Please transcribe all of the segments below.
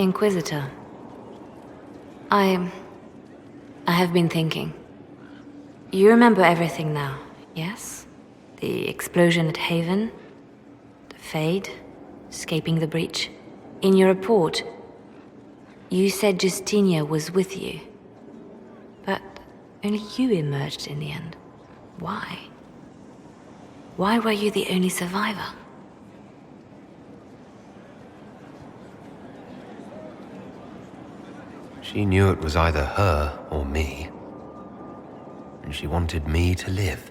Inquisitor. I have been thinking. You remember everything now, yes? The explosion at Haven, the Fade, escaping the breach. In your report, you said Justinia was with you. But only you emerged in the end. Why? Why were you the only survivor? She knew it was either her or me. And she wanted me to live.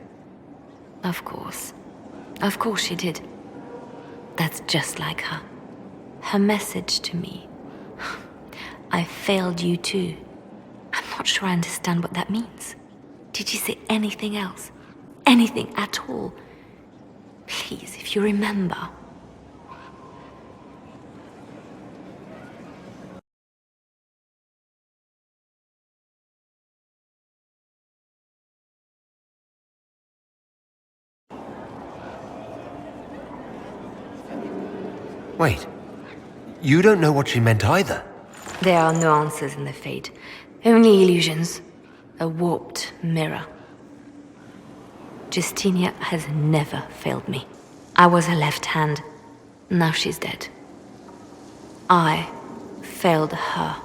Of course. Of course she did. That's just like her. Her message to me. I failed you too. I'm not sure I understand what that means. Did you say anything else? Anything at all? Please, if you remember. Wait. You don't know what she meant either. There are no answers in the Fate. Only illusions. A warped mirror. Justinia has never failed me. I was her left hand. Now she's dead. I failed her.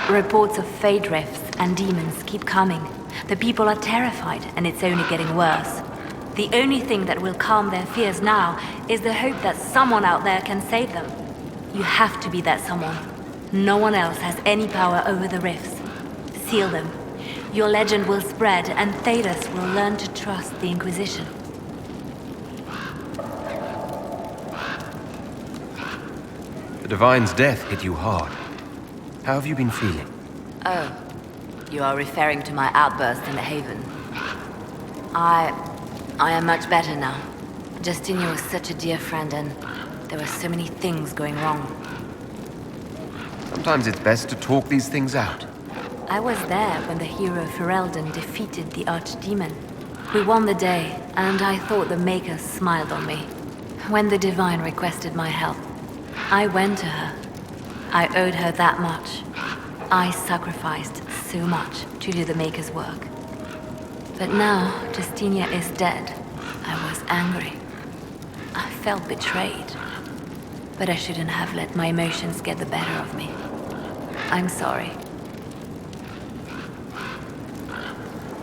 Reports of Fade rifts and demons keep coming. The people are terrified, and it's only getting worse. The only thing that will calm their fears now is the hope that someone out there can save them. You have to be that someone. No one else has any power over the rifts. Seal them. Your legend will spread, and Thedas will learn to trust the Inquisition. The Divine's death hit you hard. How have you been feeling? Oh, you are referring to my outburst in the Haven. I am much better now. Justinia was such a dear friend, and there were so many things going wrong. Sometimes it's best to talk these things out. I was there when the hero Ferelden defeated the Archdemon. We won the day, and I thought the Maker smiled on me. When the Divine requested my help, I went to her. I owed her that much. I sacrificed so much to do the Maker's work. But now, Justinia is dead. I was angry. I felt betrayed. But I shouldn't have let my emotions get the better of me. I'm sorry.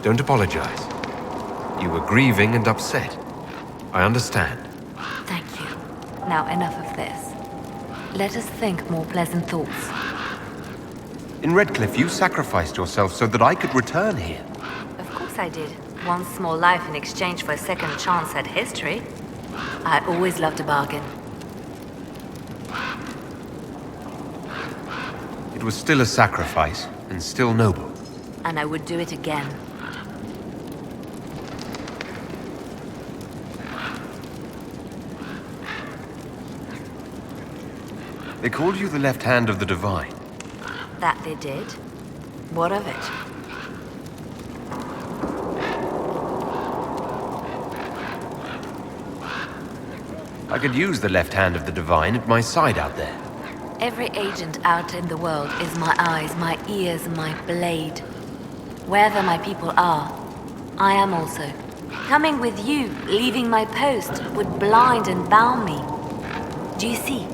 Don't apologize. You were grieving and upset. I understand. Thank you. Now enough of this. Let us think more pleasant thoughts. In Redcliffe, you sacrificed yourself so that I could return here. Of course I did. One small life in exchange for a second chance at history. I always loved a bargain. It was still a sacrifice, and still noble. And I would do it again. They called you the left hand of the Divine. That they did? What of it? I could use the left hand of the Divine at my side out there. Every agent out in the world is my eyes, my ears, my blade. Wherever my people are, I am also. Coming with you, leaving my post, would blind and bound me. Do you see?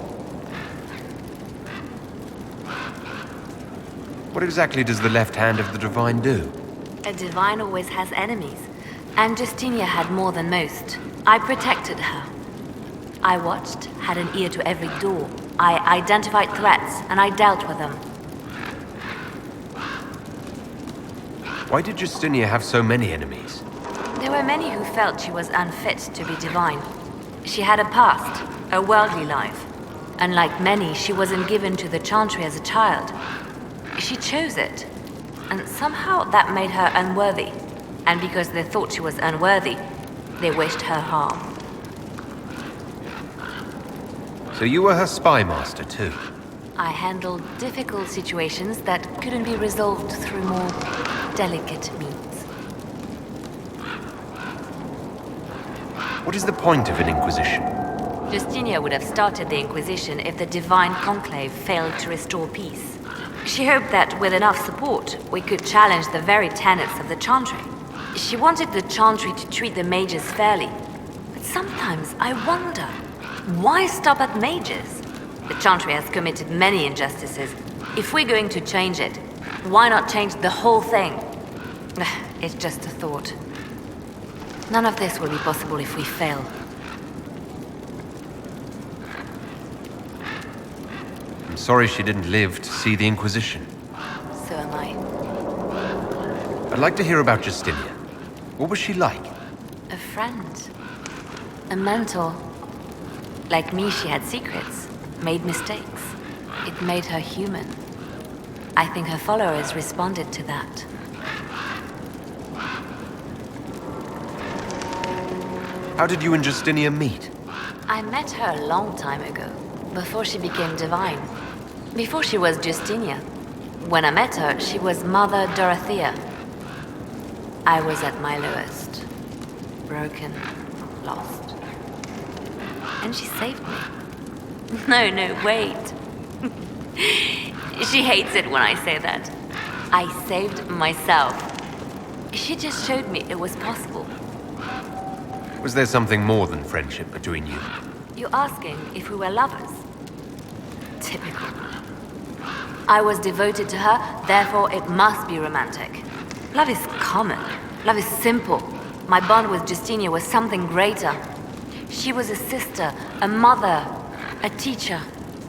What exactly does the left hand of the Divine do? A Divine always has enemies, and Justinia had more than most. I protected her. I watched, had an ear to every door. I identified threats, and I dealt with them. Why did Justinia have so many enemies? There were many who felt she was unfit to be divine. She had a past, a worldly life. Unlike many, she wasn't given to the Chantry as a child. She chose it, and somehow that made her unworthy. And because they thought she was unworthy, they wished her harm. So you were her spy master too? I handled difficult situations that couldn't be resolved through more delicate means. What is the point of an Inquisition? Justinia would have started the Inquisition if the Divine Conclave failed to restore peace. She hoped that with enough support, we could challenge the very tenets of the Chantry. She wanted the Chantry to treat the mages fairly. But sometimes I wonder, why stop at mages? The Chantry has committed many injustices. If we're going to change it, why not change the whole thing? It's just a thought. None of this will be possible if we fail. I'm sorry she didn't live to see the Inquisition. So am I. I'd like to hear about Justinia. What was she like? A friend. A mentor. Like me, she had secrets, made mistakes. It made her human. I think her followers responded to that. How did you and Justinia meet? I met her a long time ago, before she became divine. Before she was Justinia. When I met her, she was Mother Dorothea. I was at my lowest. Broken, lost. And she saved me. No, wait. She hates it when I say that. I saved myself. She just showed me it was possible. Was there something more than friendship between you? You're asking if we were lovers? Typical. I was devoted to her, therefore it must be romantic. Love is common. Love is simple. My bond with Justinia was something greater. She was a sister, a mother, a teacher.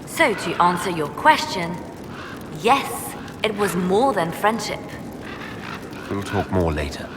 So to answer your question, yes, it was more than friendship. We'll talk more later.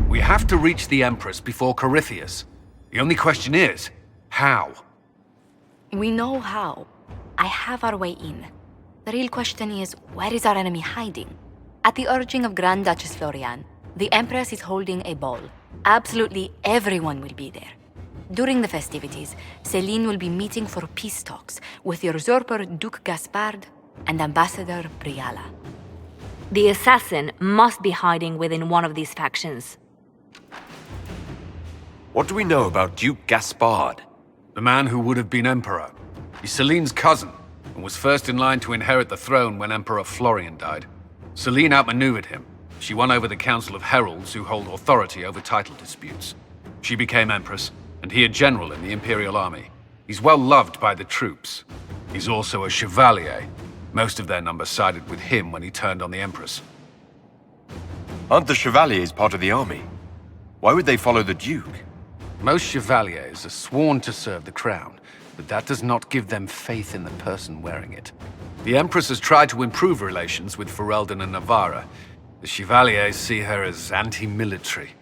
We have to reach the Empress before Corypheus. The only question is, how? We know how. I have our way in. The real question is, where is our enemy hiding? At the urging of Grand Duchess Florian, the Empress is holding a ball. Absolutely everyone will be there. During the festivities, Celine will be meeting for peace talks with the usurper Duke Gaspard and Ambassador Briala. The assassin must be hiding within one of these factions. What do we know about Duke Gaspard? The man who would have been Emperor. He's Celine's cousin, and was first in line to inherit the throne when Emperor Florian died. Celine outmaneuvered him. She won over the Council of Heralds who hold authority over title disputes. She became Empress, and he a general in the Imperial Army. He's well loved by the troops. He's also a Chevalier. Most of their number sided with him when he turned on the Empress. Aren't the Chevaliers part of the army? Why would they follow the Duke? Most Chevaliers are sworn to serve the crown, but that does not give them faith in the person wearing it. The Empress has tried to improve relations with Ferelden and Navarra. The Chevaliers see her as anti-military.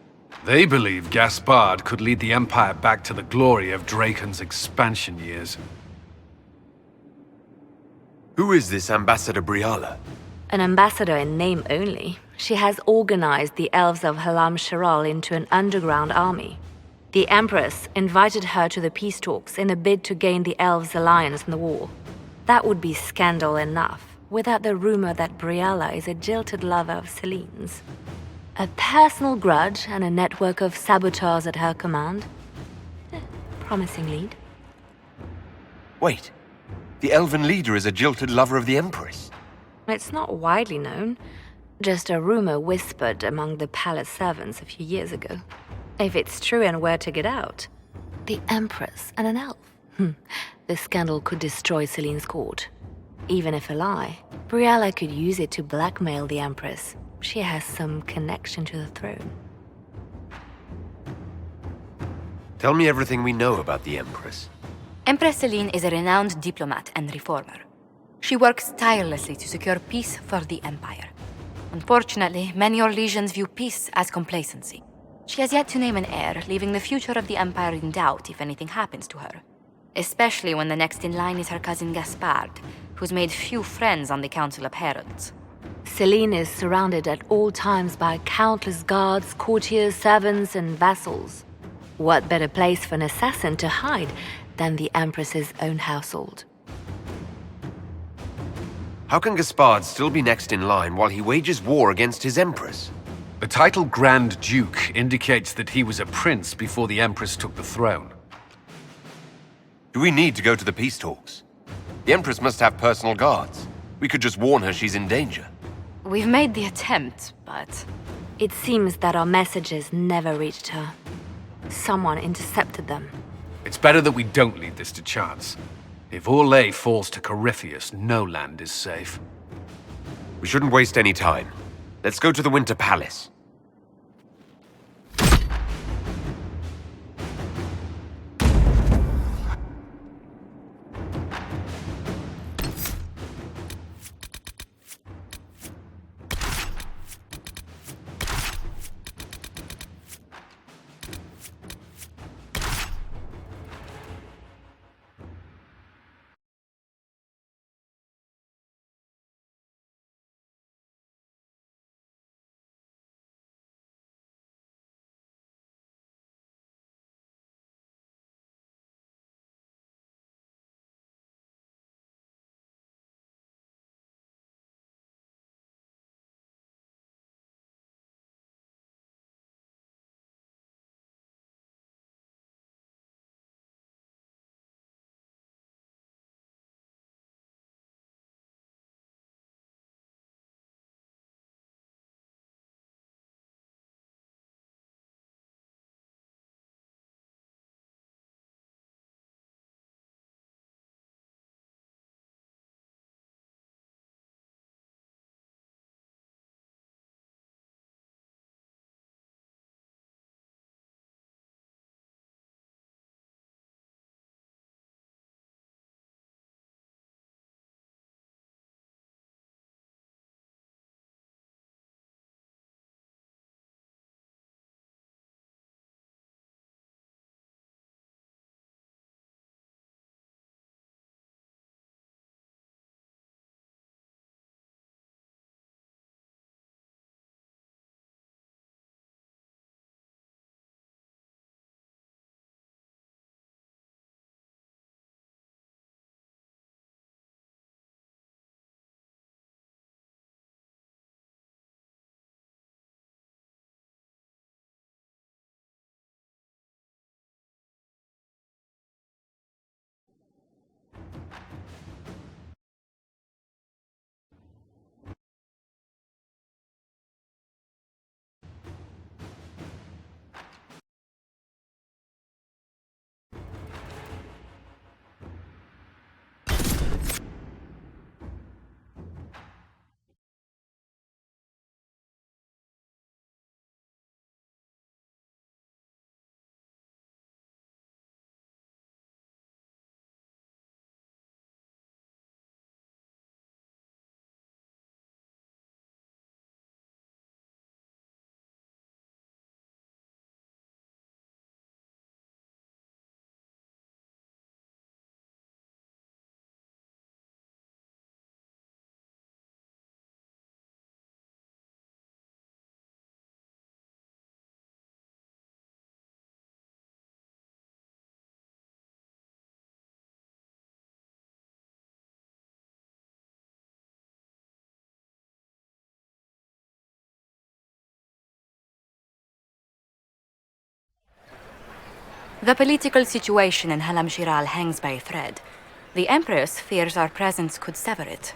They believe Gaspard could lead the Empire back to the glory of Draken's expansion years. Who is this Ambassador Briala? An ambassador in name only. She has organized the elves of Halam Sharal into an underground army. The Empress invited her to the peace talks in a bid to gain the elves' alliance in the war. That would be scandal enough, without the rumor that Briala is a jilted lover of Celine's. A personal grudge and a network of saboteurs at her command. Promising lead. Wait, the elven leader is a jilted lover of the Empress. It's not widely known. Just a rumor whispered among the palace servants a few years ago. If it's true and were to get out, the Empress and an elf. The scandal could destroy Celine's court. Even if a lie, Briala could use it to blackmail the Empress. She has some connection to the throne. Tell me everything we know about the Empress. Empress Celine is a renowned diplomat and reformer. She works tirelessly to secure peace for the Empire. Unfortunately, many Orlesians view peace as complacency. She has yet to name an heir, leaving the future of the Empire in doubt if anything happens to her. Especially when the next in line is her cousin Gaspard, who's made few friends on the Council of Heralds. Celine is surrounded at all times by countless guards, courtiers, servants, and vassals. What better place for an assassin to hide than the Empress's own household? How can Gaspard still be next in line while he wages war against his Empress? The title Grand Duke indicates that he was a prince before the Empress took the throne. Do we need to go to the peace talks? The Empress must have personal guards. We could just warn her she's in danger. We've made the attempt, but... It seems that our messages never reached her. Someone intercepted them. It's better that we don't leave this to chance. If Orlais falls to Corypheus, no land is safe. We shouldn't waste any time. Let's go to the Winter Palace. The political situation in Halam Shiral hangs by a thread. The Empress fears our presence could sever it.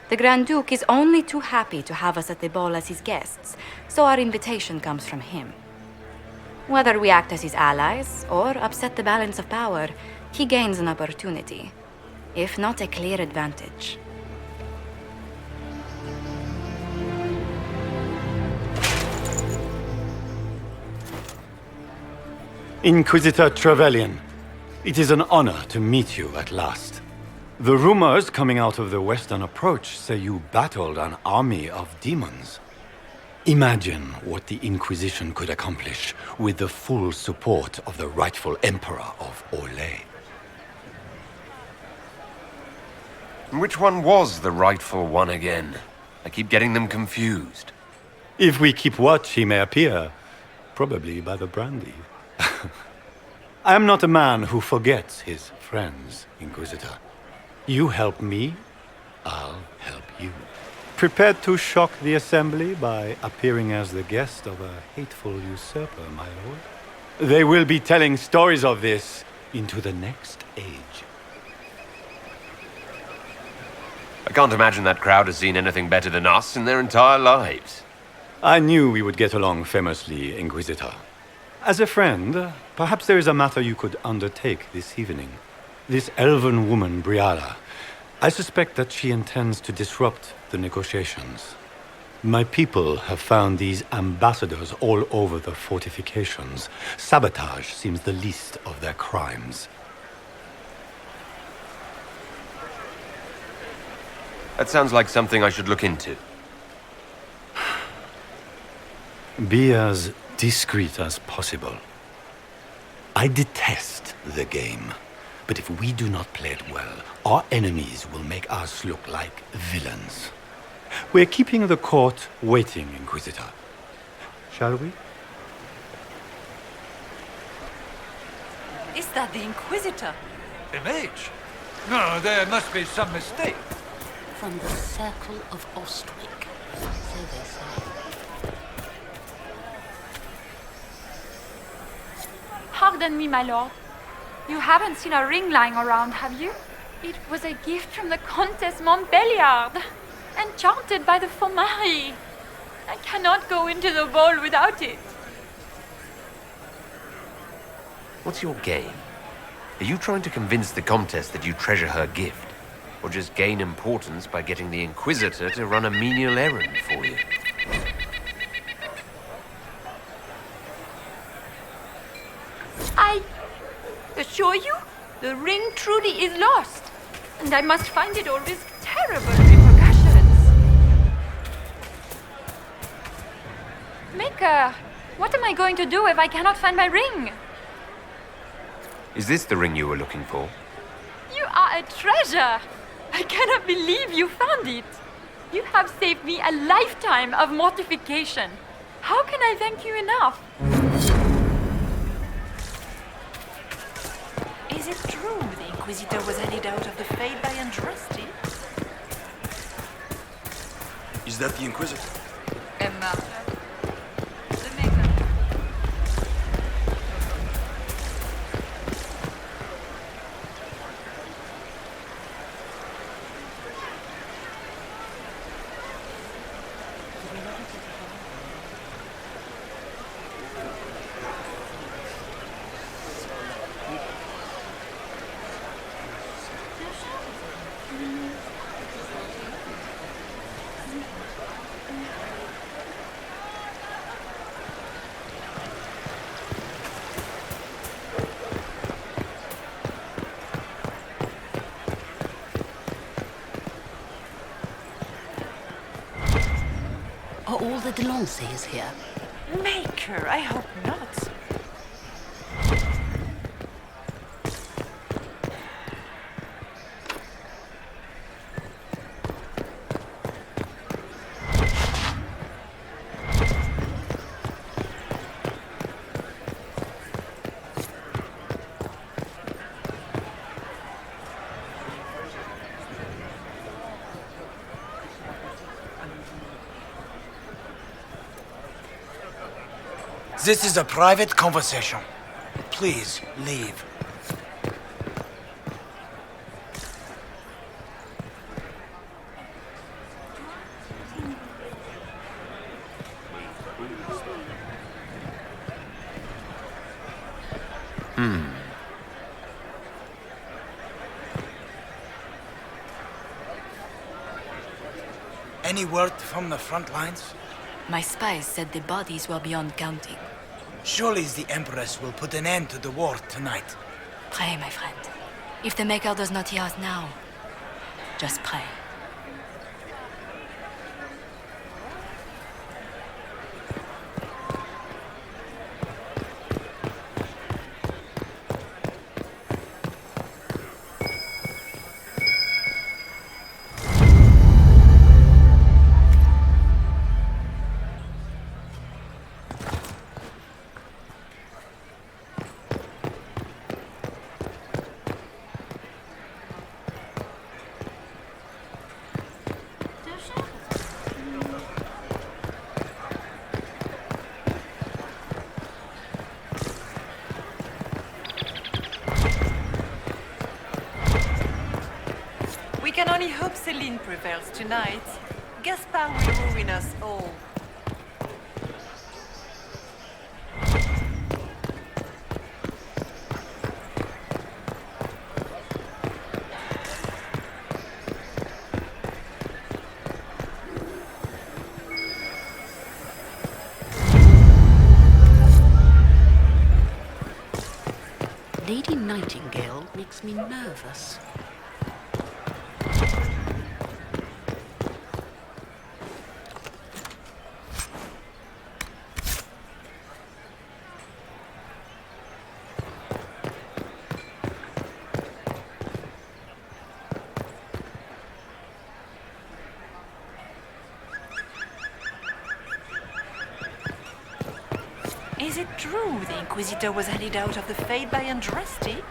The Grand Duke is only too happy to have us at the ball as his guests, so our invitation comes from him. Whether we act as his allies or upset the balance of power, he gains an opportunity, if not a clear advantage. Inquisitor Trevelyan, it is an honor to meet you at last. The rumors coming out of the Western Approach say you battled an army of demons. Imagine what the Inquisition could accomplish with the full support of the rightful Emperor of Orlais. Which one was the rightful one again? I keep getting them confused. If we keep watch, he may appear. Probably by the brandy. I am not a man who forgets his friends, Inquisitor. You help me, I'll help you. Prepared to shock the Assembly by appearing as the guest of a hateful usurper, my lord? They will be telling stories of this into the next age. I can't imagine that crowd has seen anything better than us in their entire lives. I knew we would get along famously, Inquisitor. As a friend, perhaps there is a matter you could undertake this evening. This elven woman, Briala, I suspect that she intends to disrupt the negotiations. My people have found these ambassadors all over the fortifications. Sabotage seems the least of their crimes. That sounds like something I should look into. Be as discreet as possible. I detest the game, but if we do not play it well, our enemies will make us look like villains. We're keeping the court waiting, Inquisitor. Shall we? Is that the Inquisitor? A mage? No, there must be some mistake. From the circle of Ostwick, so they say. Pardon me, my lord. You haven't seen a ring lying around, have you? It was a gift from the Countess Montbelliard, enchanted by the Fomari. I cannot go into the ball without it. What's your game? Are you trying to convince the Comtesse that you treasure her gift? Or just gain importance by getting the Inquisitor to run a menial errand for you? I assure you, the ring truly is lost, and I must find it or risk terrible repercussions. Maker, what am I going to do if I cannot find my ring? Is this the ring you were looking for? You are a treasure! I cannot believe you found it! You have saved me a lifetime of mortification. How can I thank you enough? Is it true the Inquisitor was headed out of the Fade by Andraste? Is that the Inquisitor? Emma. The Maker. Are all the Delancey's here? Maker, I hope not. This is a private conversation. Please, leave. Any word from the front lines? My spies said the bodies were beyond counting. Surely the Empress will put an end to the war tonight. Pray, my friend. If the Maker does not hear us now, just pray. only hope Celine prevails tonight. Gaspard will ruin us all. Lady Nightingale makes me nervous. Is it true the Inquisitor was handed out of the Fade by Andraste?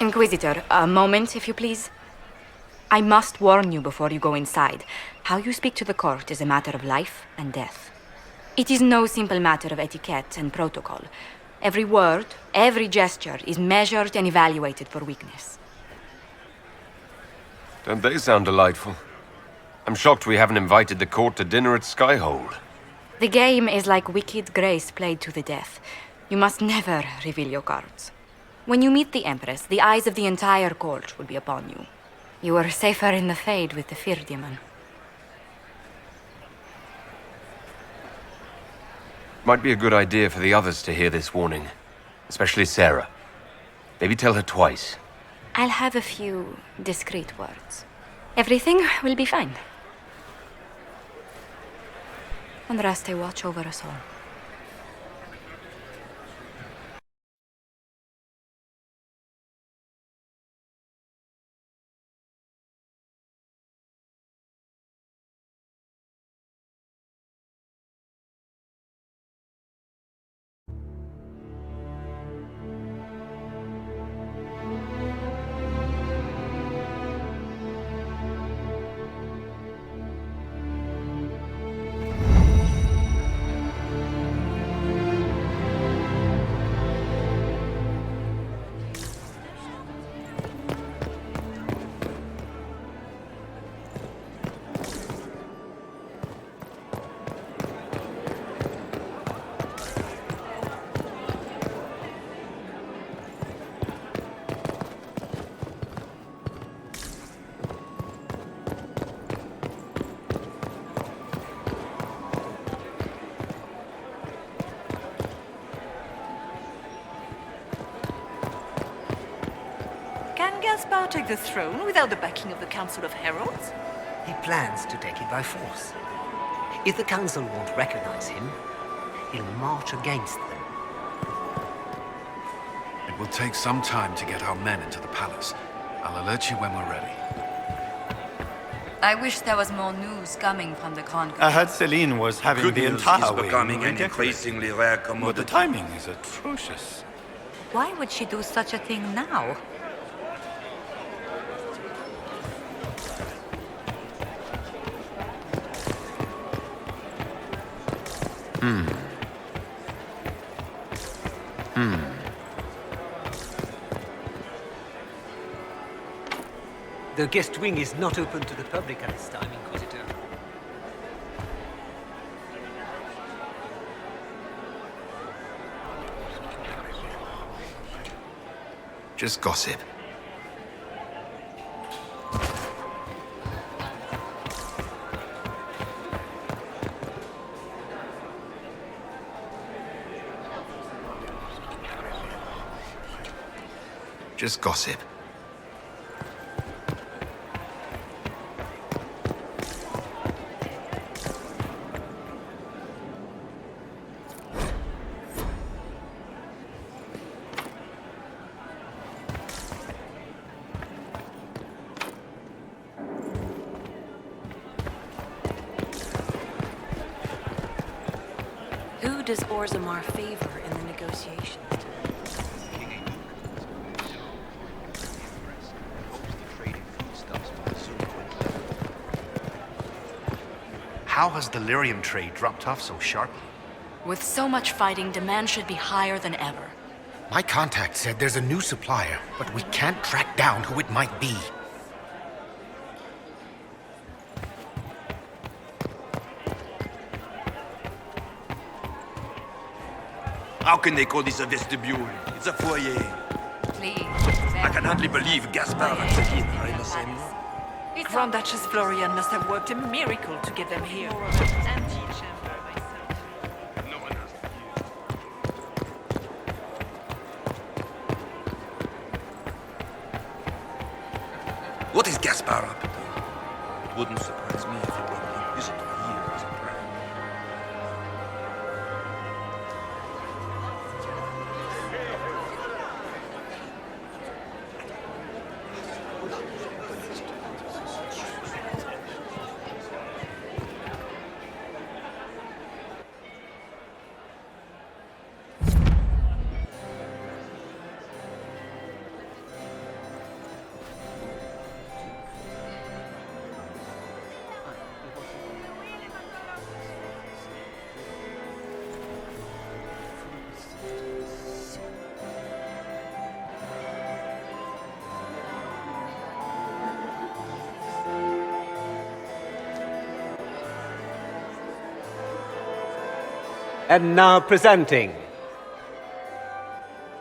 Inquisitor, a moment, if you please. I must warn you before you go inside. How you speak to the court is a matter of life and death. It is no simple matter of etiquette and protocol. Every word, every gesture is measured and evaluated for weakness. Don't they sound delightful? I'm shocked we haven't invited the court to dinner at Skyhold. The game is like Wicked Grace played to the death. You must never reveal your cards. When you meet the Empress, the eyes of the entire court will be upon you. You are safer in the Fade with the Fear Demon. Might be a good idea for the others to hear this warning. Especially Sarah. Maybe tell her twice. I'll have a few discreet words. Everything will be fine. Andraste, watch over us all. Can Gaspard take the throne without the backing of the Council of Heralds? He plans to take it by force. If the Council won't recognize him, he'll march against them. It will take some time to get our men into the palace. I'll alert you when we're ready. I wish there was more news coming from the conqueror. I heard Celine was having Good the news entire is wing becoming an redecorated. increasingly rare But commodity. the timing is atrocious. Why would she do such a thing now? The guest wing is not open to the public at this time, Inquisitor. Just gossip. Just gossip. Who does Orzammar favor in the negotiations? How has the lyrium trade dropped off so sharply? With so much fighting, demand should be higher than ever. My contact said there's a new supplier, but we can't track down who it might be. How can they call this a vestibule? It's a foyer. Please. I can hardly believe Gaspard and Celine are in the same room. Grand Duchess Florian must have worked a miracle to get them here. More of an antechamber myself. No one has to use. What is Gaspard up to? It wouldn't surprise me if he brought the Inquisitor here as a prank. And now presenting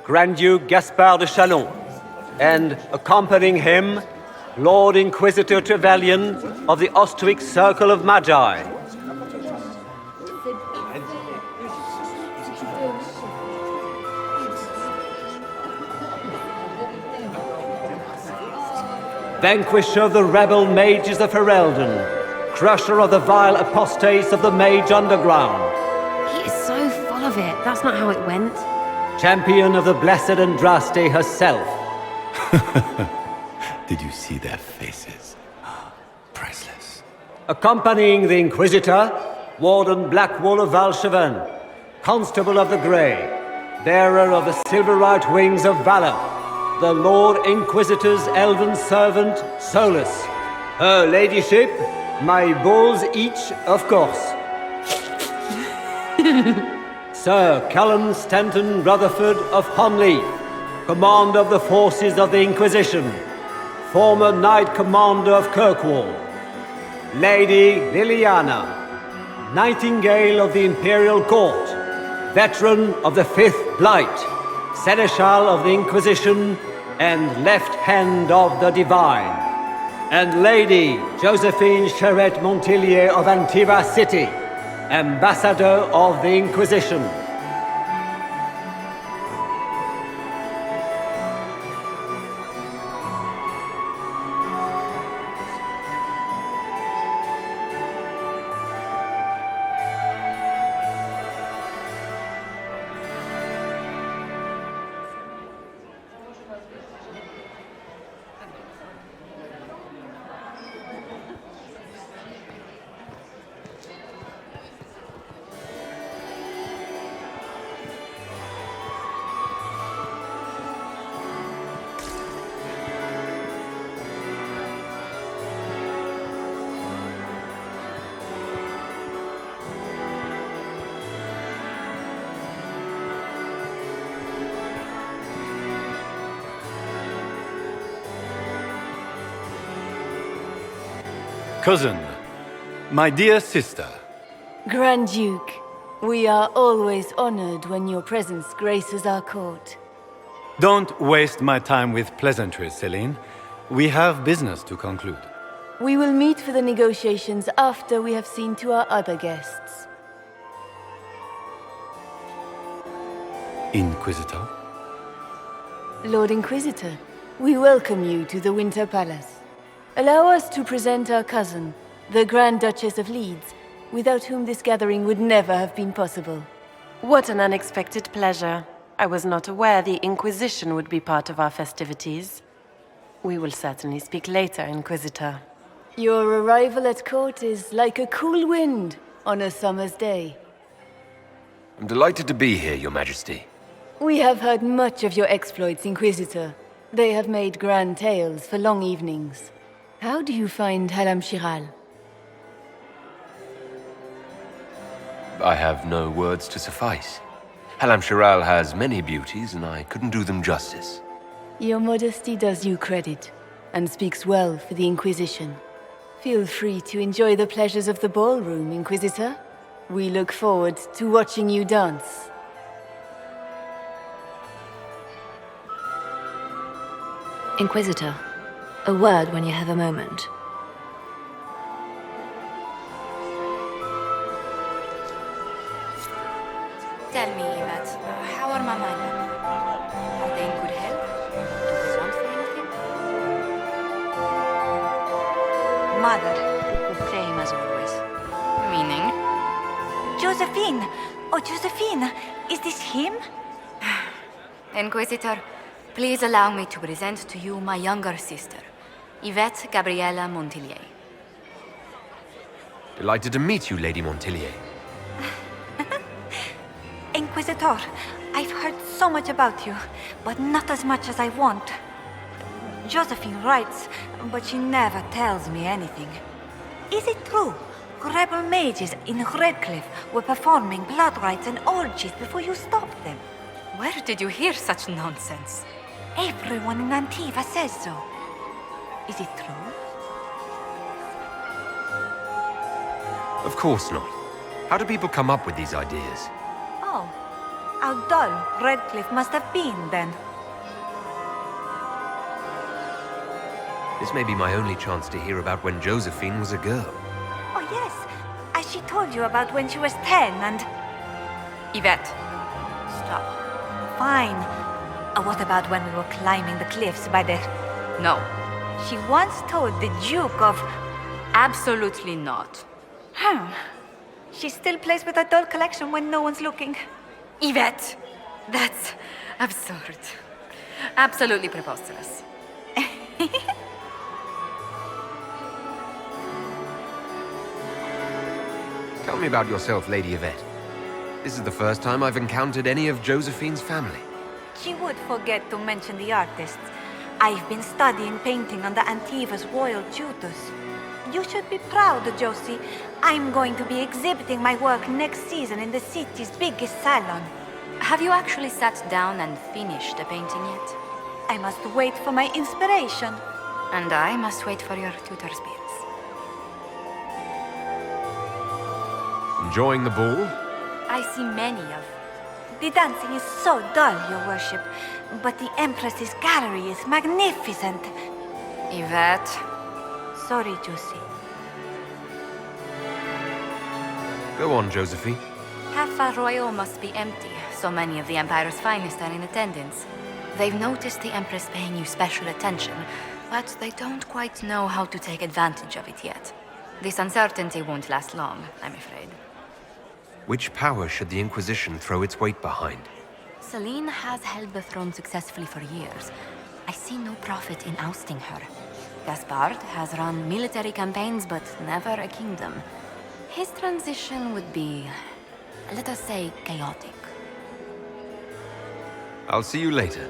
Grand Duke Gaspard de Chalon, and accompanying him, Lord Inquisitor Trevelyan of the Ostwick Circle of Magi. Vanquisher of the rebel mages of Ferelden, crusher of the vile apostates of the Mage Underground. He is so full of it. That's not how it went. Champion of the blessed Andraste herself. Did you see their faces? Priceless. Accompanying the Inquisitor, Warden Blackwall of Valcheven, Constable of the Grey, bearer of the silver-right wings of valor, the Lord Inquisitor's elven servant, Solus. Her Ladyship, my bulls each, of course. Sir Callum Stanton Rutherford of Honleaf, Commander of the Forces of the Inquisition, former Knight Commander of Kirkwall. Lady Liliana, Nightingale of the Imperial Court, veteran of the Fifth Blight, Seneschal of the Inquisition, and Left Hand of the Divine. And Lady Josephine Charette Montillier of Antiva City, Ambassador of the Inquisition. Cousin, my dear sister. Grand Duke, we are always honored when your presence graces our court. Don't waste my time with pleasantries, Celine. We have business to conclude. We will meet for the negotiations after we have seen to our other guests. Inquisitor? Lord Inquisitor, we welcome you to the Winter Palace. Allow us to present our cousin, the Grand Duchess of Leeds, without whom this gathering would never have been possible. What an unexpected pleasure. I was not aware the Inquisition would be part of our festivities. We will certainly speak later, Inquisitor. Your arrival at court is like a cool wind on a summer's day. I'm delighted to be here, Your Majesty. We have heard much of your exploits, Inquisitor. They have made grand tales for long evenings. How do you find Halam Shiral? I have no words to suffice. Halam Shiral has many beauties, and I couldn't do them justice. Your modesty does you credit, and speaks well for the Inquisition. Feel free to enjoy the pleasures of the ballroom, Inquisitor. We look forward to watching you dance. Inquisitor, a word when you have a moment. Tell me, Yvette, how are Mama and Papa? Are they in good health? Do they want for anything? Mother, the same as always. Meaning? Josephine! Oh, Josephine! Is this him? Inquisitor, please allow me to present to you my younger sister, Yvette Gabriella Montillier. Delighted to meet you, Lady Montillier. Inquisitor, I've heard so much about you, but not as much as I want. Josephine writes, but she never tells me anything. Is it true? Rebel mages in Redcliffe were performing blood rites and orgies before you stopped them. Where did you hear such nonsense? Everyone in Antiva says so. Is it true? Of course not. How do people come up with these ideas? Oh, how dull Redcliffe must have been then. This may be my only chance to hear about when Josephine was a girl. Oh yes, as she told you about when she was 10 and... Yvette. Stop. Fine. What about when we were climbing the cliffs by the... No. She once told the Duke of... Absolutely not. Huh. She still plays with her doll collection when no one's looking. Yvette! That's absurd. Absolutely preposterous. Tell me about yourself, Lady Yvette. This is the first time I've encountered any of Josephine's family. She would forget to mention the artists. I've been studying painting under Antiva's royal tutors. You should be proud, Josie. I'm going to be exhibiting my work next season in the city's biggest salon. Have you actually sat down and finished the painting yet? I must wait for my inspiration. And I must wait for your tutor's bills. Enjoying the ball? I see many of. The dancing is so dull, Your Worship, but the Empress's gallery is magnificent. Yvette. Sorry, Josie. Go on, Josephine. Half Arroyo must be empty. So many of the Empire's finest are in attendance. They've noticed the Empress paying you special attention, but they don't quite know how to take advantage of it yet. This uncertainty won't last long, I'm afraid. Which power should the Inquisition throw its weight behind? Celine has held the throne successfully for years. I see no profit in ousting her. Gaspard has run military campaigns, but never a kingdom. His transition would be, let us say, chaotic. I'll see you later.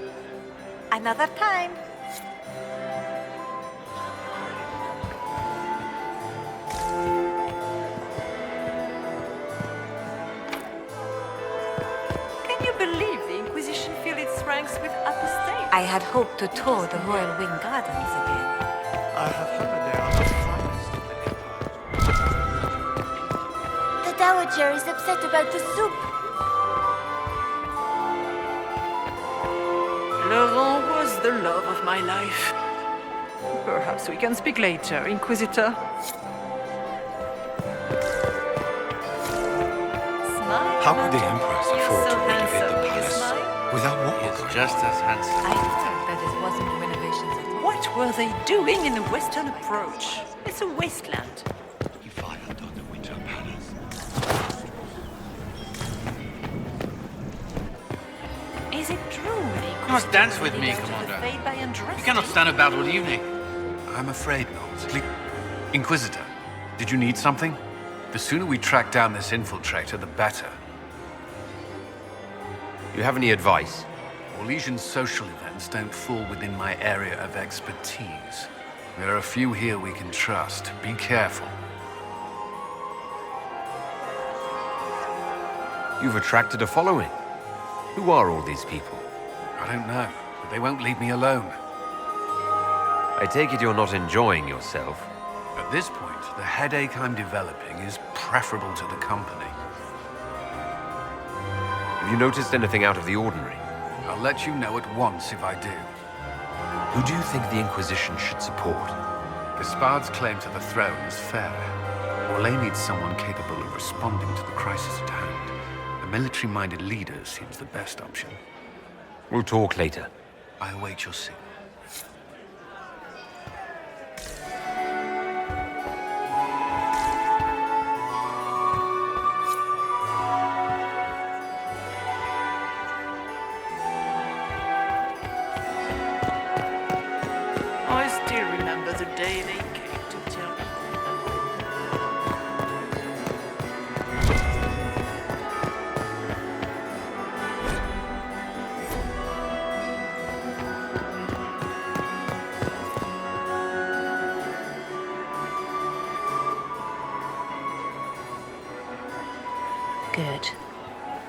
Another time. Can you believe the Inquisition filled its ranks with apostates? I had hoped to tour the Royal Wing Gardens again. I have heard they are the finest of the Empire. The Dowager is upset about the soup. Laurent was the love of my life. Perhaps we can speak later, Inquisitor. How could the Empress afford to renovate the palace without what He is just as handsome. I heard that it wasn't renovations at all. What were they doing in the western approach? It's a wasteland. He fired on the Winter Palace. Is it true? You must dance with me, Commander. You cannot stand about all evening. I'm afraid not. Inquisitor, did you need something? The sooner we track down this infiltrator, the better. You have any advice? Orlesian social events don't fall within my area of expertise. There are a few here we can trust. Be careful. You've attracted a following. Who are all these people? I don't know, but they won't leave me alone. I take it you're not enjoying yourself. At this point, the headache I'm developing is preferable to the company. Have you noticed anything out of the ordinary? I'll let you know at once if I do. Who do you think the Inquisition should support? Gaspard's claim to the throne is fair. Orlais needs someone capable of responding to the crisis at hand. A military-minded leader seems the best option. We'll talk later. I await your signal. I still remember the day they came to tell me. Good.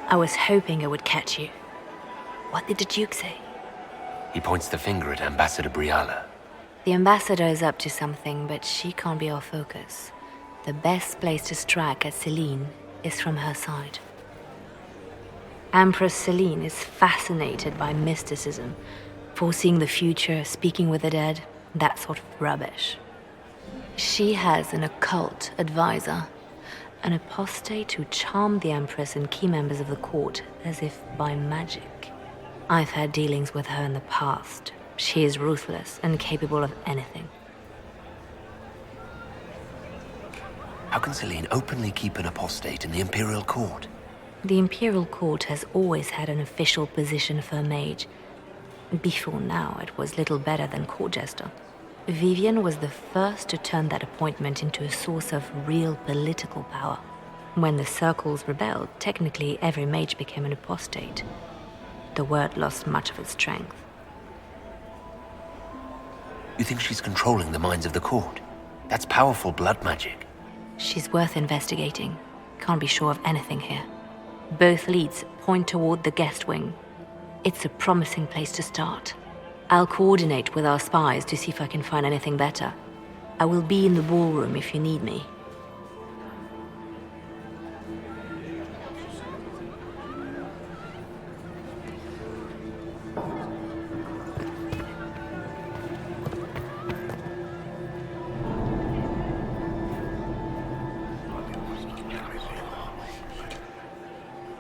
I was hoping I would catch you. What did the Duke say? He points the finger at Ambassador Briala. The ambassador is up to something, but she can't be our focus. The best place to strike at Celine is from her side. Empress Celine is fascinated by mysticism, foreseeing the future, speaking with the dead, that sort of rubbish. She has an occult advisor, an apostate who charmed the Empress and key members of the court as if by magic. I've had dealings with her in the past. She is ruthless and capable of anything. How can Celine openly keep an apostate in the Imperial Court? The Imperial Court has always had an official position for a mage. Before now, it was little better than court jester. Vivian was the first to turn that appointment into a source of real political power. When the circles rebelled, technically every mage became an apostate. The word lost much of its strength. You think she's controlling the minds of the court? That's powerful blood magic. She's worth investigating. Can't be sure of anything here. Both leads point toward the guest wing. It's a promising place to start. I'll coordinate with our spies to see if I can find anything better. I will be in the ballroom if you need me.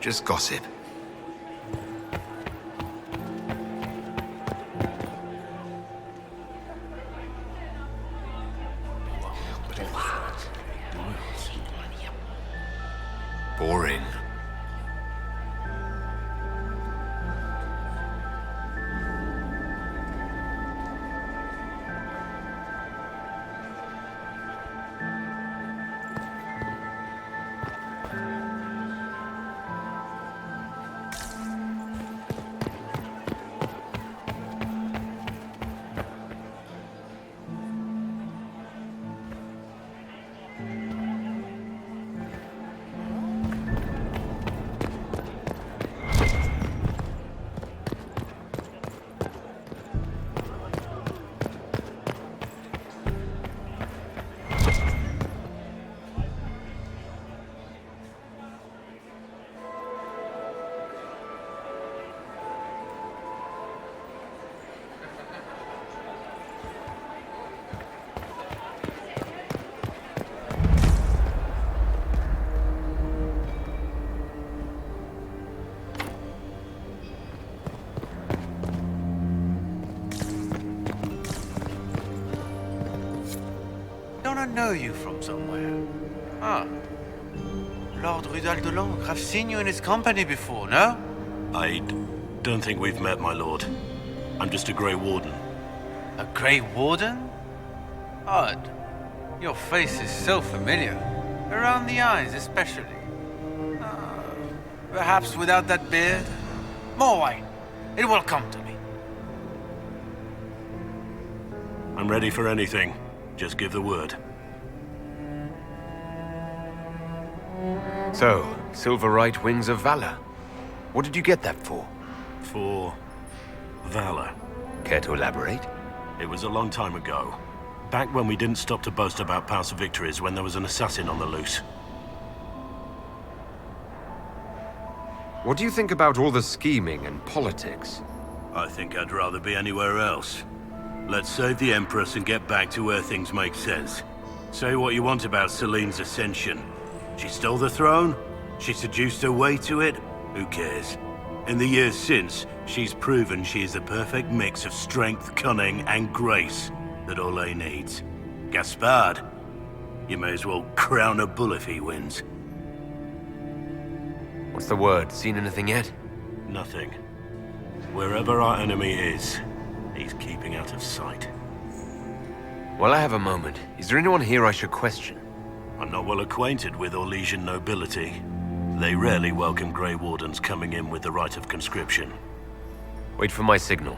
Just gossip. Boring. don't I know you from somewhere? Ah. Lord Rudal de Langres. I've seen you in his company before, no? I don't think we've met, my lord. I'm just a Grey Warden. A Grey Warden? Odd. Your face is so familiar. Around the eyes, especially. Perhaps without that beard? More wine. It will come to me. I'm ready for anything. Just give the word. So, Silverite Wings of Valor. What did you get that for? For valor. Care to elaborate? It was a long time ago. Back when we didn't stop to boast about past victories when there was an assassin on the loose. What do you think about all the scheming and politics? I think I'd rather be anywhere else. Let's save the Empress and get back to where things make sense. Say what you want about Celine's ascension. She stole the throne? She seduced her way to it? Who cares? In the years since, she's proven she is the perfect mix of strength, cunning, and grace that Orlais needs. Gaspard, you may as well crown a bull if he wins. What's the word? Seen anything yet? Nothing. Wherever our enemy is, he's keeping out of sight. While I have a moment, is there anyone here I should question? I'm not well acquainted with Orlesian nobility. They rarely welcome Grey Wardens coming in with the right of conscription. Wait for my signal.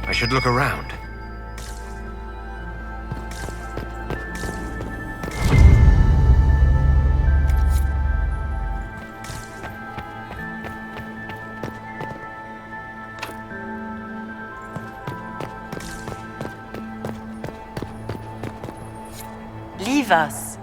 I should look around. Leave us.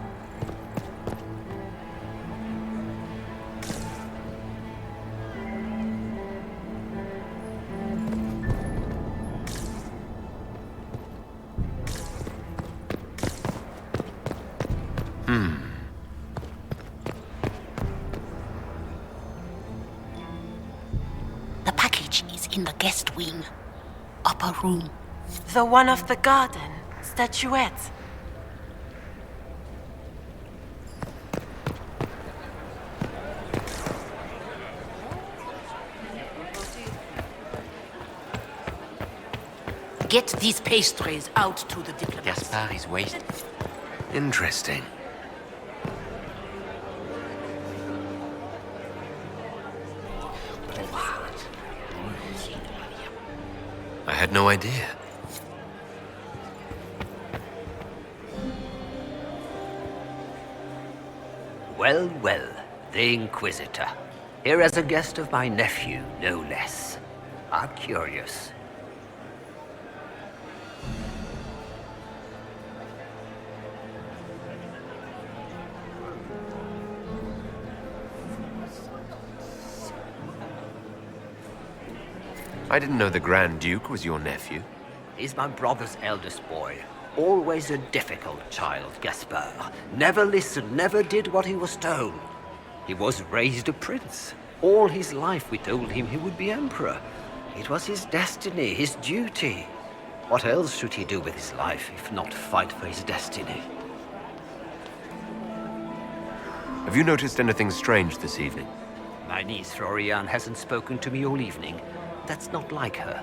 The package is in the guest wing. Upper room. The one of the garden. Statuette. Get these pastries out to the diplomats. Gaspard is waiting. Interesting. I had no idea. Well, well, the Inquisitor. Here as a guest of my nephew, no less. How curious. I didn't know the Grand Duke was your nephew. He's my brother's eldest boy. Always a difficult child, Gaspard. Never listened, never did what he was told. He was raised a prince. All his life we told him he would be emperor. It was his destiny, his duty. What else should he do with his life if not fight for his destiny? Have you noticed anything strange this evening? My niece Florian hasn't spoken to me all evening. That's not like her.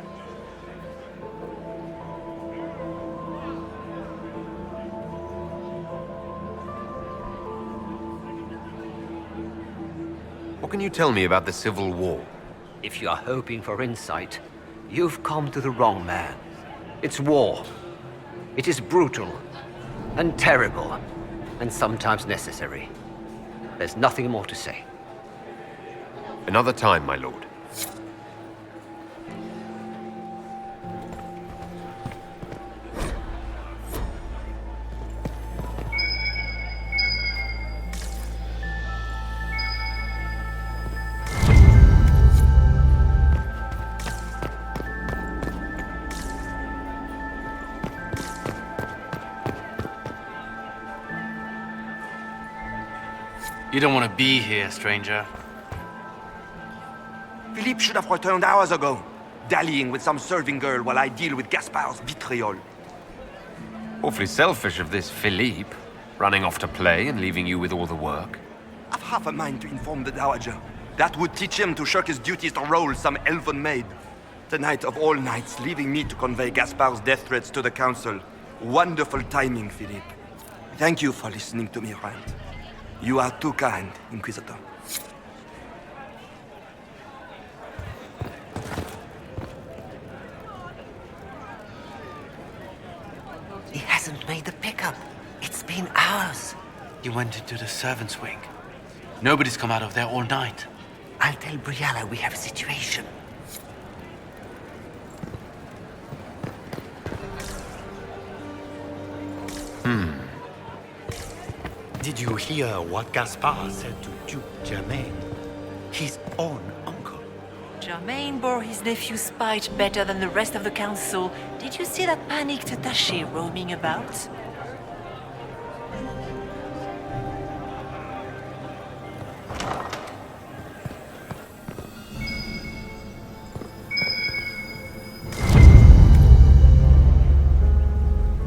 What can you tell me about the Civil War? If you are hoping for insight, you've come to the wrong man. It's war. It is brutal, and terrible, and sometimes necessary. There's nothing more to say. Another time, my lord. You don't want to be here, stranger. Philippe should have returned hours ago. dallying with some serving girl while I deal with Gaspard's vitriol. Awfully selfish of this Philippe, running off to play and leaving you with all the work. I've half a mind to inform the Dowager. That would teach him to shirk his duties to roll some elven maid. Tonight of all nights, leaving me to convey Gaspard's death threats to the Council. Wonderful timing, Philippe. Thank you for listening to me rant. You are too kind, Inquisitor. He hasn't made the pickup. It's been hours. You went into the servants' wing. Nobody's come out of there all night. I'll tell Briala we have a situation. Did you hear what Gaspard said to Duke Germain? His own uncle. Germain bore his nephew's spite better than the rest of the council. Did you see that panicked attaché roaming about?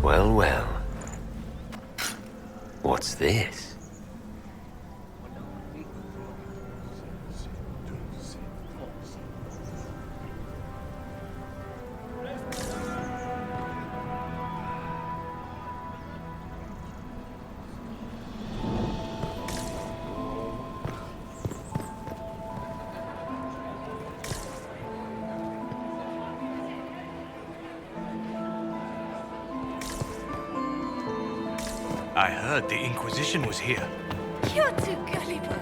Well, well. What's this? I heard the Inquisition was here. You're too gullible.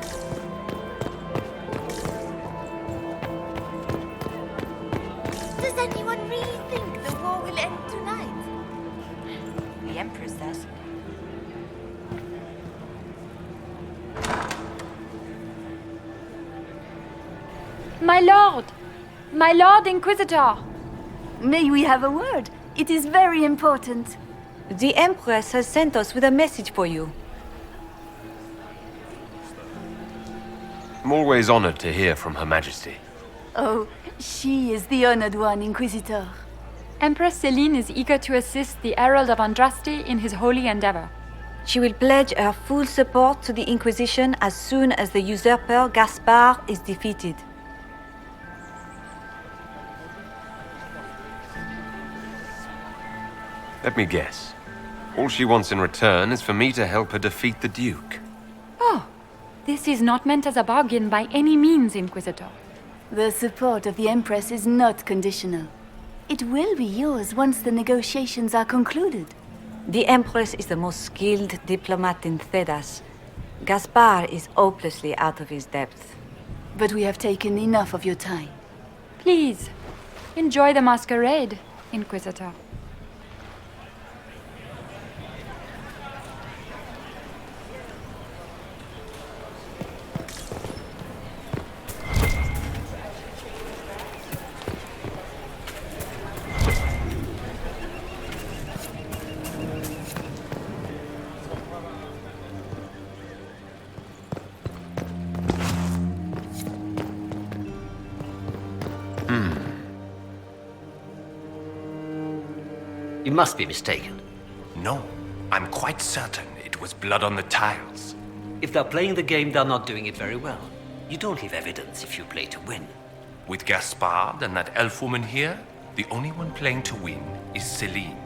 Does anyone really think the war will end tonight? The Empress does. My lord! My lord Inquisitor! May we have a word? It is very important. The Empress has sent us with a message for you. I'm always honored to hear from Her Majesty. Oh, she is the honored one, Inquisitor. Empress Celine is eager to assist the Herald of Andraste in his holy endeavor. She will pledge her full support to the Inquisition as soon as the usurper Gaspard is defeated. Let me guess. All she wants in return is for me to help her defeat the Duke. Oh, this is not meant as a bargain by any means, Inquisitor. The support of the Empress is not conditional. It will be yours once the negotiations are concluded. The Empress is the most skilled diplomat in Thedas. Gaspard is hopelessly out of his depth. But we have taken enough of your time. Please, enjoy the masquerade, Inquisitor. You must be mistaken. No, I'm quite certain it was blood on the tiles. If they're playing the game, they're not doing it very well. You don't leave evidence if you play to win. With Gaspard and that elf woman here, the only one playing to win is Celine.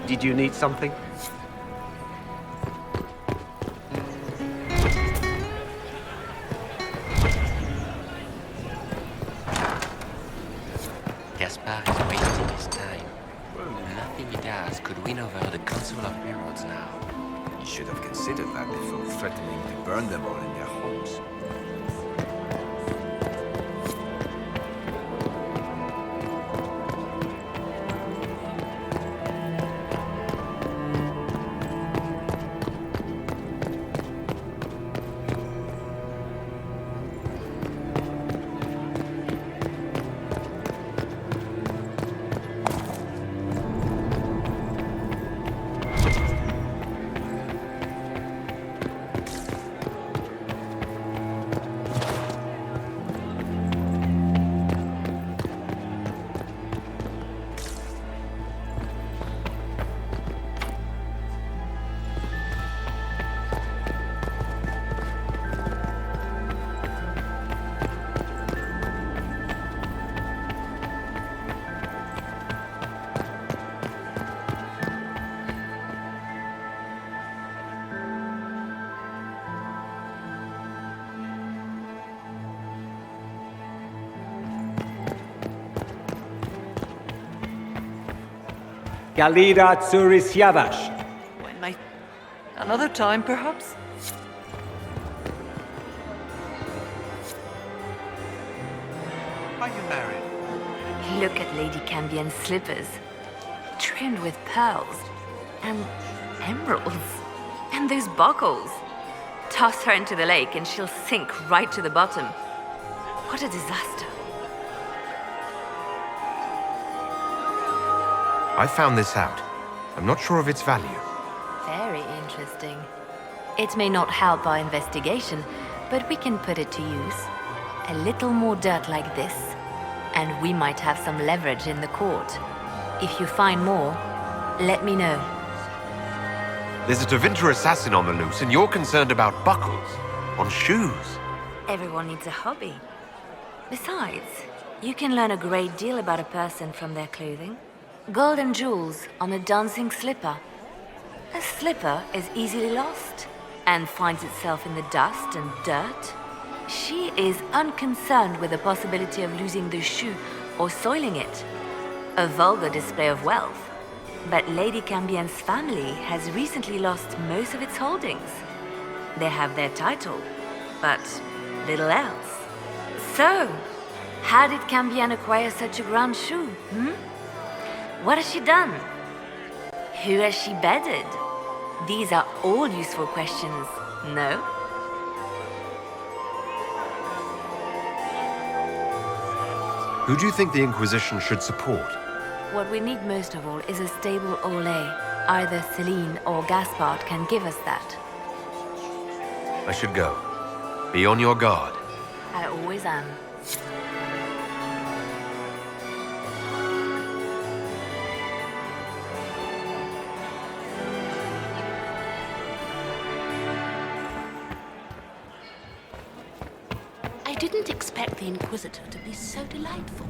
Did you need something? Gaspard is wasting his time. Nothing he does could win over the Council of Heralds now. You should have considered that before threatening to burn them all in their homes. Galida Tsuris Yavash. When my... Another time, perhaps? Are you married? Look at Lady Cambien's slippers, trimmed with pearls and emeralds. And those buckles. Toss her into the lake and she'll sink right to the bottom. What a disaster. I found this out. I'm not sure of its value. Very interesting. It may not help our investigation, but we can put it to use. A little more dirt like this, and we might have some leverage in the court. If you find more, let me know. There's a Tevinter assassin on the loose, and you're concerned about buckles on shoes. Everyone needs a hobby. Besides, you can learn a great deal about a person from their clothing. Gold and jewels on a dancing slipper. A slipper is easily lost and finds itself in the dust and dirt. She is unconcerned with the possibility of losing the shoe or soiling it. A vulgar display of wealth. But Lady Cambien's family has recently lost most of its holdings. They have their title, but little else. So, how did Cambien acquire such a grand shoe, What has she done? Who has she bedded? These are all useful questions, no? Who do you think the Inquisition should support? What we need most of all is a stable Orlais. Either Celine or Gaspard can give us that. I should go. Be on your guard. I always am. I didn't expect the Inquisitor to be so delightful.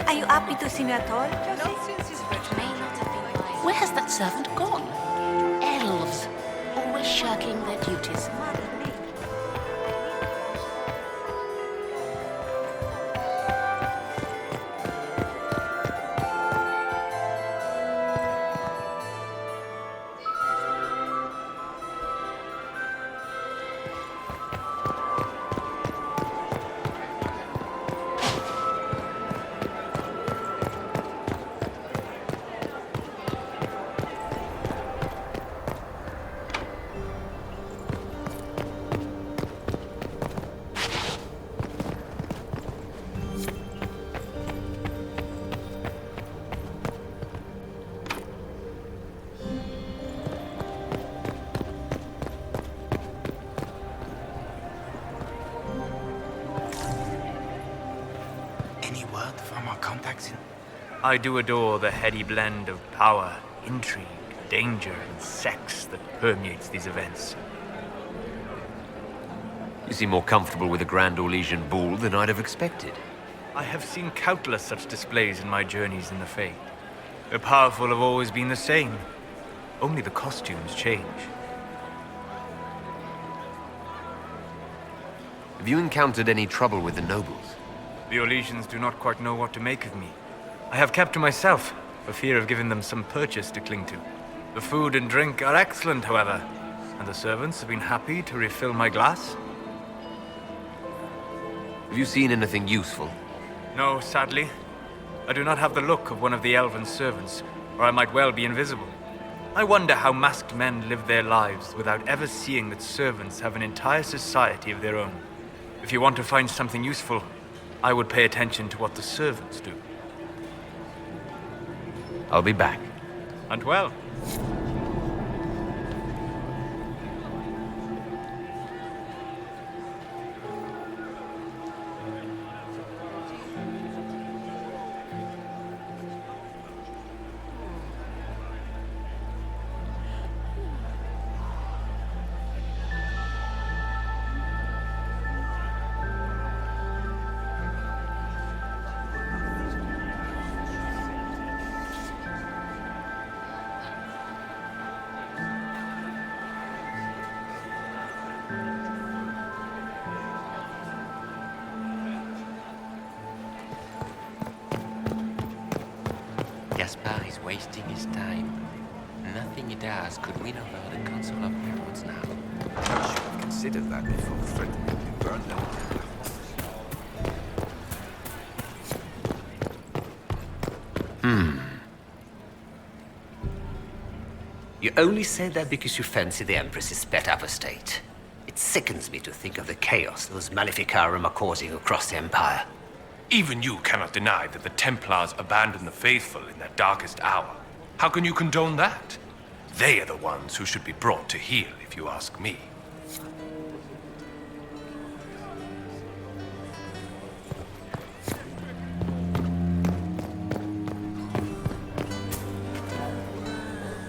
Are you happy to see me at all, Josie? Where has that servant gone? Elves, always shirking their duties. I do adore the heady blend of power, intrigue, danger, and sex that permeates these events. You seem more comfortable with a Grand Orlesian ball than I'd have expected. I have seen countless such displays in my journeys in the Fae. The powerful have always been the same. Only the costumes change. Have you encountered any trouble with the nobles? The Orlesians do not quite know what to make of me. I have kept to myself, for fear of giving them some purchase to cling to. The food and drink are excellent, however, and the servants have been happy to refill my glass. Have you seen anything useful? No, sadly. I do not have the look of one of the elven servants, or I might well be invisible. I wonder how masked men live their lives without ever seeing that servants have an entire society of their own. If you want to find something useful, I would pay attention to what the servants do. I'll be back. And well. wasting his time. Nothing he does could win over the Council of Heralds now. I should have considered that before threatening to burn them. You only say that because you fancy the Empress's pet apostate. It sickens me to think of the chaos those Maleficarum are causing across the Empire. Even you cannot deny that the Templars abandoned the faithful in their darkest hour. How can you condone that? They are the ones who should be brought to heel, if you ask me.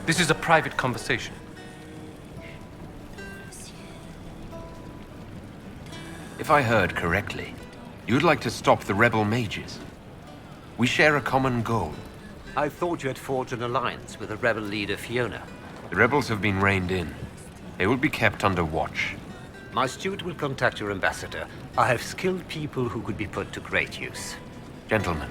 This is a private conversation. If I heard correctly, you'd like to stop the rebel mages. We share a common goal. I thought you had forged an alliance with the rebel leader Fiona. The rebels have been reined in. They will be kept under watch. My steward will contact your ambassador. I have skilled people who could be put to great use. Gentlemen.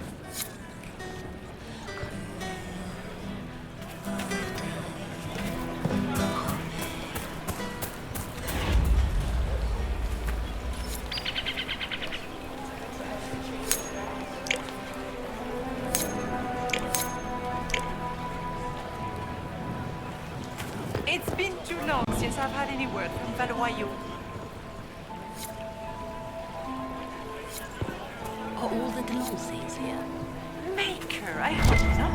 It's been too long since I've had any word from Valois. Are all the Gnolls here? Maker, I hope not.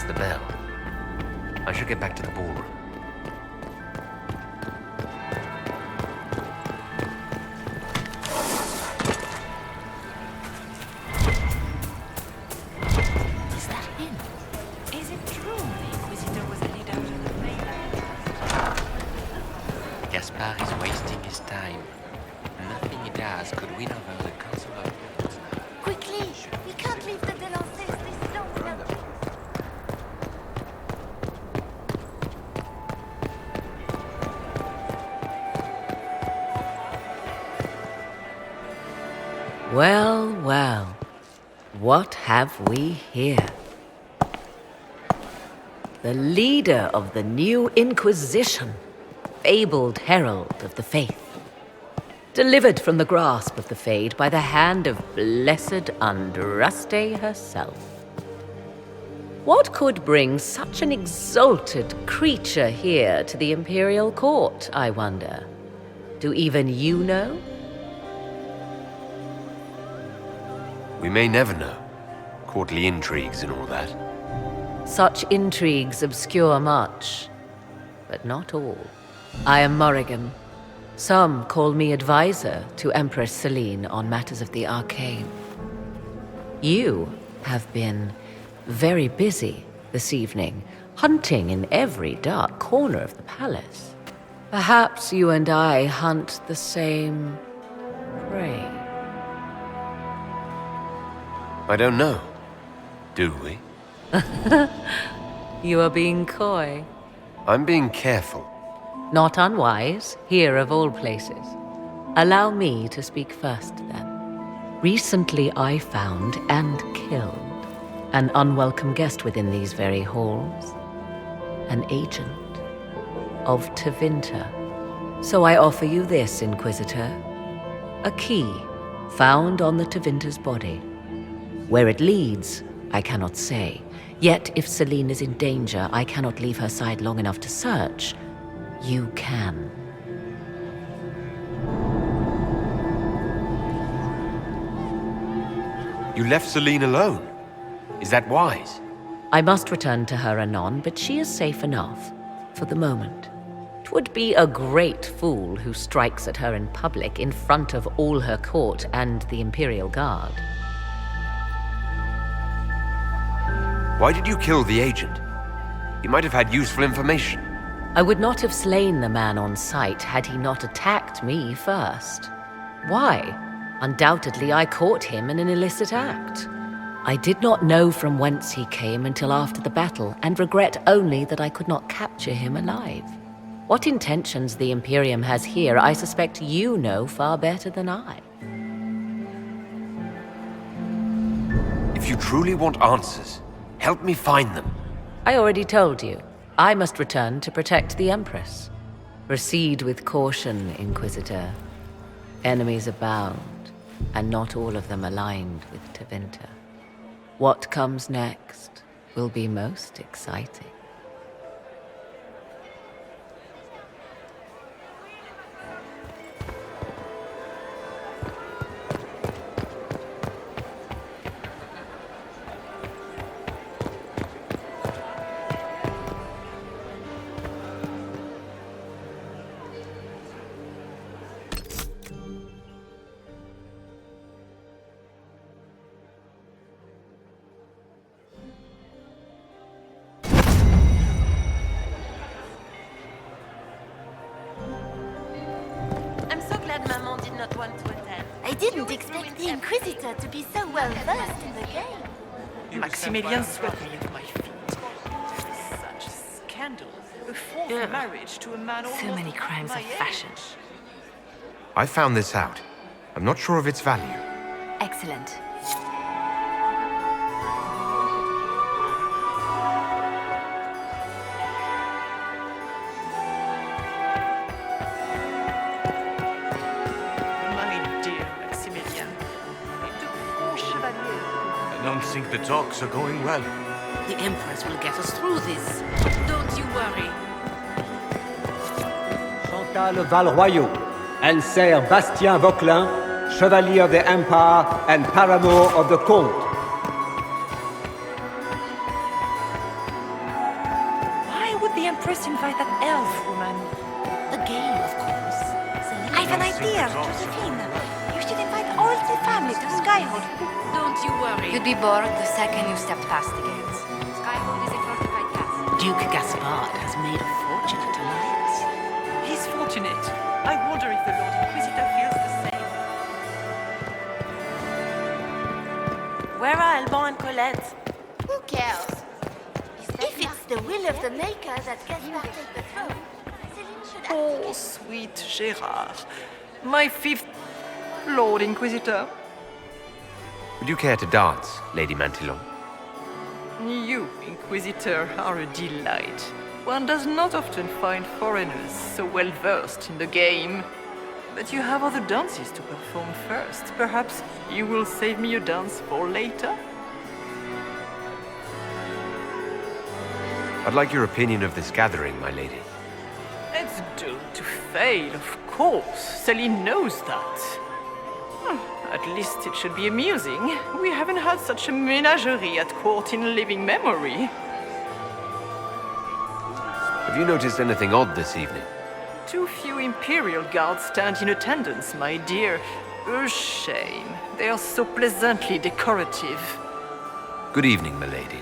the bell. I should get back to the ballroom. Is that him? Is it true the Inquisitor was a leader of the mainland? Gaspar is wasting his time. Nothing he does could win over the Council of Heralds now. Quickly! We can't leave the Delancers this long without... Well, well. What have we here? The leader of the new Inquisition, fabled herald of the faith. Delivered from the grasp of the Fade by the hand of blessed Andraste herself. What could bring such an exalted creature here to the Imperial Court, I wonder? Do even you know? We may never know. Courtly intrigues and all that. Such intrigues obscure much, but not all. I am Morrigan. Some call me advisor to Empress Celine on matters of the arcane. You have been very busy this evening, hunting in every dark corner of the palace. Perhaps you and I hunt the same prey. I don't know. Do we? You are being coy. I'm being careful. Not unwise, here of all places. Allow me to speak first, then. Recently I found and killed an unwelcome guest within these very halls. An agent of Tevinter. So I offer you this, Inquisitor. A key found on the Tevinter's body. Where it leads, I cannot say. Yet if Celine is in danger, I cannot leave her side long enough to search. You can. You left Celine alone. Is that wise? I must return to her anon, but she is safe enough, for the moment. 'Twould be a great fool who strikes at her in public in front of all her court and the Imperial Guard. Why did you kill the agent? He might have had useful information. I would not have slain the man on sight had he not attacked me first. Why? Undoubtedly I caught him in an illicit act. I did not know from whence he came until after the battle, and regret only that I could not capture him alive. What intentions the Imperium has here, I suspect you know far better than I. If you truly want answers, help me find them. I already told you. I must return to protect the Empress. Proceed with caution, Inquisitor. Enemies abound, and not all of them aligned with Tevinter. What comes next will be most exciting. I didn't expect the Inquisitor to be so well versed in the game. Maximilian swept me at my feet. Such a scandal. A fourth marriage to a man almost So many crimes my of age. fashion. I found this out. I'm not sure of its value. Excellent. My dear Maximilian, it took 4 chevaliers. I don't think the talks are going well. The Empress will get us through this. Don't you worry. Chantal Valroyaux and Sir Bastien Vauquelin, Chevalier of the Empire and paramour of the Comte. Why would the Empress invite that elf woman? The game, of course. I've an idea, Josephine. You should invite all the family to Skyhold. Don't you worry. You'd be bored the second you stepped past the gates. Skyhold is a fortified castle. Duke Gaspard has made a fortune tonight. He's fortunate. I wonder if the Lord Inquisitor feels the same. Where are Alban and Colette? Who cares? If it's the will of the Maker that Gaspard take the throne, Celine should Oh, sweet Gérard. My 5th Lord Inquisitor. Would you care to dance, Lady Mantillon? You, Inquisitor, are a delight. One does not often find foreigners so well versed in the game. But you have other dances to perform first. Perhaps you will save me a dance for later? I'd like your opinion of this gathering, my lady. It's doomed to fail, of course. Celine knows that. At least it should be amusing. We haven't had such a menagerie at court in living memory. Have you noticed anything odd this evening? Too few Imperial guards stand in attendance, my dear. A shame. They are so pleasantly decorative. Good evening, milady.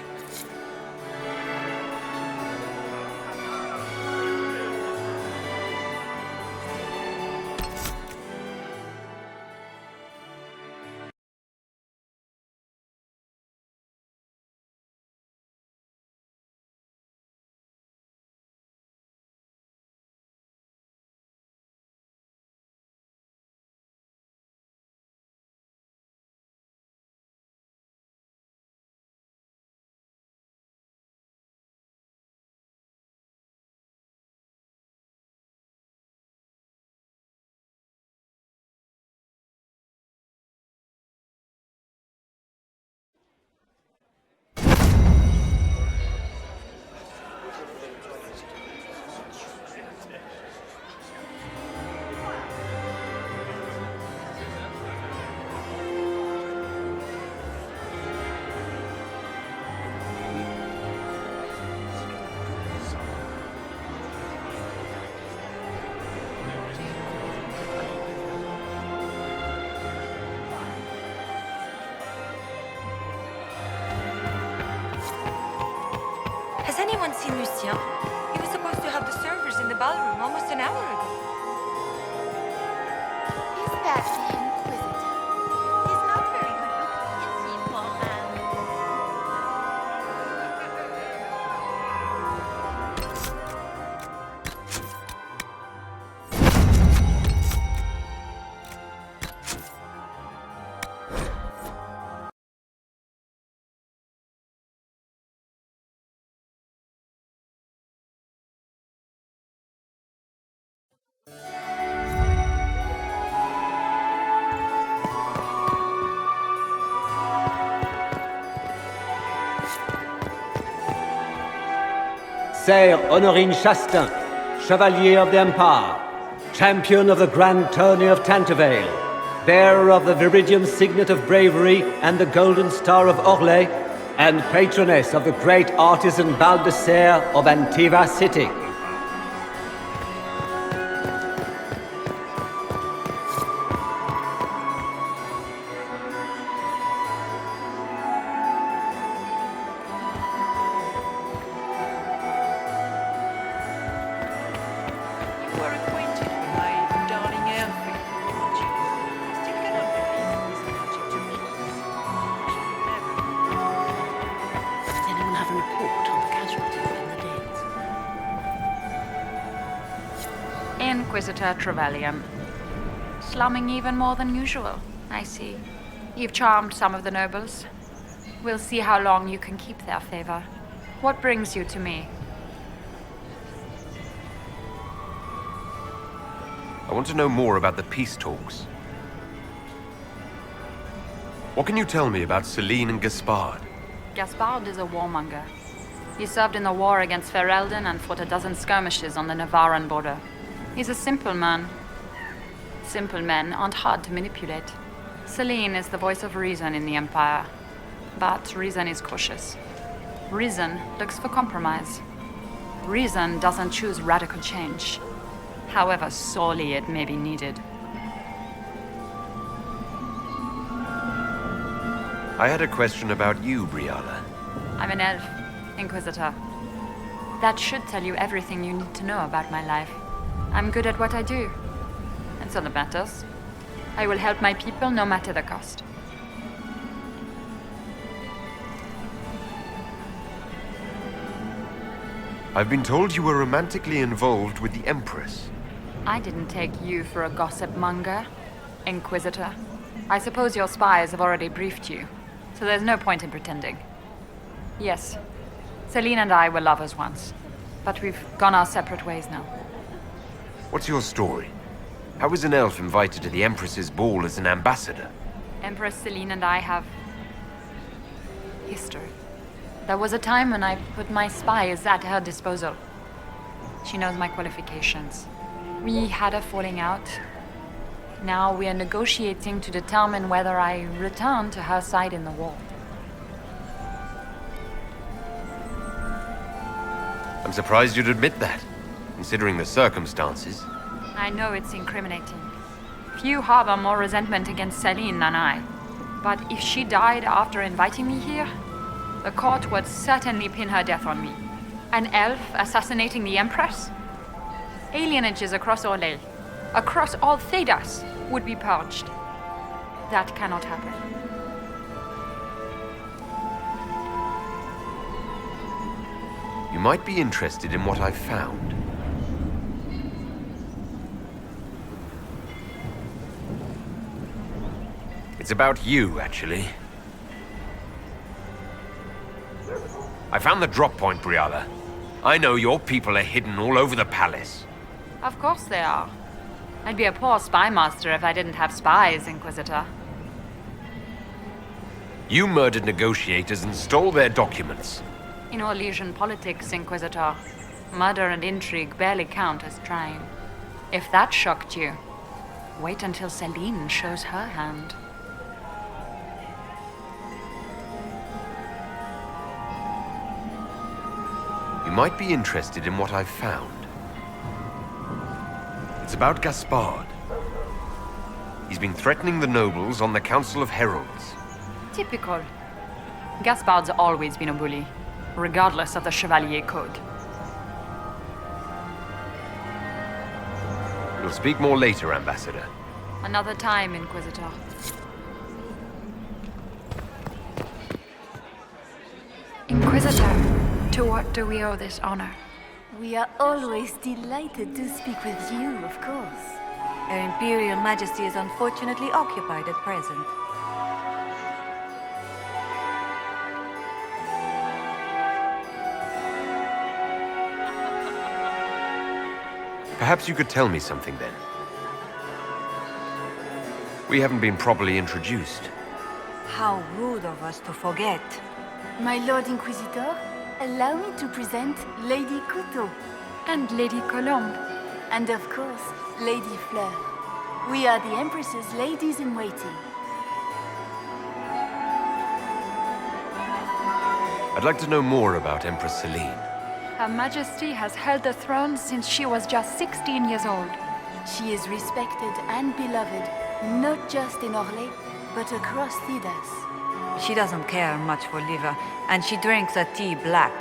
Has anyone seen Lucien? He was supposed to have the servers in the ballroom almost an hour ago. Is that the Inquisitor? He's not very good looking, is he, poor man? Sire Honorine Chastain, Chevalier of the Empire, Champion of the Grand Tourney of Tantervale, bearer of the Viridian Signet of Bravery and the Golden Star of Orlais, and patroness of the great artisan Baldassare of Antiva City. You were acquainted with my darling Elfie, weren't you? I still cannot believe it was allergic to meats. Does anyone have a report on the casualties and the dead? Inquisitor Trevelyan. Slumming even more than usual, I see. You've charmed some of the nobles. We'll see how long you can keep their favor. What brings you to me? I want to know more about the peace talks. What can you tell me about Celine and Gaspard? Gaspard is a warmonger. He served in the war against Ferelden and fought a dozen skirmishes on the Navarran border. He's a simple man. Simple men aren't hard to manipulate. Celine is the voice of reason in the Empire. But reason is cautious. Reason looks for compromise. Reason doesn't choose radical change, however sorely it may be needed. I had a question about you, Brianna. I'm an elf, Inquisitor. That should tell you everything you need to know about my life. I'm good at what I do. And so that matters. I will help my people no matter the cost. I've been told you were romantically involved with the Empress. I didn't take you for a gossip monger, Inquisitor. I suppose your spies have already briefed you, so there's no point in pretending. Yes, Celine and I were lovers once, but we've gone our separate ways now. What's your story? How was an elf invited to the Empress's ball as an ambassador? Empress Celine and I have history. There was a time when I put my spies at her disposal. She knows my qualifications. We had a falling out. Now we are negotiating to determine whether I return to her side in the war. I'm surprised you'd admit that, considering the circumstances. I know it's incriminating. Few harbor more resentment against Celine than I. But if she died after inviting me here, the court would certainly pin her death on me. An elf assassinating the Empress? Alienages across Orlais, across all Thedas, would be purged. That cannot happen. You might be interested in what I've found. It's about you, actually. I found the drop point, Briala. I know your people are hidden all over the palace. Of course they are. I'd be a poor spy master if I didn't have spies, Inquisitor. You murdered negotiators and stole their documents. In Orlesian politics, Inquisitor, murder and intrigue barely count as crime. If that shocked you, wait until Celine shows her hand. You might be interested in what I've found. It's about Gaspard. He's been threatening the nobles on the Council of Heralds. Typical. Gaspard's always been a bully, regardless of the Chevalier Code. We'll speak more later, Ambassador. Another time, Inquisitor. Inquisitor, to what do we owe this honor? We are always delighted to speak with you, of course. Her Imperial Majesty is unfortunately occupied at present. Perhaps you could tell me something then. We haven't been properly introduced. How rude of us to forget. My Lord Inquisitor, allow me to present Lady Couteau. And Lady Colombe. And of course, Lady Fleur. We are the Empress's ladies-in-waiting. I'd like to know more about Empress Celine. Her Majesty has held the throne since she was just 16 years old. She is respected and beloved, not just in Orlais, but across Thedas. She doesn't care much for liver, and she drinks her tea black.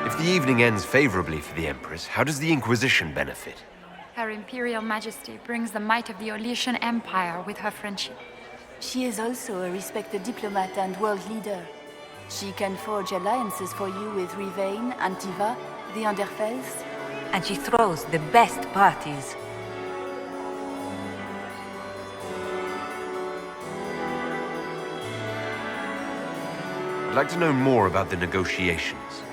If the evening ends favorably for the Empress, how does the Inquisition benefit? Her Imperial Majesty brings the might of the Orlesian Empire with her friendship. She is also a respected diplomat and world leader. She can forge alliances for you with Rivain, Antiva, the Underfells. And she throws the best parties. I'd like to know more about the negotiations.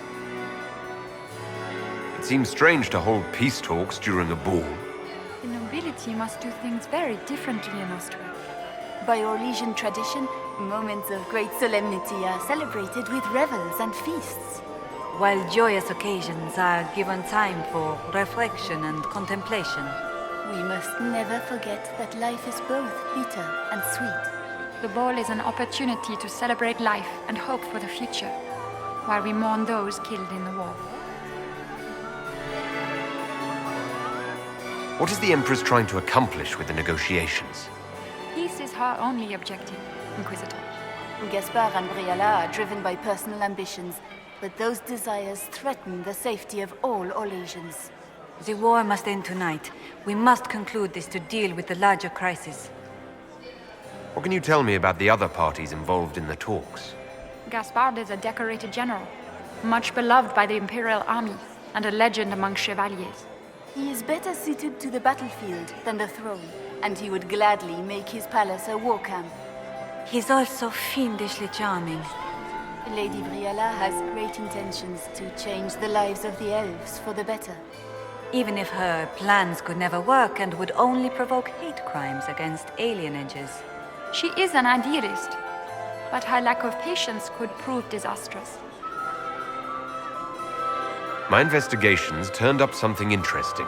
It seems strange to hold peace talks during a ball. The nobility must do things very differently in Austria. By Orlesian tradition, moments of great solemnity are celebrated with revels and feasts. While joyous occasions are given time for reflection and contemplation. We must never forget that life is both bitter and sweet. The ball is an opportunity to celebrate life and hope for the future, while we mourn those killed in the war. What is the Empress trying to accomplish with the negotiations? Peace is her only objective, Inquisitor. Gaspard and Briala are driven by personal ambitions, but those desires threaten the safety of all Orlesians. The war must end tonight. We must conclude this to deal with the larger crisis. What can you tell me about the other parties involved in the talks? Gaspard is a decorated general, much beloved by the Imperial Army, and a legend among chevaliers. He is better suited to the battlefield than the throne, and he would gladly make his palace a war camp. He's also fiendishly charming. Lady Briala has great intentions to change the lives of the elves for the better. Even if her plans could never work and would only provoke hate crimes against alienages. She is an idealist, but her lack of patience could prove disastrous. My investigations turned up something interesting.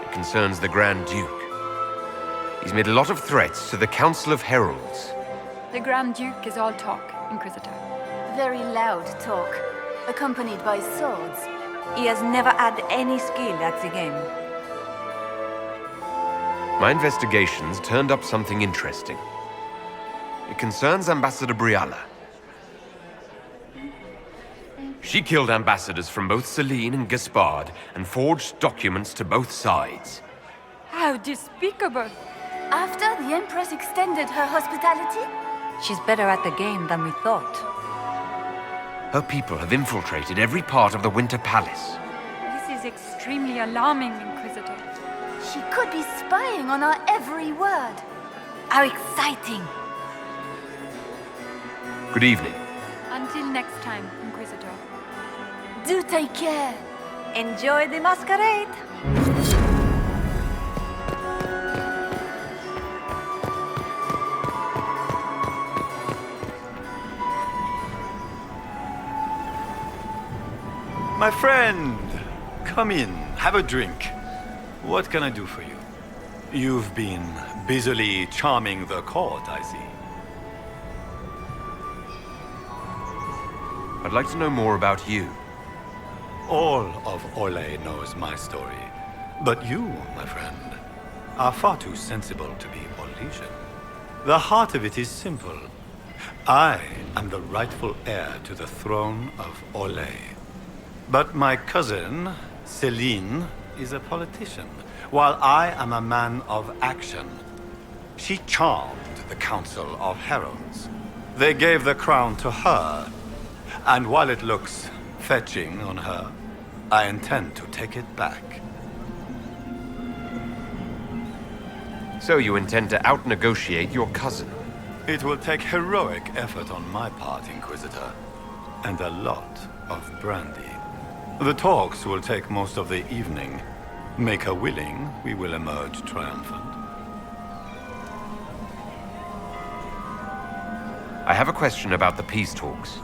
It concerns the Grand Duke. He's made a lot of threats to the Council of Heralds. The Grand Duke is all talk, Inquisitor. Very loud talk, accompanied by swords. He has never had any skill at the game. My investigations turned up something interesting. It concerns Ambassador Brialla. She killed ambassadors from both Celine and Gaspard and forged documents to both sides. How despicable! After the Empress extended her hospitality? She's better at the game than we thought. Her people have infiltrated every part of the Winter Palace. This is extremely alarming, Inquisitor. She could be spying on our every word. How exciting! Good evening. Until next time, Inquisitor. Do take care. Enjoy the masquerade. My friend, come in, have a drink. What can I do for you? You've been busily charming the court, I see. I'd like to know more about you. All of Orlais knows my story. But you, my friend, are far too sensible to be Orlesian. The heart of it is simple. I am the rightful heir to the throne of Orlais. But my cousin, Celine, is a politician, while I am a man of action. She charmed the Council of Heralds. They gave the crown to her, and while it looks fetching on her, I intend to take it back. So you intend to out-negotiate your cousin? It will take heroic effort on my part, Inquisitor, and a lot of brandy. The talks will take most of the evening. Make her willing, we will emerge triumphant. I have a question about the peace talks.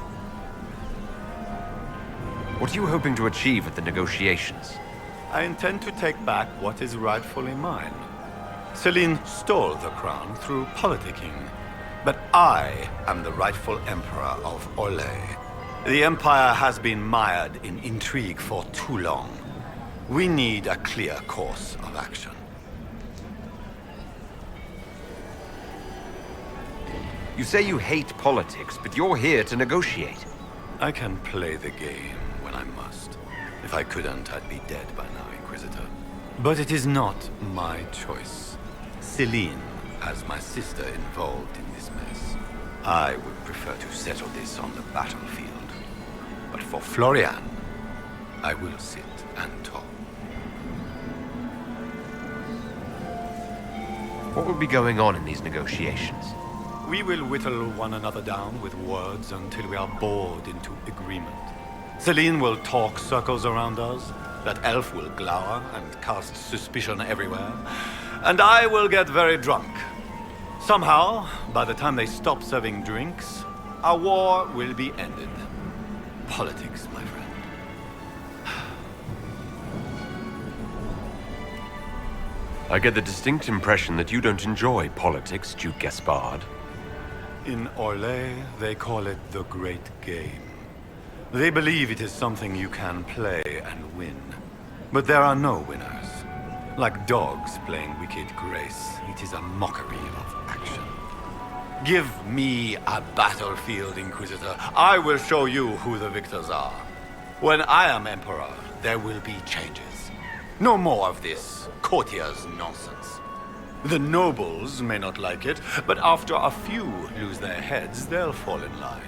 What are you hoping to achieve at the negotiations? I intend to take back what is rightfully mine. Celine stole the crown through politicking, but I am the rightful emperor of Orlais. The Empire has been mired in intrigue for too long. We need a clear course of action. You say you hate politics, but you're here to negotiate. I can play the game when I must. If I couldn't, I'd be dead by now, Inquisitor. But it is not my choice. Celine has my sister involved in this mess. I would prefer to settle this on the battlefield. But for Florian, I will sit and talk. What will be going on in these negotiations? We will whittle one another down with words until we are bored into agreement. Celine will talk circles around us, that elf will glower and cast suspicion everywhere, and I will get very drunk. Somehow, by the time they stop serving drinks, our war will be ended. Politics, my friend. I get the distinct impression that you don't enjoy politics, Duke Gaspard. In Orlais, they call it the Great Game. They believe it is something you can play and win. But there are no winners. Like dogs playing wicked grace, it is a mockery of action. Give me a battlefield, Inquisitor. I will show you who the victors are. When I am Emperor, there will be changes. No more of this courtier's nonsense. The nobles may not like it, but after a few lose their heads, they'll fall in line.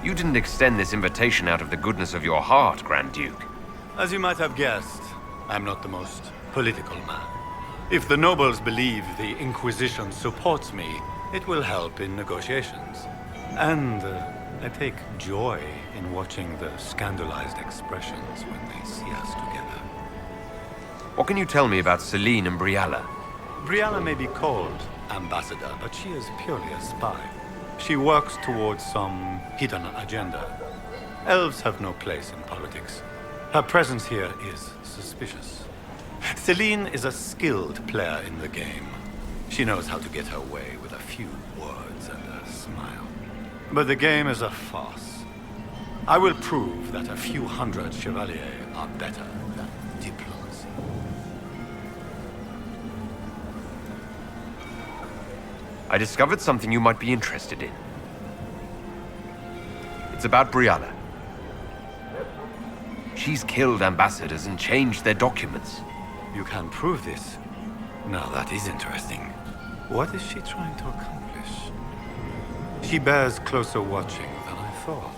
You didn't extend this invitation out of the goodness of your heart, Grand Duke. As you might have guessed, I'm not the most political man. If the nobles believe the Inquisition supports me, it will help in negotiations. And I take joy in watching the scandalized expressions when they see us together. What can you tell me about Celine and Brialla? Brialla may be called ambassador, but she is purely a spy. She works towards some hidden agenda. Elves have no place in politics. Her presence here is suspicious. Celine is a skilled player in the game. She knows how to get her way with a few words and a smile. But the game is a farce. I will prove that a few hundred chevaliers are better than diplomacy. I discovered something you might be interested in. It's about Brianna. She's killed ambassadors and changed their documents. You can prove this? Now that is interesting. What is she trying to accomplish? She bears closer watching than I thought.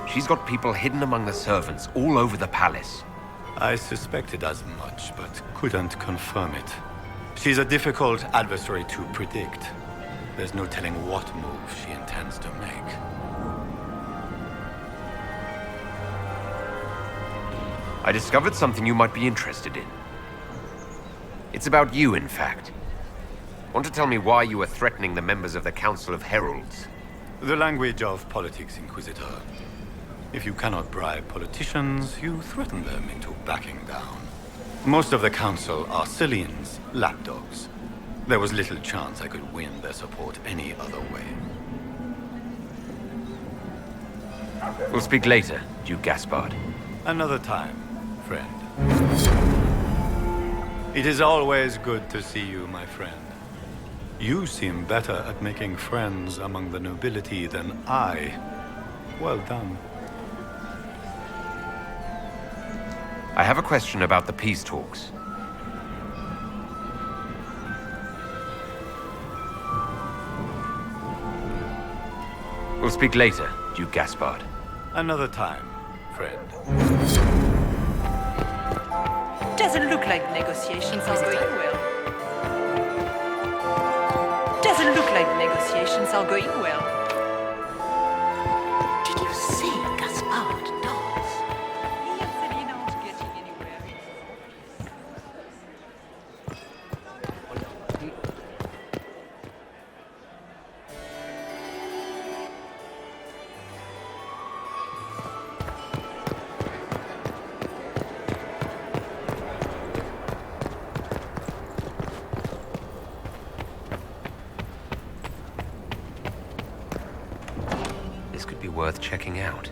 She's got people hidden among the servants all over the palace. I suspected as much, but couldn't confirm it. She's a difficult adversary to predict. There's no telling what move she intends to make. I discovered something you might be interested in. It's about you, in fact. Want to tell me why you were threatening the members of the Council of Heralds? The language of politics, Inquisitor. If you cannot bribe politicians, you threaten them into backing down. Most of the Council are Celine's lapdogs. There was little chance I could win their support any other way. We'll speak later, Duke Gaspard. Another time, friend. It is always good to see you, my friend. You seem better at making friends among the nobility than I. Well done. I have a question about the peace talks. We'll speak later, Duke Gaspard. Another time, friend. Doesn't look like negotiations are going well. Doesn't look like negotiations are going well. Did you see Gaspard, dolls? He and Celine aren't getting anywhere. This could be worth checking out.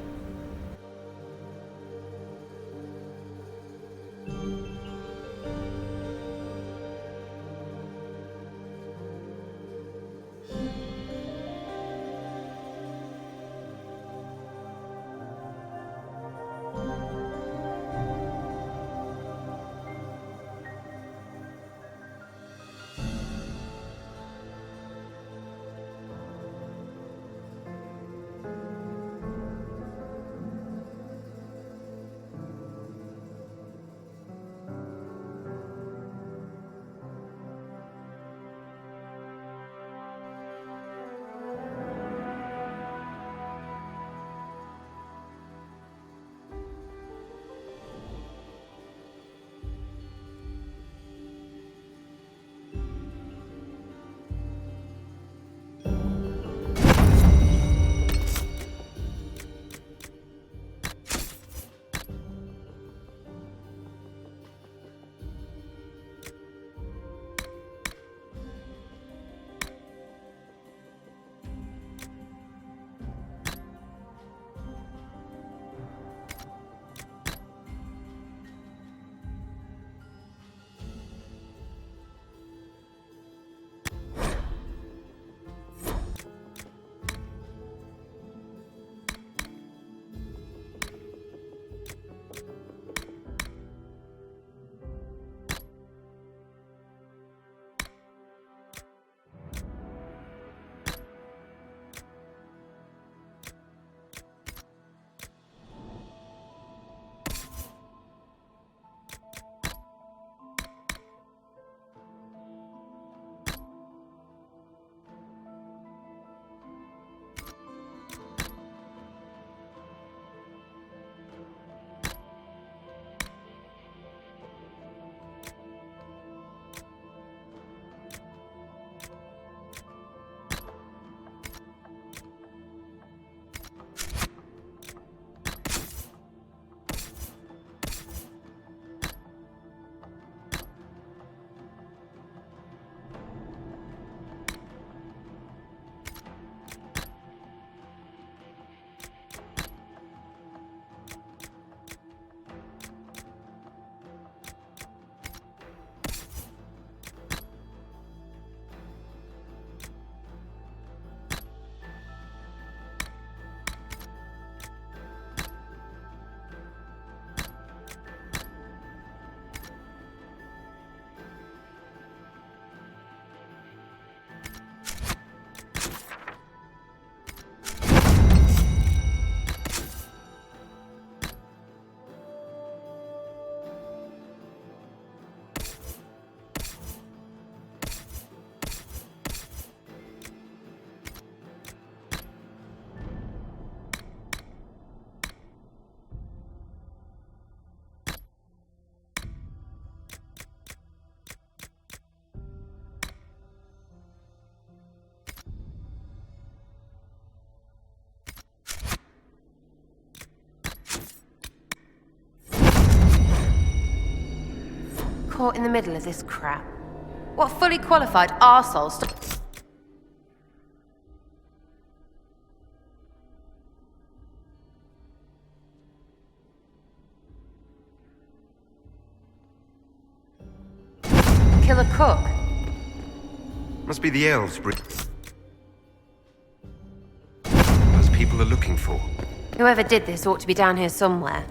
caught in the middle of this crap? What fully qualified arsehole kill a cook? Must be the elves. Those people are looking for. Whoever did this ought to be down here somewhere.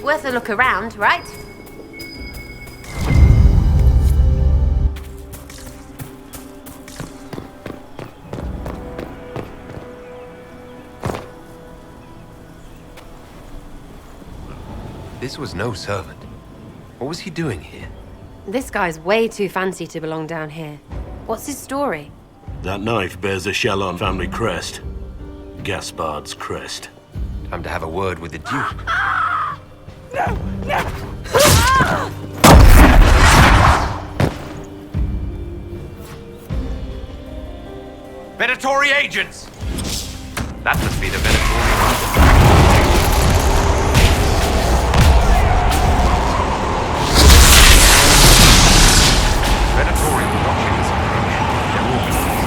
Worth a look around, right? This was no servant. What was he doing here? This guy's way too fancy to belong down here. What's his story? That knife bears a Shallon family crest. Gaspard's crest. Time to have a word with the Duke. No! No! Venatori agents! That must be the Venatori. Venatori were watching this approach. They're organized.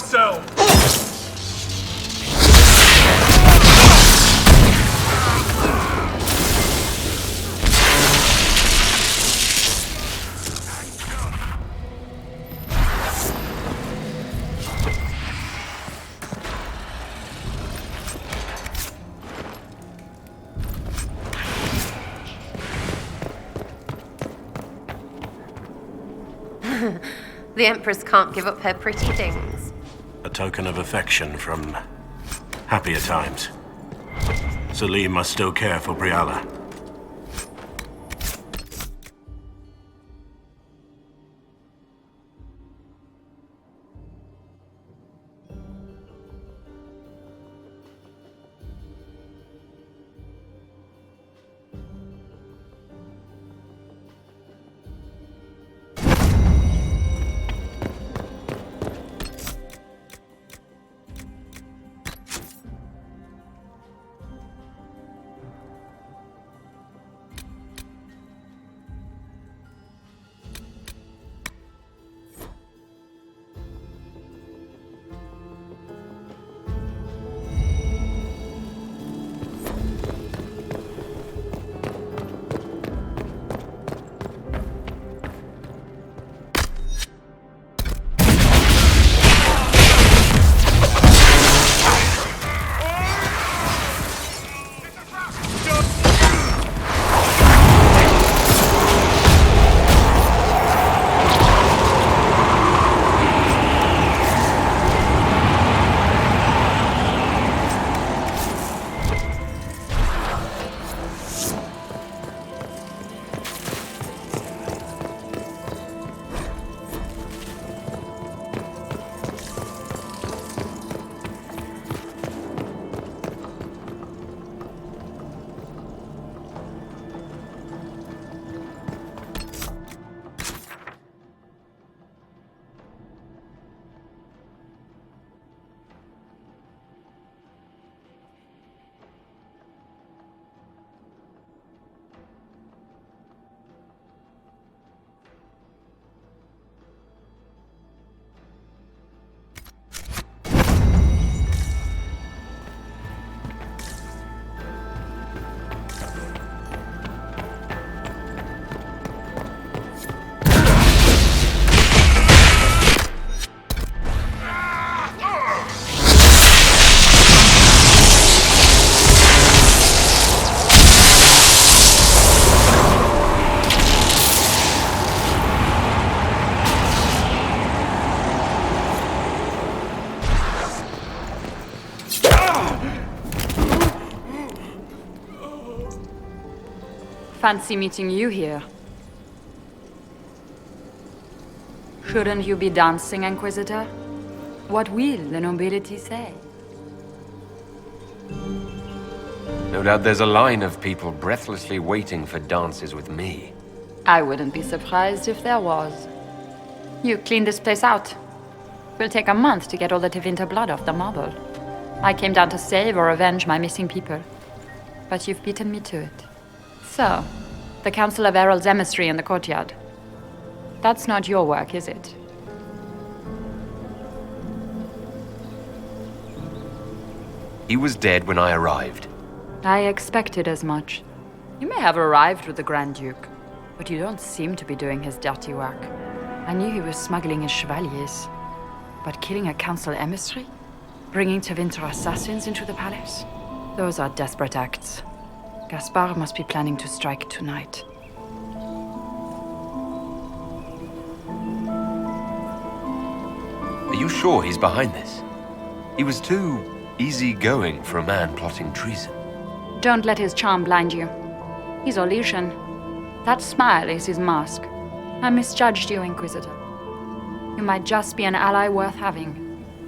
yourself! The Empress can't give up her pretty things. A token of affection from happier times. Celine must still care for Briala. Fancy meeting you here. Shouldn't you be dancing, Inquisitor? What will the nobility say? No doubt there's a line of people breathlessly waiting for dances with me. I wouldn't be surprised if there was. You cleaned this place out. Will take a month to get all the Tevinter blood off the marble. I came down to save or avenge my missing people. But you've beaten me to it. So, the Council of Herald's emissary in the courtyard. That's not your work, is it? He was dead when I arrived. I expected as much. You may have arrived with the Grand Duke, but you don't seem to be doing his dirty work. I knew he was smuggling his chevaliers. But killing a council emissary? Bringing Tevinter assassins into the palace? Those are desperate acts. Gaspard must be planning to strike tonight. Are you sure he's behind this? He was too easygoing for a man plotting treason. Don't let his charm blind you. He's Orlesian. That smile is his mask. I misjudged you, Inquisitor. You might just be an ally worth having.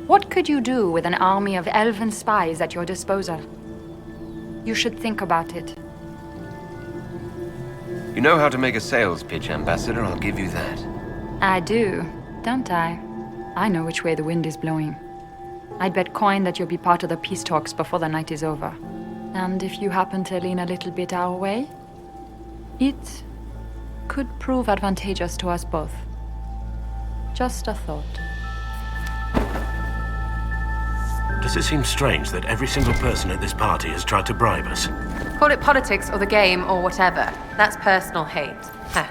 What could you do with an army of elven spies at your disposal? You should think about it. You know how to make a sales pitch, Ambassador, I'll give you that. I do, don't I? I know which way the wind is blowing. I'd bet coin that you'll be part of the peace talks before the night is over. And if you happen to lean a little bit our way, it could prove advantageous to us both. Just a thought. Does it seem strange that every single person at this party has tried to bribe us? Call it politics or the game or whatever. That's personal hate. Huh.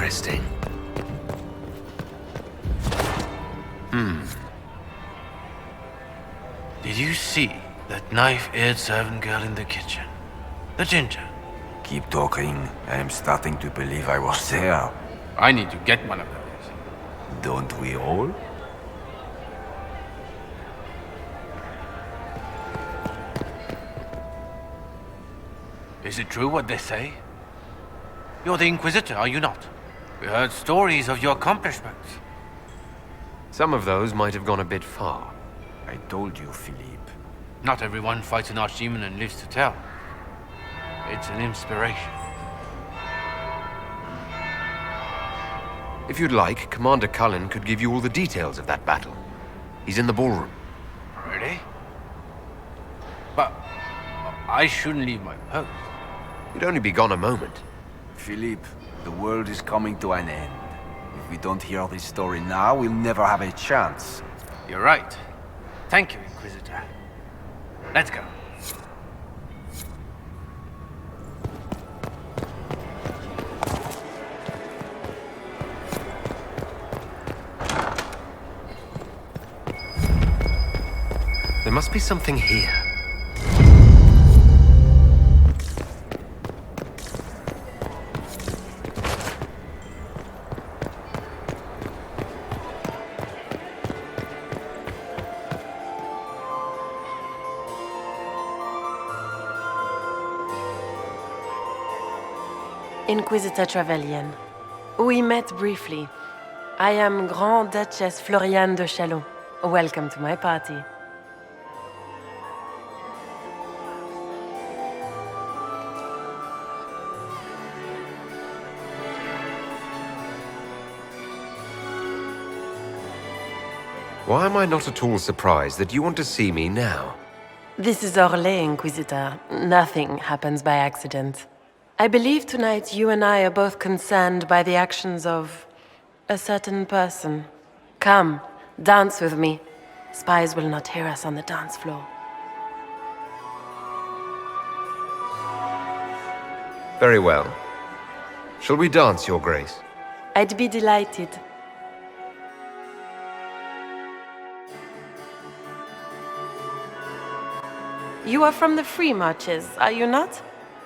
interesting. Did you see that knife-eared servant girl in the kitchen? The ginger. Keep talking. I am starting to believe I was there. I need to get one of those. Don't we all? Is it true what they say? You're the Inquisitor, are you not? We heard stories of your accomplishments. Some of those might have gone a bit far. I told you, Philippe. Not everyone fights an archdemon and lives to tell. It's an inspiration. If you'd like, Commander Cullen could give you all the details of that battle. He's in the ballroom. Really? But I shouldn't leave my post. You'd only be gone a moment. Philippe, the world is coming to an end. If we don't hear this story now, we'll never have a chance. You're right. Thank you, Inquisitor. Let's go. There must be something here. Inquisitor Trevelyan. We met briefly. I am Grand Duchess Floriane de Chalon. Welcome to my party. Why am I not at all surprised that you want to see me now? This is Orlais, Inquisitor. Nothing happens by accident. I believe tonight you and I are both concerned by the actions of a certain person. Come, dance with me. Spies will not hear us on the dance floor. Very well. Shall we dance, Your Grace? I'd be delighted. You are from the Free Marches, are you not?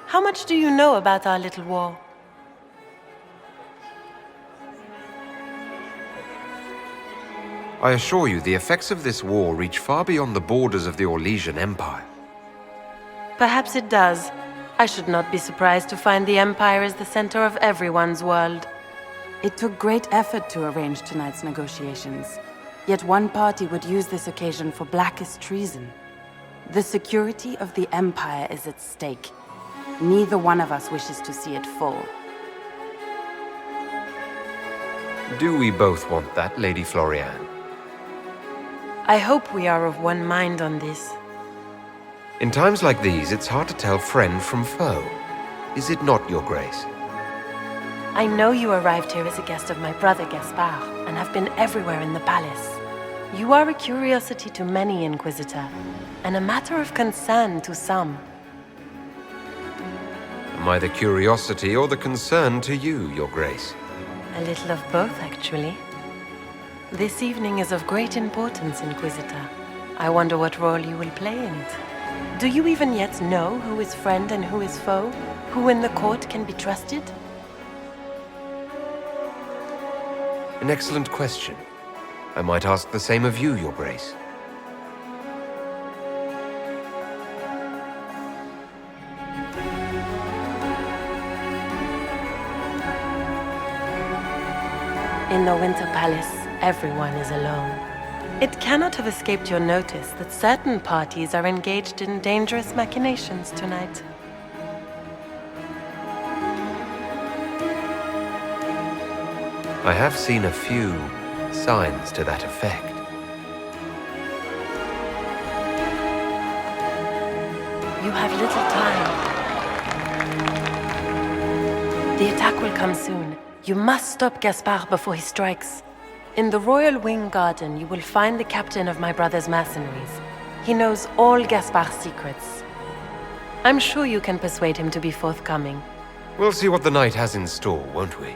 How much do you know about our little war? I assure you, the effects of this war reach far beyond the borders of the Orlesian Empire. Perhaps it does. I should not be surprised to find the Empire is the center of everyone's world. It took great effort to arrange tonight's negotiations. Yet one party would use this occasion for blackest treason. The security of the Empire is at stake. Neither one of us wishes to see it fall. Do we both want that, Lady Floriane? I hope we are of one mind on this. In times like these, it's hard to tell friend from foe. Is it not, Your Grace? I know you arrived here as a guest of my brother Gaspard, and have been everywhere in the palace. You are a curiosity to many, Inquisitor, and a matter of concern to some. Am I the curiosity or the concern to you, Your Grace? A little of both, actually. This evening is of great importance, Inquisitor. I wonder what role you will play in it. Do you even yet know who is friend and who is foe? Who in the court can be trusted? An excellent question. I might ask the same of you, Your Grace. In the Winter Palace, everyone is alone. It cannot have escaped your notice that certain parties are engaged in dangerous machinations tonight. I have seen a few signs to that effect. You have little time. The attack will come soon. You must stop Gaspard before he strikes. In the Royal Wing Garden, you will find the captain of my brother's mercenaries. He knows all Gaspard's secrets. I'm sure you can persuade him to be forthcoming. We'll see what the night has in store, won't we?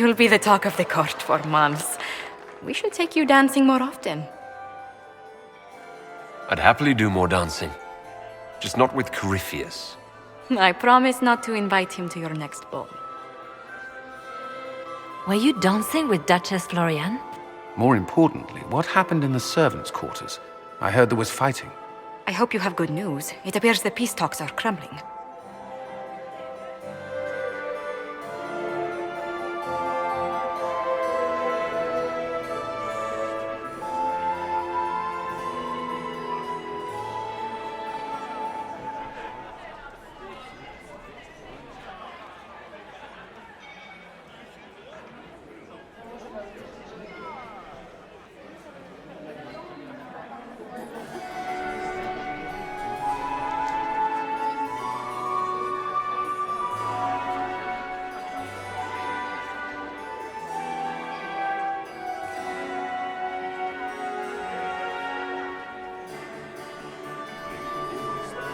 You'll be the talk of the court for months. We should take you dancing more often. I'd happily do more dancing. Just not with Corypheus. I promise not to invite him to your next ball. Were you dancing with Duchess Florian? More importantly, what happened in the servants' quarters? I heard there was fighting. I hope you have good news. It appears the peace talks are crumbling.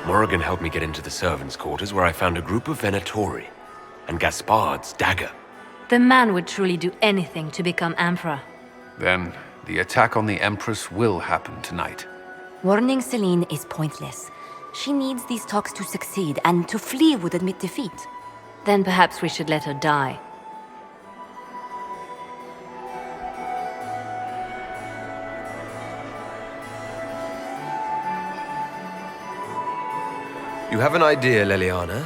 Morrigan helped me get into the servants' quarters where I found a group of Venatori and Gaspard's dagger. The man would truly do anything to become emperor. Then, the attack on the Empress will happen tonight. Warning Celine is pointless. She needs these talks to succeed, and to flee would admit defeat. Then perhaps we should let her die. You have an idea, Leliana?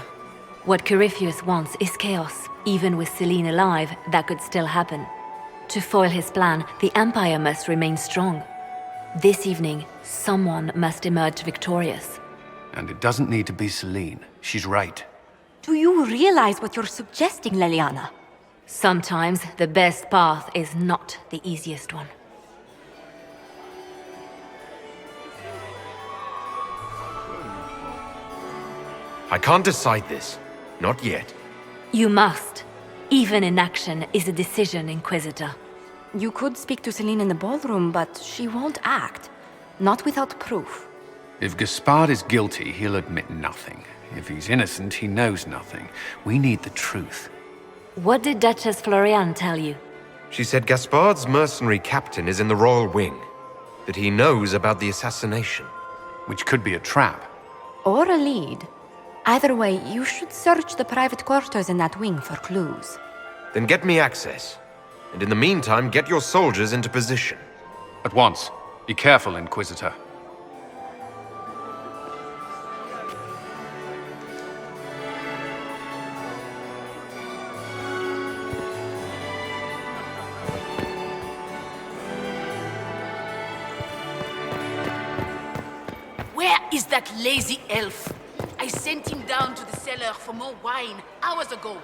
What Corypheus wants is chaos. Even with Celine alive, that could still happen. To foil his plan, the Empire must remain strong. This evening, someone must emerge victorious. And it doesn't need to be Celine. She's right. Do you realize what you're suggesting, Leliana? Sometimes the best path is not the easiest one. I can't decide this. Not yet. You must. Even inaction is a decision, Inquisitor. You could speak to Celine in the ballroom, but she won't act. Not without proof. If Gaspard is guilty, he'll admit nothing. If he's innocent, he knows nothing. We need the truth. What did Duchess Florian tell you? She said Gaspard's mercenary captain is in the royal wing. That he knows about the assassination. Which could be a trap. Or a lead. Either way, you should search the private quarters in that wing for clues. Then get me access. And in the meantime, get your soldiers into position. At once. Be careful, Inquisitor. Where is that lazy elf? I sent him down to the cellar for more wine hours ago.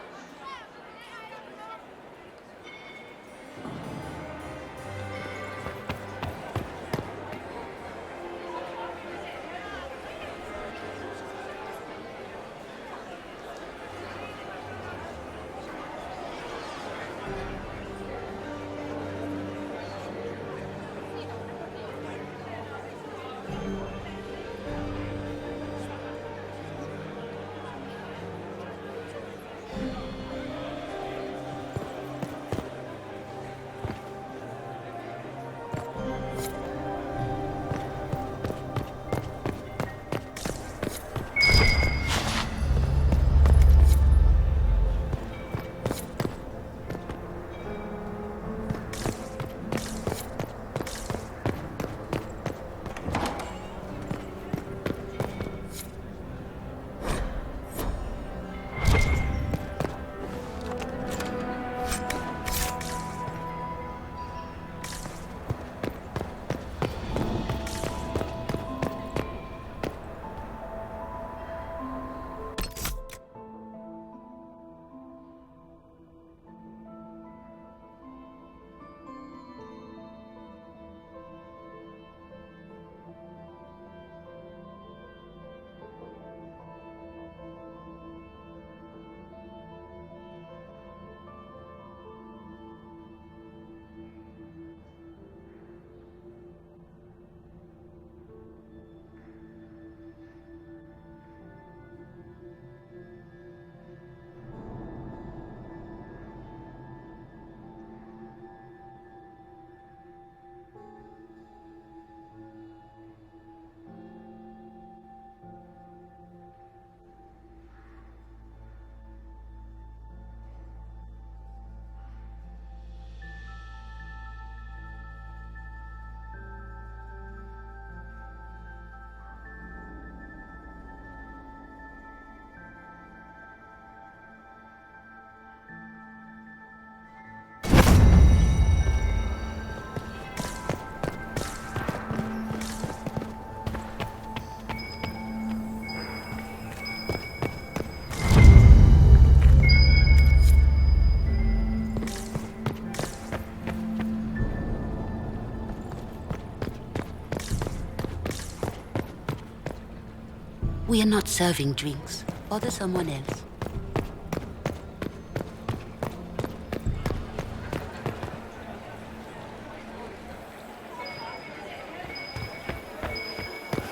We are not serving drinks. Bother someone else.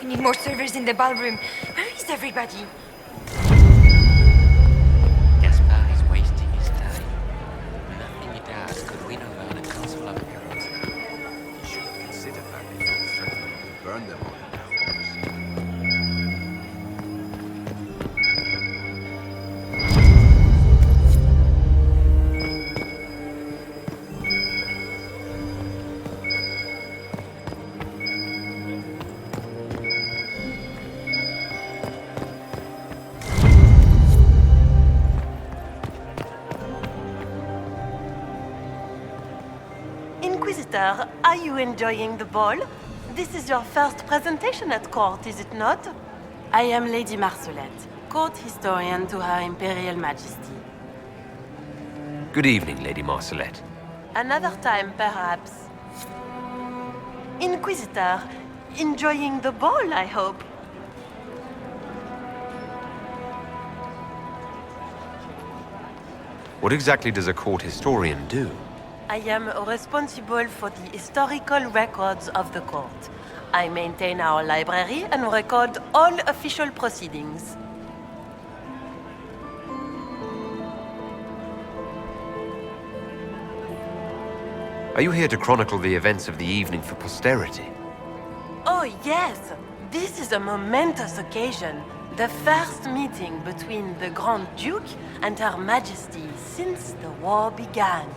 We need more servers in the ballroom. Where is everybody? Gaspard is wasting his time. Nothing he does could win over the Council of Heralds now. You should have considered that before threatening to burn them all in their homes. Inquisitor, are you enjoying the ball? This is your first presentation at court, is it not? I am Lady Marcelette, court historian to Her Imperial Majesty. Good evening, Lady Marcelette. Another time, perhaps. Inquisitor, enjoying the ball, I hope. What exactly does a court historian do? I am responsible for the historical records of the court. I maintain our library and record all official proceedings. Are you here to chronicle the events of the evening for posterity? Oh, yes! This is a momentous occasion. The first meeting between the Grand Duke and Her Majesty since the war began.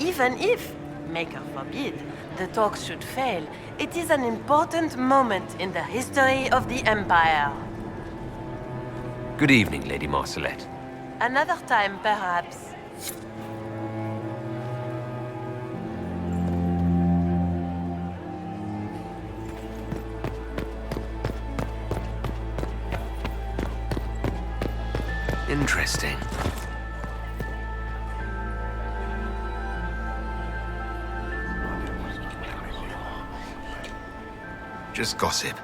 Even if, Maker forbid, the talks should fail, it is an important moment in the history of the Empire. Good evening, Lady Marcelette. Another time, perhaps. Interesting. Just gossip.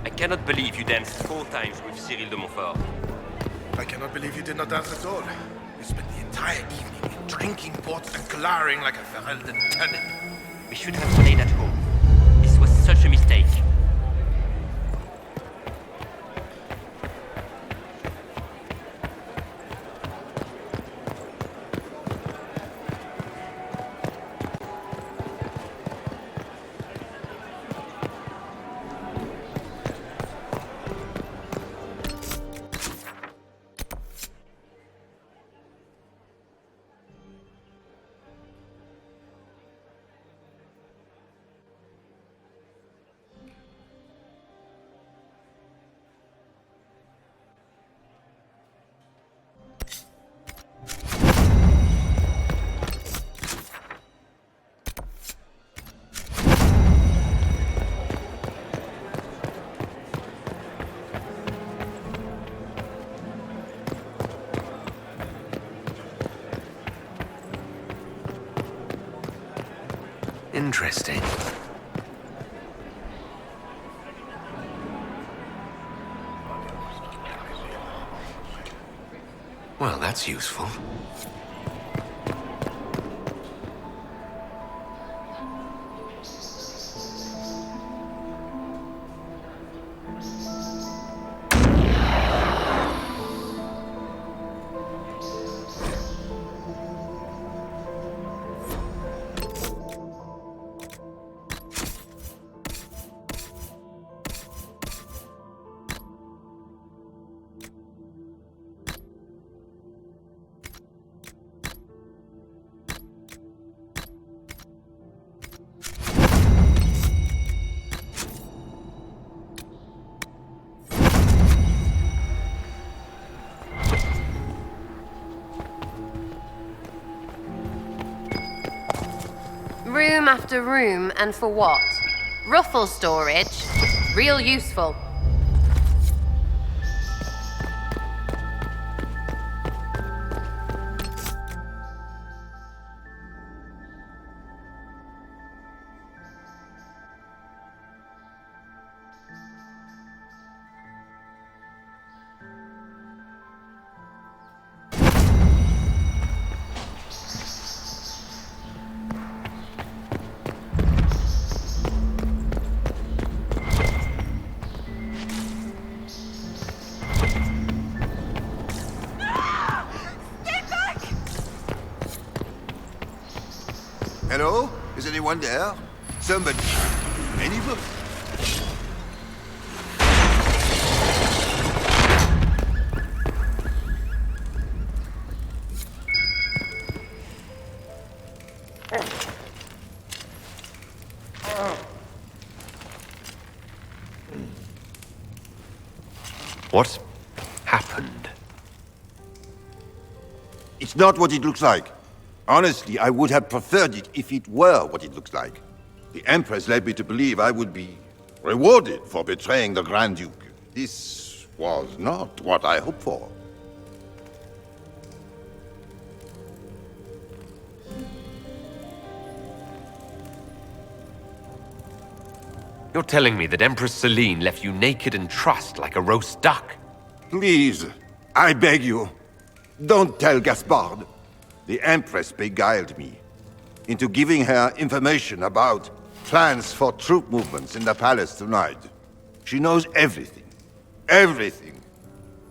I cannot believe you danced 4 times with Cyril de Montfort. I cannot believe you did not dance at all. You spent the entire evening drinking port and glowering like a Ferelden turnip. We should have stayed at home. This was such a mistake. Interesting. Well, that's useful. room after room, and for what? Ruffle storage? Real useful. Hello? Is anyone there? Somebody. Anybody? What happened? It's not what it looks like. Honestly, I would have preferred it if it were what it looks like. The Empress led me to believe I would be rewarded for betraying the Grand Duke. This was not what I hoped for. You're telling me that Empress Celine left you naked and trussed like a roast duck? Please, I beg you, don't tell Gaspard. The Empress beguiled me into giving her information about plans for troop movements in the palace tonight. She knows everything. Everything.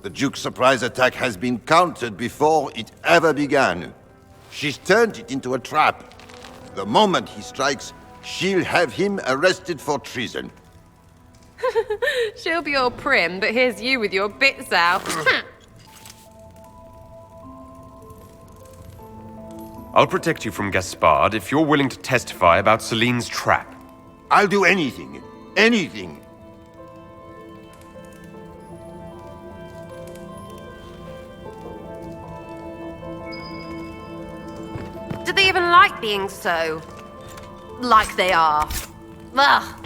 The Duke's surprise attack has been countered before it ever began. She's turned it into a trap. The moment he strikes, she'll have him arrested for treason. She'll be all prim, but here's you with your bits out. I'll protect you from Gaspard if you're willing to testify about Celine's trap. I'll do anything. Anything. Do they even like being so... like they are? Ugh.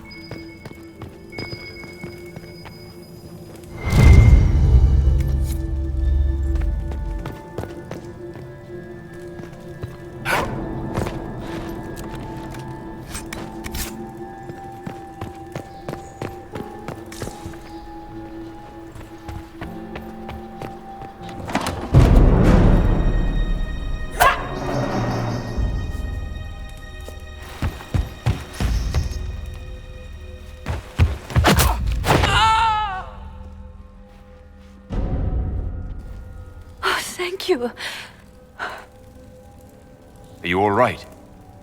Thank you. Are you all right?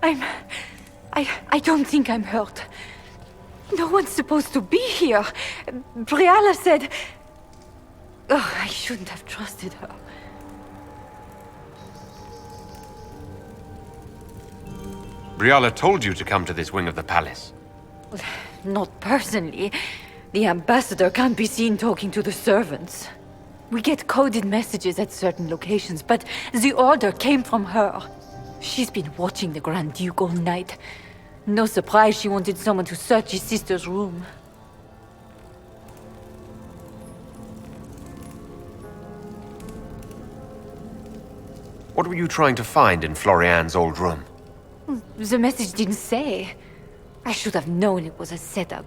I don't think I'm hurt. No one's supposed to be here. Briala said... Oh, I shouldn't have trusted her. Briala told you to come to this wing of the palace. Not personally. The ambassador can't be seen talking to the servants. We get coded messages at certain locations, but the order came from her. She's been watching the Grand Duke all night. No surprise she wanted someone to search his sister's room. What were you trying to find in Florian's old room? The message didn't say. I should have known it was a setup.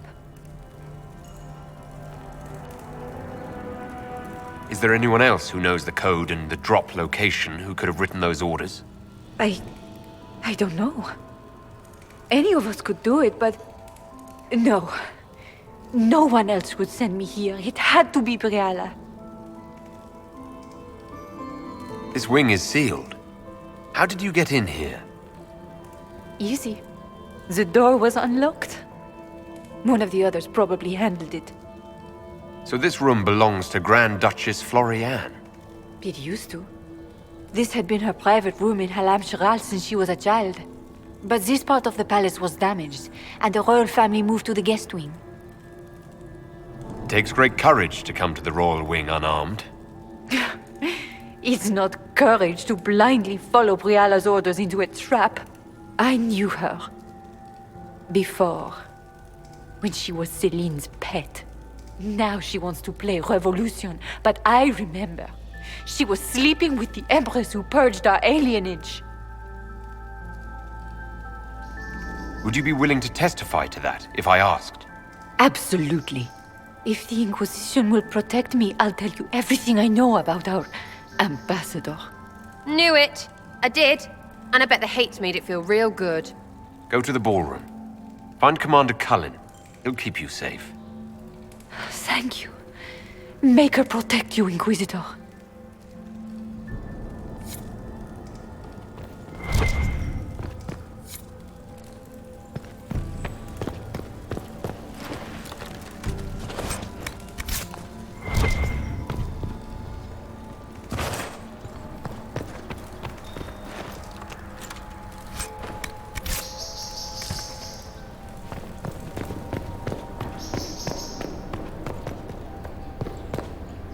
Is there anyone else who knows the code and the drop location who could have written those orders? I don't know. Any of us could do it, but... No. No one else would send me here. It had to be Briala. This wing is sealed. How did you get in here? Easy. The door was unlocked. One of the others probably handled it. So this room belongs to Grand Duchess Florian? It used to. This had been her private room in Halam Shiral since she was a child. But this part of the palace was damaged, and the royal family moved to the guest wing. It takes great courage to come to the royal wing unarmed. It's not courage to blindly follow Briala's orders into a trap. I knew her. Before, when she was Celine's pet. Now she wants to play revolution, but I remember. She was sleeping with the Empress who purged our alienage. Would you be willing to testify to that, if I asked? Absolutely. If the Inquisition will protect me, I'll tell you everything I know about our ambassador. Knew it. I did. And I bet the hate made it feel real good. Go to the ballroom. Find Commander Cullen. He'll keep you safe. Thank you. Make her protect you, Inquisitor.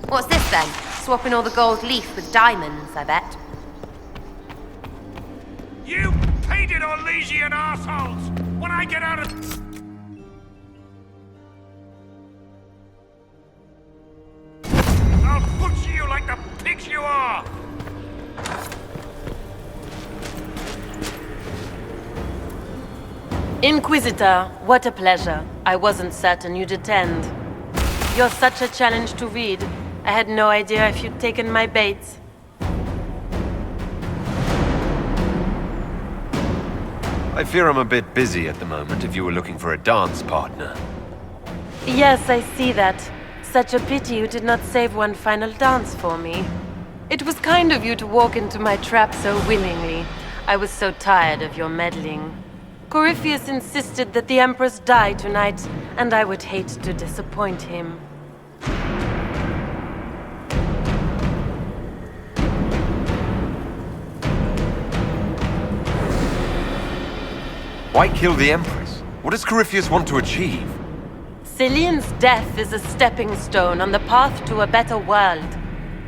What's this then? Swapping all the gold leaf with diamonds, I bet. You painted Orlesian assholes! When I get out of... I'll butcher you like the pigs you are! Inquisitor, what a pleasure. I wasn't certain you'd attend. You're such a challenge to read. I had no idea if you'd taken my bait. I fear I'm a bit busy at the moment if you were looking for a dance partner. Yes, I see that. Such a pity you did not save one final dance for me. It was kind of you to walk into my trap so willingly. I was so tired of your meddling. Corypheus insisted that the Empress die tonight, and I would hate to disappoint him. Why kill the Empress? What does Corypheus want to achieve? Celine's death is a stepping stone on the path to a better world.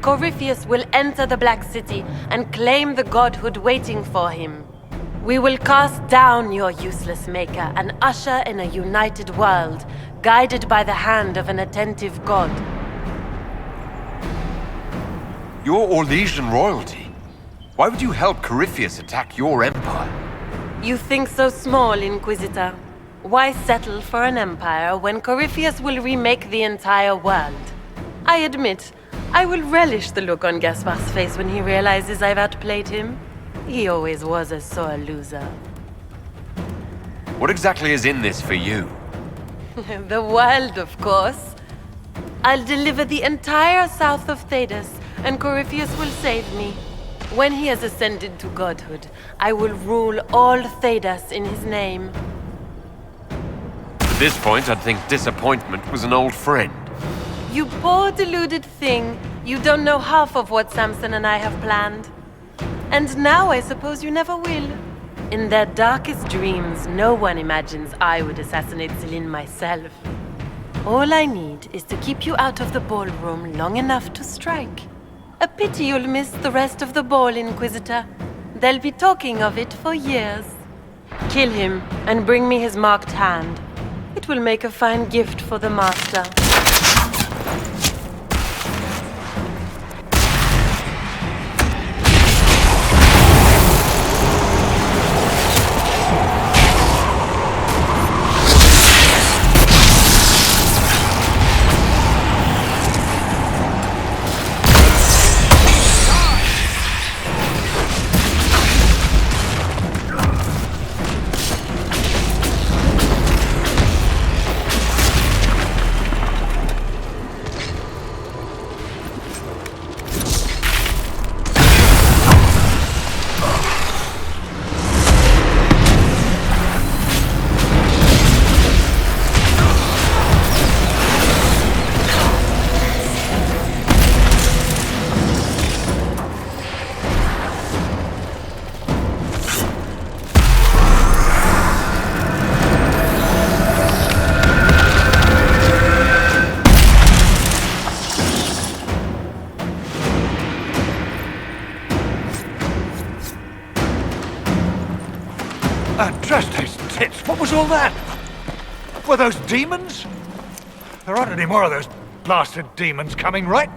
Corypheus will enter the Black City and claim the godhood waiting for him. We will cast down your useless maker and usher in a united world, guided by the hand of an attentive god. You're Orlesian royalty. Why would you help Corypheus attack your empire? You think so small, Inquisitor. Why settle for an empire when Corypheus will remake the entire world? I admit, I will relish the look on Gaspar's face when he realizes I've outplayed him. He always was a sore loser. What exactly is in this for you? The world, of course. I'll deliver the entire south of Thedas, and Corypheus will save me. When he has ascended to godhood, I will rule all Thedas in his name. At this point, I'd think disappointment was an old friend. You poor deluded thing. You don't know half of what Samson and I have planned. And now I suppose you never will. In their darkest dreams, no one imagines I would assassinate Celine myself. All I need is to keep you out of the ballroom long enough to strike. A pity you'll miss the rest of the ball, Inquisitor. They'll be talking of it for years. Kill him and bring me his marked hand. It will make a fine gift for the Master. all that? Were those demons? There aren't any more of those blasted demons coming, right?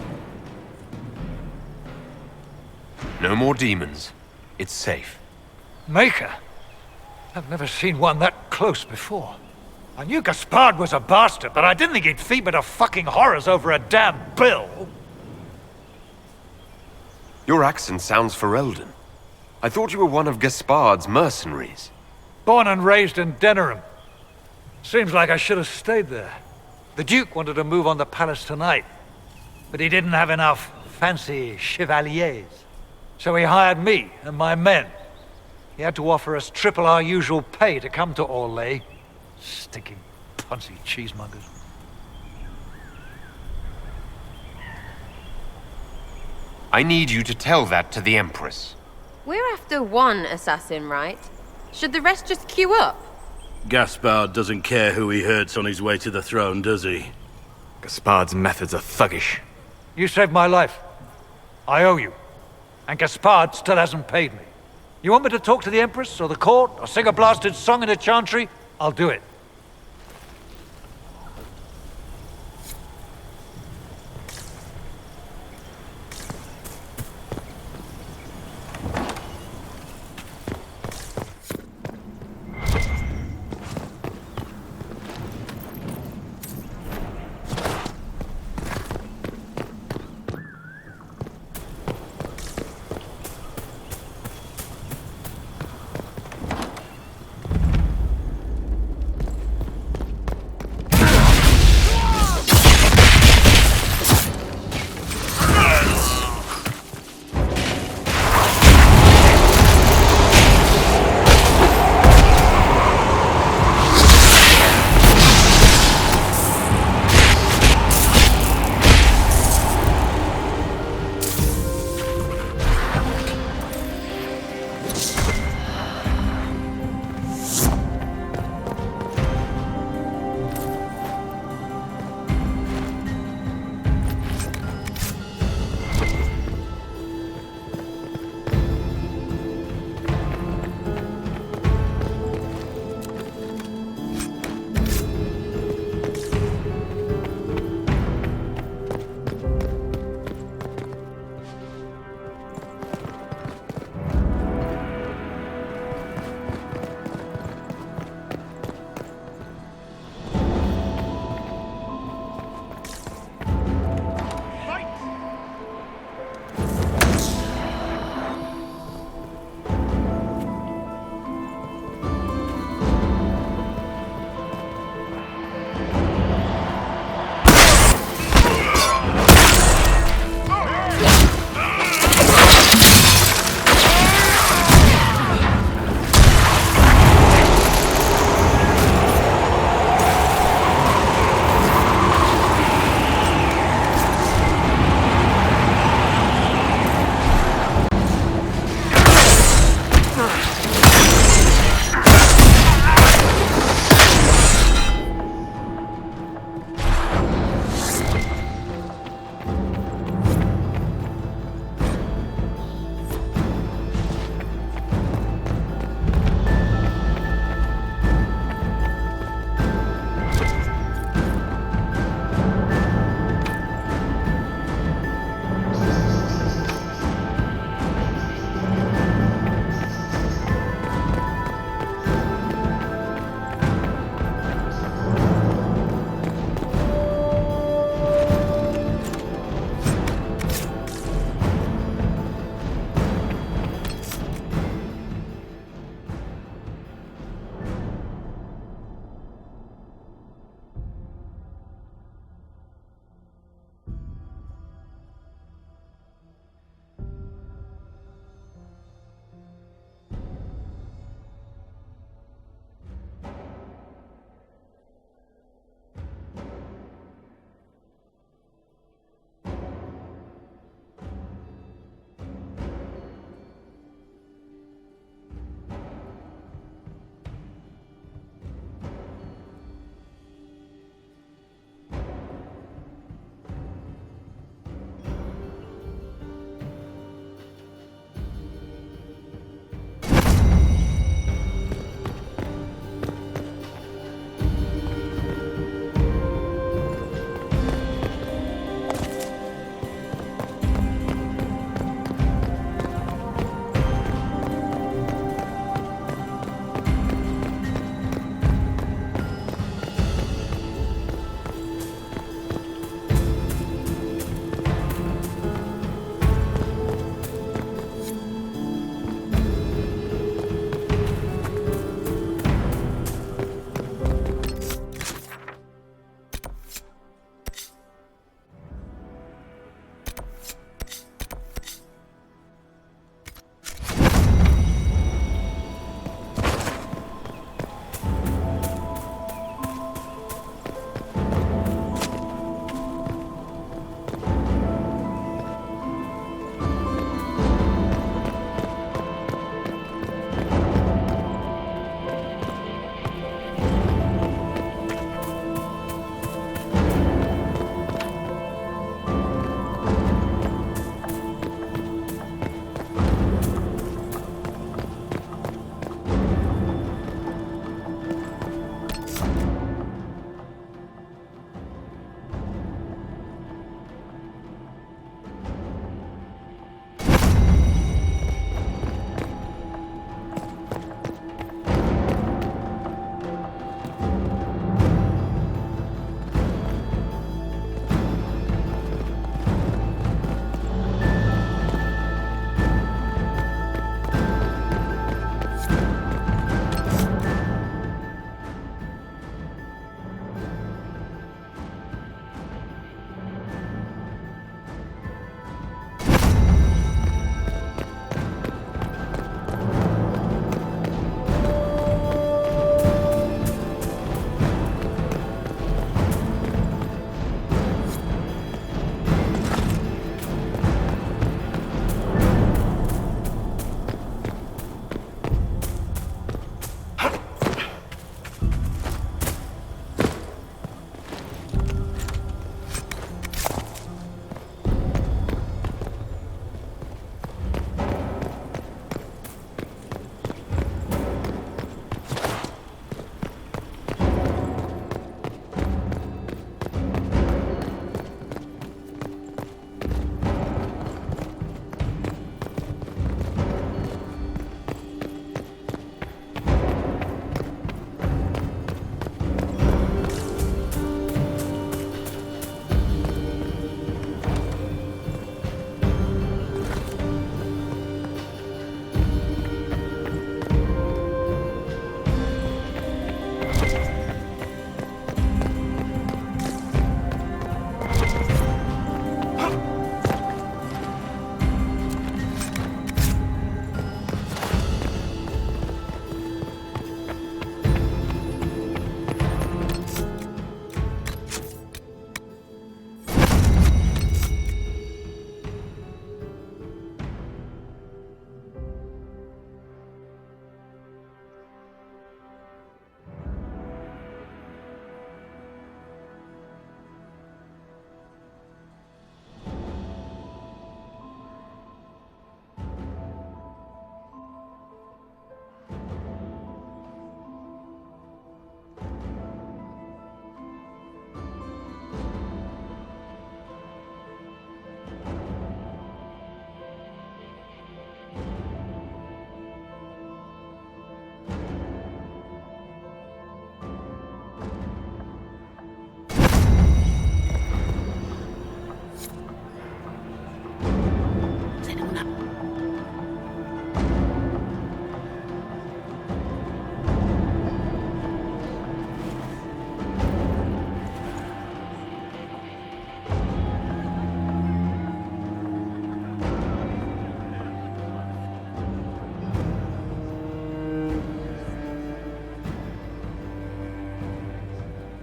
No more demons. It's safe. Maker? I've never seen one that close before. I knew Gaspard was a bastard, but I didn't think he'd feed to fucking horrors over a damn bill. Your accent sounds Ferelden. I thought you were one of Gaspard's mercenaries. Born and raised in Denerim. Seems like I should have stayed there. The Duke wanted to move on the palace tonight, but he didn't have enough fancy chevaliers. So he hired me and my men. He had to offer us triple our usual pay to come to Orlais. Stinking punsy cheesemongers. I need you to tell that to the Empress. We're after one assassin, right? Should the rest just queue up? Gaspard doesn't care who he hurts on his way to the throne, does he? Gaspard's methods are thuggish. You saved my life. I owe you. And Gaspard still hasn't paid me. You want me to talk to the Empress, or the court, or sing a blasted song in a chantry? I'll do it.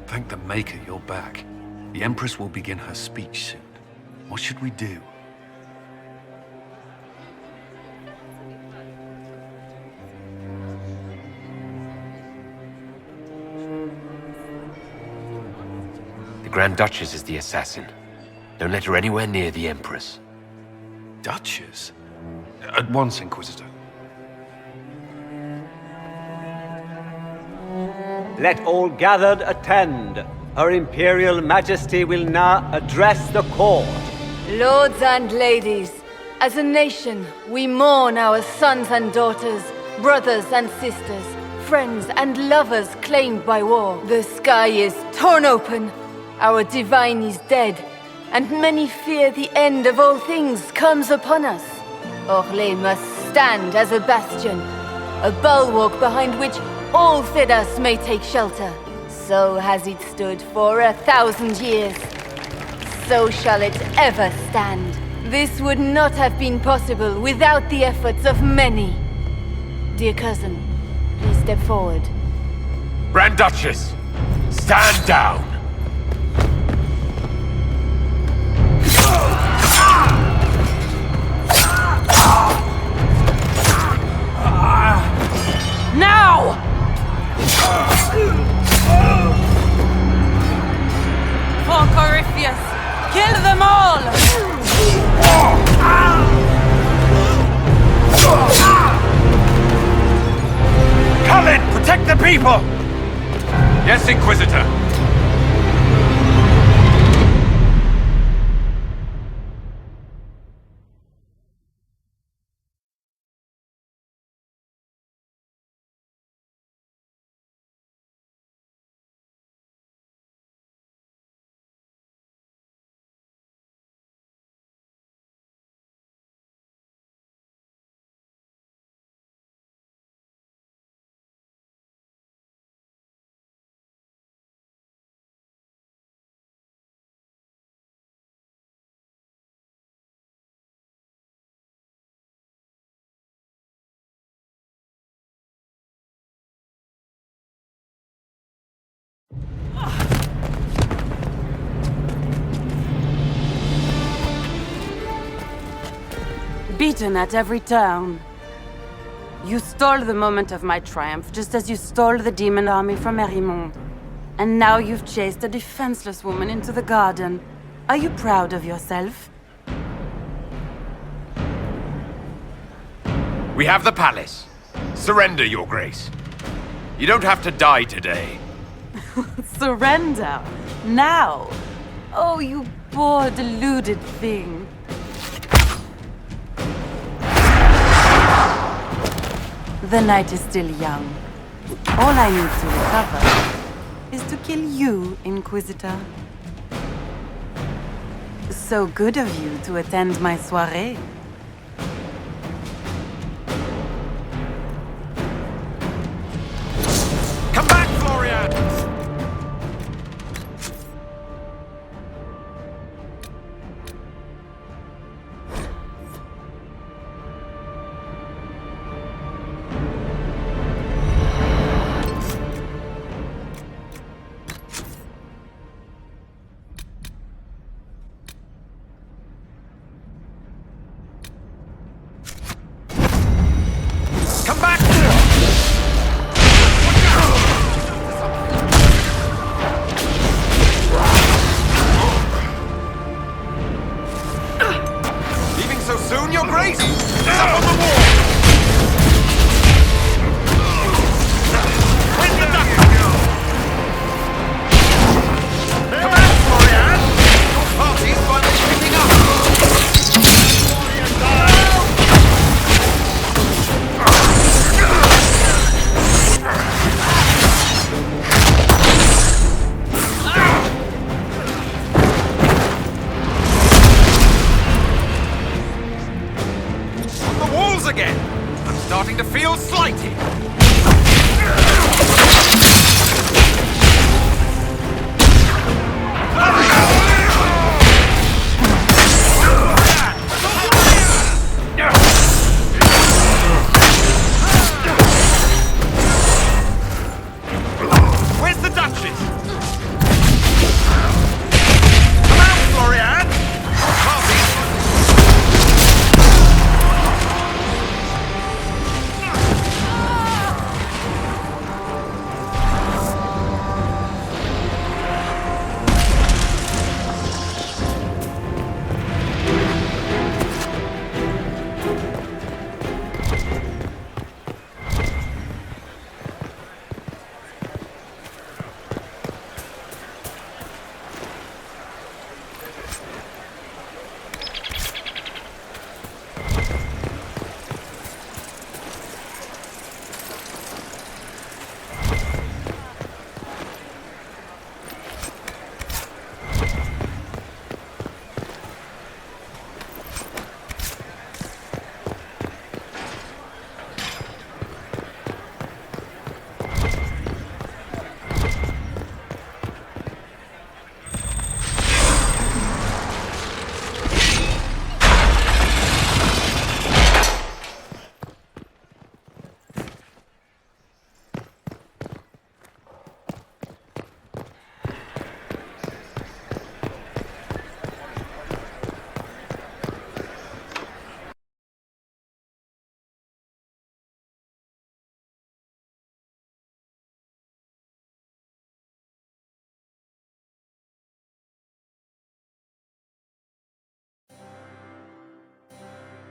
Thank the Maker you're back. The Empress will begin her speech soon. What should we do? The Grand Duchess is the assassin. Don't let her anywhere near the Empress. Duchess? At once, Inquisitor. Let all gathered attend. Her Imperial Majesty will now address the court. Lords and ladies, as a nation, we mourn our sons and daughters, brothers and sisters, friends and lovers claimed by war. The sky is torn open, our divine is dead, and many fear the end of all things comes upon us. Orlais must stand as a bastion, a bulwark behind which all Thedas may take shelter. So has it stood for 1,000 years. So shall it ever stand. This would not have been possible without the efforts of many. Dear cousin, please step forward. Grand Duchess, stand down! Now! For Corypheus, kill them all! Cullen, protect the people! Yes, Inquisitor. Beaten at every turn. You stole the moment of my triumph, just as you stole the demon army from Erimond. And now you've chased a defenseless woman into the garden. Are you proud of yourself? We have the palace. Surrender, Your Grace. You don't have to die today. Surrender? Now? Oh, you poor, deluded thing. The night is still young. All I need to recover is to kill you, Inquisitor. So good of you to attend my soirée. Come back, Florian!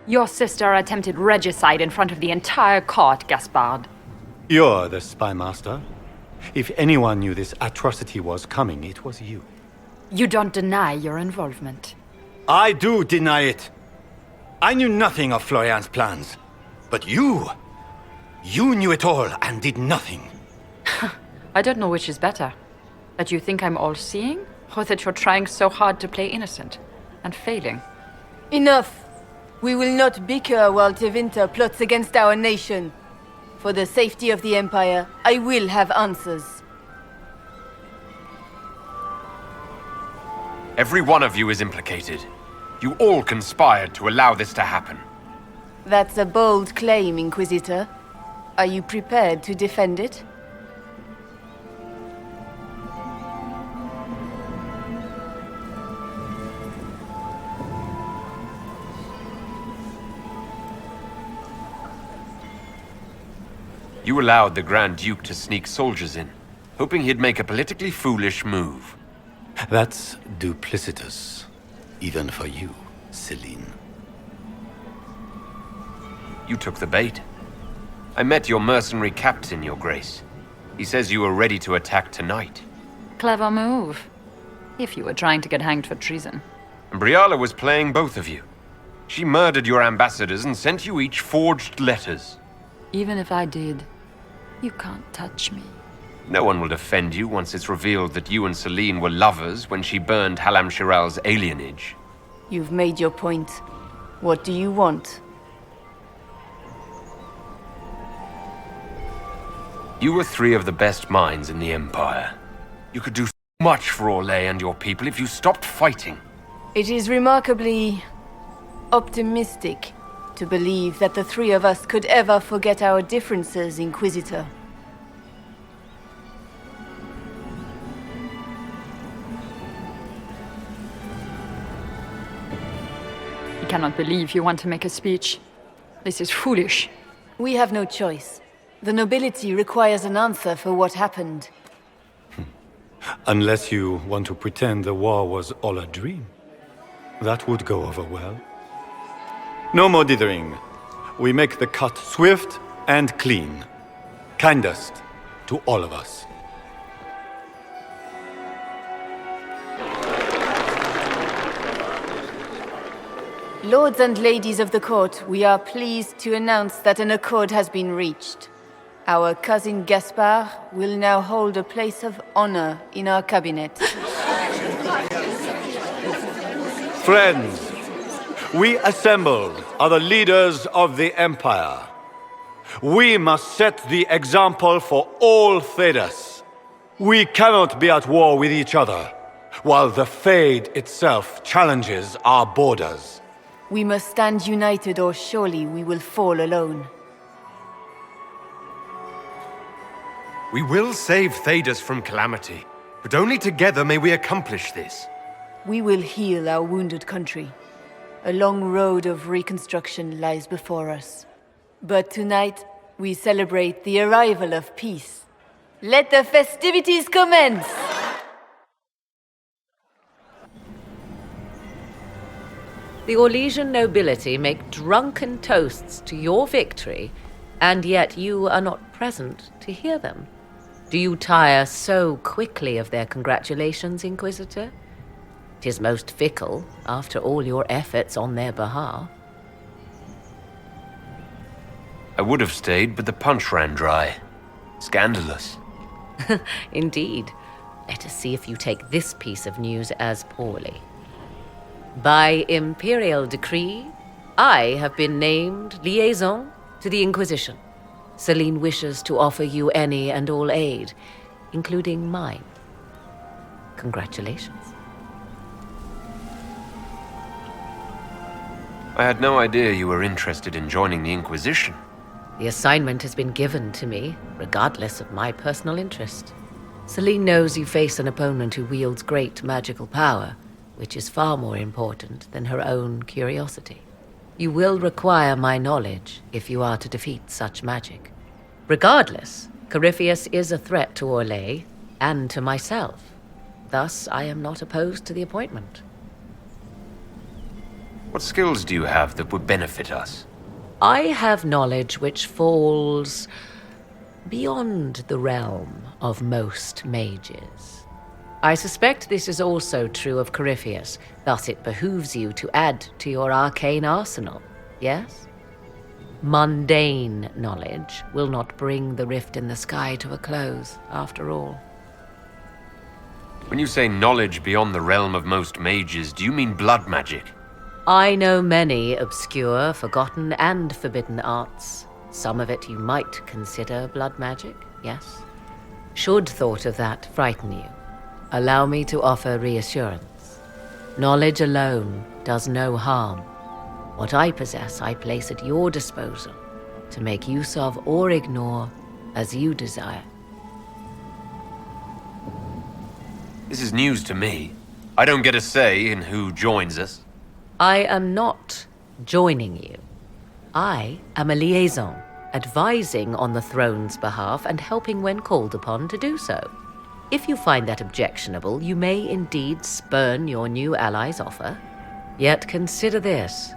Your sister attempted regicide in front of the entire court, Gaspard. You're the spy master. If anyone knew this atrocity was coming, it was you. You don't deny your involvement. I do deny it. I knew nothing of Florian's plans. But you knew it all and did nothing. I don't know which is better. That you think I'm all-seeing, or that you're trying so hard to play innocent and failing. Enough! We will not bicker while Tevinter plots against our nation. For the safety of the Empire, I will have answers. Every one of you is implicated. You all conspired to allow this to happen. That's a bold claim, Inquisitor. Are you prepared to defend it? You allowed the Grand Duke to sneak soldiers in, hoping he'd make a politically foolish move. That's duplicitous. Even for you, Celine. You took the bait. I met your mercenary captain, Your Grace. He says you were ready to attack tonight. Clever move. If you were trying to get hanged for treason. And Briala was playing both of you. She murdered your ambassadors and sent you each forged letters. Even if I did, you can't touch me. No one will defend you once it's revealed that you and Celine were lovers when she burned Halam Shiral's alienage. You've made your point. What do you want? You were three of the best minds in the Empire. You could do so much for Orlais and your people if you stopped fighting. It is remarkably optimistic to believe that the three of us could ever forget our differences, Inquisitor. I cannot believe you want to make a speech. This is foolish. We have no choice. The nobility requires an answer for what happened. Unless you want to pretend the war was all a dream. That would go over well. No more dithering. We make the cut swift and clean. Kindest to all of us. Lords and ladies of the court, we are pleased to announce that an accord has been reached. Our cousin Gaspard will now hold a place of honor in our cabinet. Friends, we assembled are the leaders of the Empire. We must set the example for all Thedas. We cannot be at war with each other, while the Fade itself challenges our borders. We must stand united or surely we will fall alone. We will save Thedas from calamity, but only together may we accomplish this. We will heal our wounded country. A long road of reconstruction lies before us. But tonight, we celebrate the arrival of peace. Let the festivities commence! The Orlesian nobility make drunken toasts to your victory, and yet you are not present to hear them. Do you tire so quickly of their congratulations, Inquisitor? 'Tis most fickle, after all your efforts on their behalf. I would have stayed, but the punch ran dry. Scandalous. Indeed. Let us see if you take this piece of news as poorly. By imperial decree, I have been named liaison to the Inquisition. Celine wishes to offer you any and all aid, including mine. Congratulations. I had no idea you were interested in joining the Inquisition. The assignment has been given to me, regardless of my personal interest. Celine knows you face an opponent who wields great magical power, which is far more important than her own curiosity. You will require my knowledge if you are to defeat such magic. Regardless, Corypheus is a threat to Orlais and to myself. Thus, I am not opposed to the appointment. What skills do you have that would benefit us? I have knowledge which falls beyond the realm of most mages. I suspect this is also true of Corypheus, thus it behooves you to add to your arcane arsenal, yes? Mundane knowledge will not bring the rift in the sky to a close, after all. When you say knowledge beyond the realm of most mages, do you mean blood magic? I know many obscure, forgotten, and forbidden arts. Some of it you might consider blood magic, yes? Should thought of that frighten you, allow me to offer reassurance. Knowledge alone does no harm. What I possess, I place at your disposal to make use of or ignore as you desire. This is news to me. I don't get a say in who joins us. I am not joining you. I am a liaison, advising on the throne's behalf and helping when called upon to do so. If you find that objectionable, you may indeed spurn your new ally's offer. Yet consider this.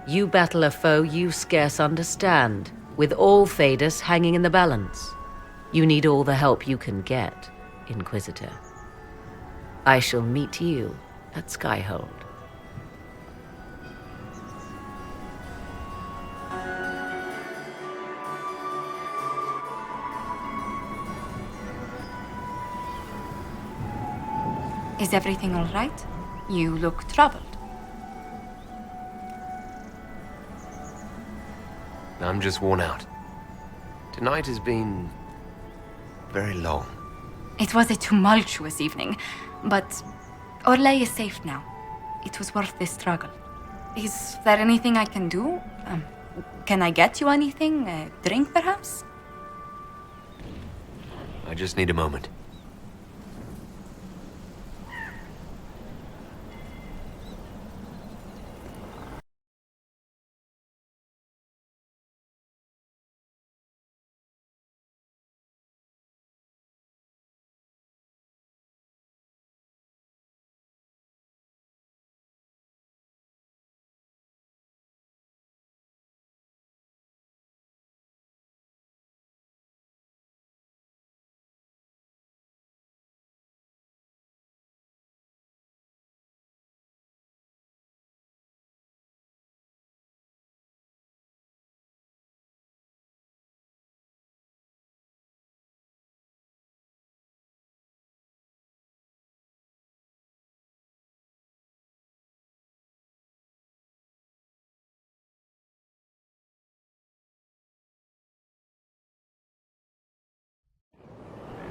You battle a foe you scarce understand, with all Thedas hanging in the balance. You need all the help you can get, Inquisitor. I shall meet you at Skyhold. Is everything all right? You look troubled. I'm just worn out. Tonight has been very long. It was a tumultuous evening, but Orlais is safe now. It was worth the struggle. Is there anything I can do? Can I get you anything? A drink, perhaps? I just need a moment.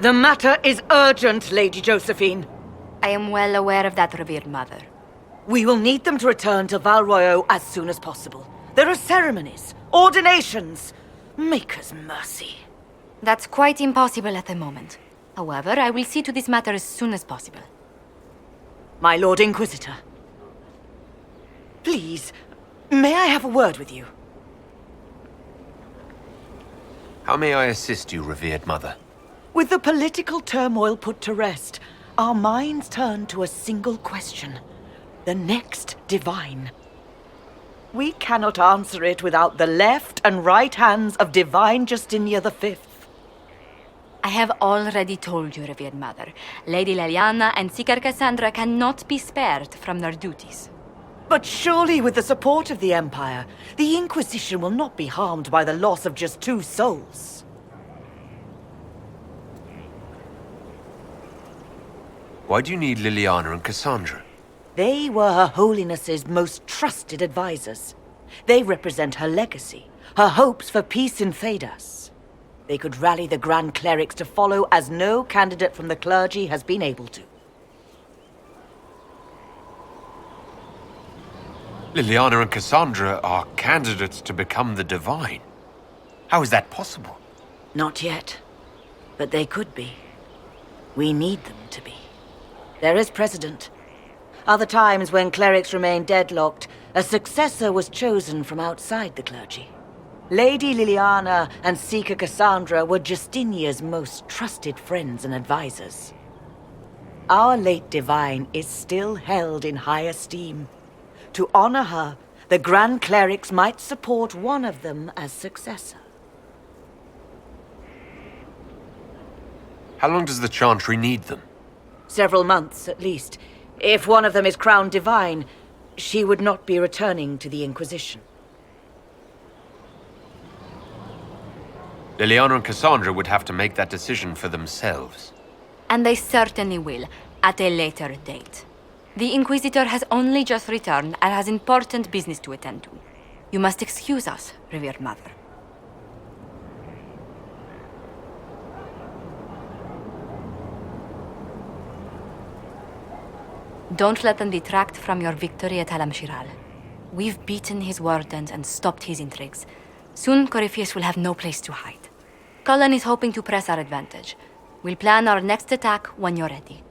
The matter is urgent, Lady Josephine. I am well aware of that, revered mother. We will need them to return to Val Royeaux as soon as possible. There are ceremonies, ordinations. Maker's mercy. That's quite impossible at the moment. However, I will see to this matter as soon as possible. My Lord Inquisitor. Please, may I have a word with you? How may I assist you, revered mother? With the political turmoil put to rest, our minds turn to a single question. The next divine. We cannot answer it without the left and right hands of Divine Justinia V. I have already told you, revered mother. Lady Leliana and Seeker Cassandra cannot be spared from their duties. But surely with the support of the Empire, the Inquisition will not be harmed by the loss of just 2 souls. Why do you need Liliana and Cassandra? They were Her Holiness's most trusted advisors. They represent her legacy, her hopes for peace in Thedas. They could rally the Grand Clerics to follow as no candidate from the clergy has been able to. Liliana and Cassandra are candidates to become the Divine. How is that possible? Not yet, but they could be. We need them to be. There is precedent. Other times when clerics remained deadlocked, a successor was chosen from outside the clergy. Lady Liliana and Seeker Cassandra were Justinia's most trusted friends and advisors. Our late divine is still held in high esteem. To honor her, the Grand Clerics might support one of them as successor. How long does the Chantry need them? Several months, at least. If one of them is crowned divine, she would not be returning to the Inquisition. Liliana and Cassandra would have to make that decision for themselves. And they certainly will, at a later date. The Inquisitor has only just returned and has important business to attend to. You must excuse us, revered mother. Don't let them detract from your victory at Alam-Shiral. We've beaten his wardens and stopped his intrigues. Soon, Corypheus will have no place to hide. Cullen is hoping to press our advantage. We'll plan our next attack when you're ready.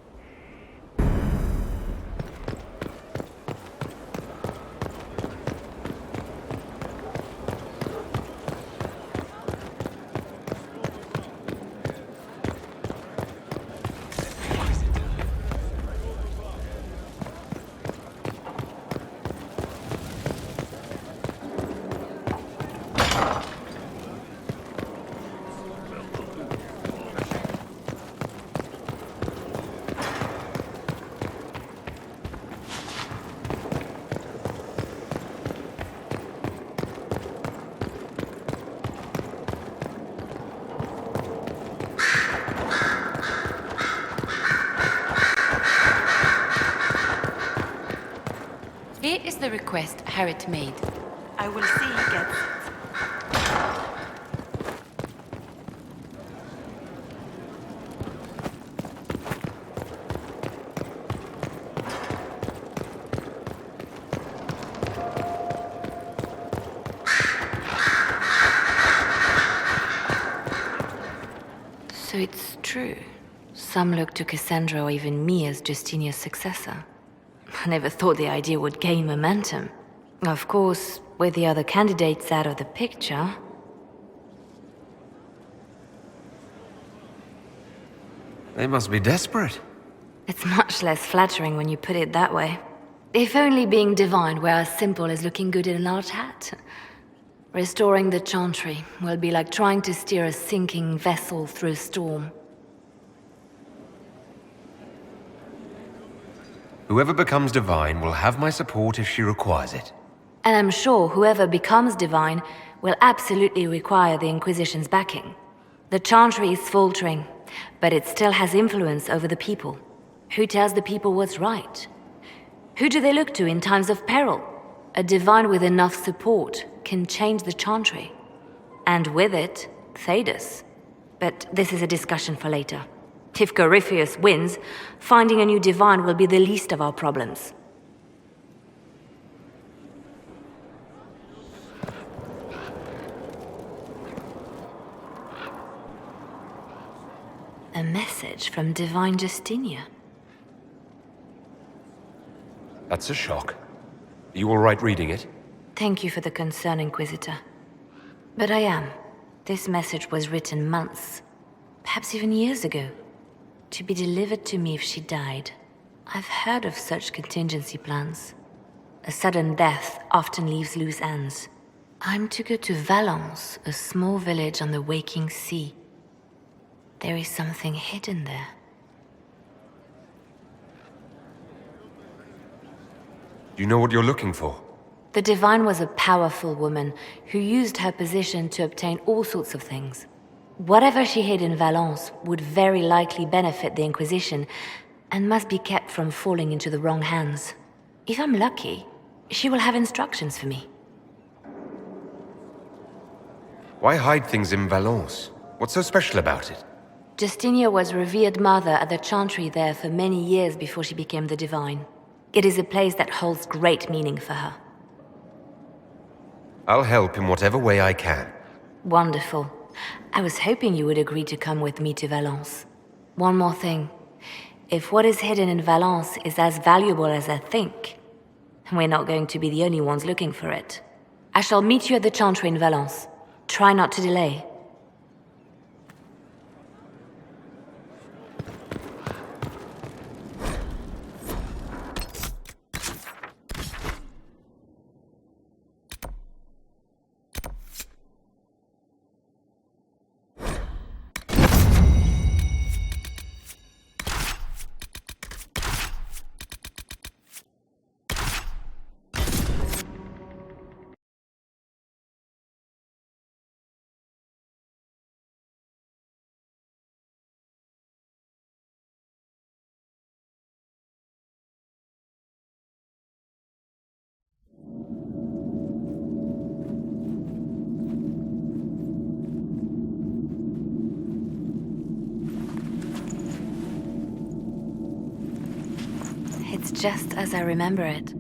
Here is the request Harriet made. I will see he gets it. So it's true. Some look to Cassandra or even me as Justinia's successor. I never thought the idea would gain momentum. Of course, with the other candidates out of the picture... They must be desperate. It's much less flattering when you put it that way. If only being divine were as simple as looking good in a large hat. Restoring the Chantry will be like trying to steer a sinking vessel through a storm. Whoever becomes divine will have my support if she requires it. And I'm sure whoever becomes divine will absolutely require the Inquisition's backing. The Chantry is faltering, but it still has influence over the people. Who tells the people what's right? Who do they look to in times of peril? A divine with enough support can change the Chantry. And with it, Thedas. But this is a discussion for later. If Corypheus wins, finding a new divine will be the least of our problems. A message from Divine Justinia. That's a shock. Are you all right reading it? Thank you for the concern, Inquisitor. But I am. This message was written months, perhaps even years ago, to be delivered to me if she died. I've heard of such contingency plans. A sudden death often leaves loose ends. I'm to go to Valence, a small village on the waking sea. There is something hidden there. Do you know what you're looking for? The Divine was a powerful woman who used her position to obtain all sorts of things. Whatever she hid in Valence would very likely benefit the Inquisition and must be kept from falling into the wrong hands. If I'm lucky, she will have instructions for me. Why hide things in Valence? What's so special about it? Justinia was revered mother at the Chantry there for many years before she became the Divine. It is a place that holds great meaning for her. I'll help in whatever way I can. Wonderful. I was hoping you would agree to come with me to Valence. One more thing. If what is hidden in Valence is as valuable as I think, we're not going to be the only ones looking for it. I shall meet you at the Chantry in Valence. Try not to delay. It's just as I remember it.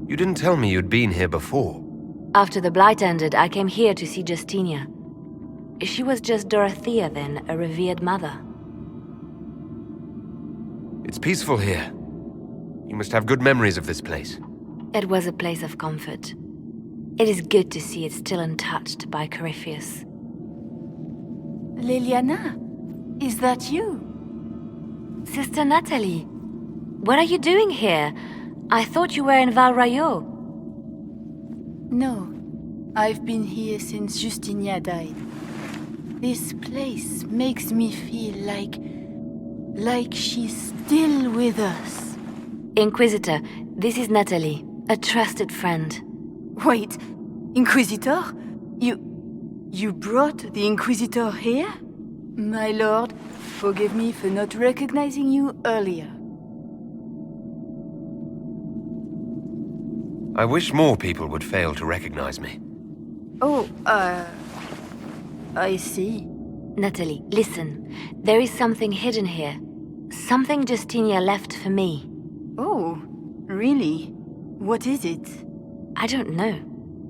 You didn't tell me you'd been here before. After the Blight ended, I came here to see Justinia. She was just Dorothea then, a revered mother. It's peaceful here. You must have good memories of this place. It was a place of comfort. It is good to see it still untouched by Corypheus. Liliana, is that you? Sister Natalie, what are you doing here? I thought you were in Val Rayo. No, I've been here since Justinia died. This place makes me feel like she's still with us. Inquisitor, this is Natalie, a trusted friend. Wait, Inquisitor? You brought the Inquisitor here? My lord, forgive me for not recognizing you earlier. I wish more people would fail to recognize me. Oh, I see. Natalie, listen. There is something hidden here. Something Justinia left for me. Oh, really? What is it? I don't know,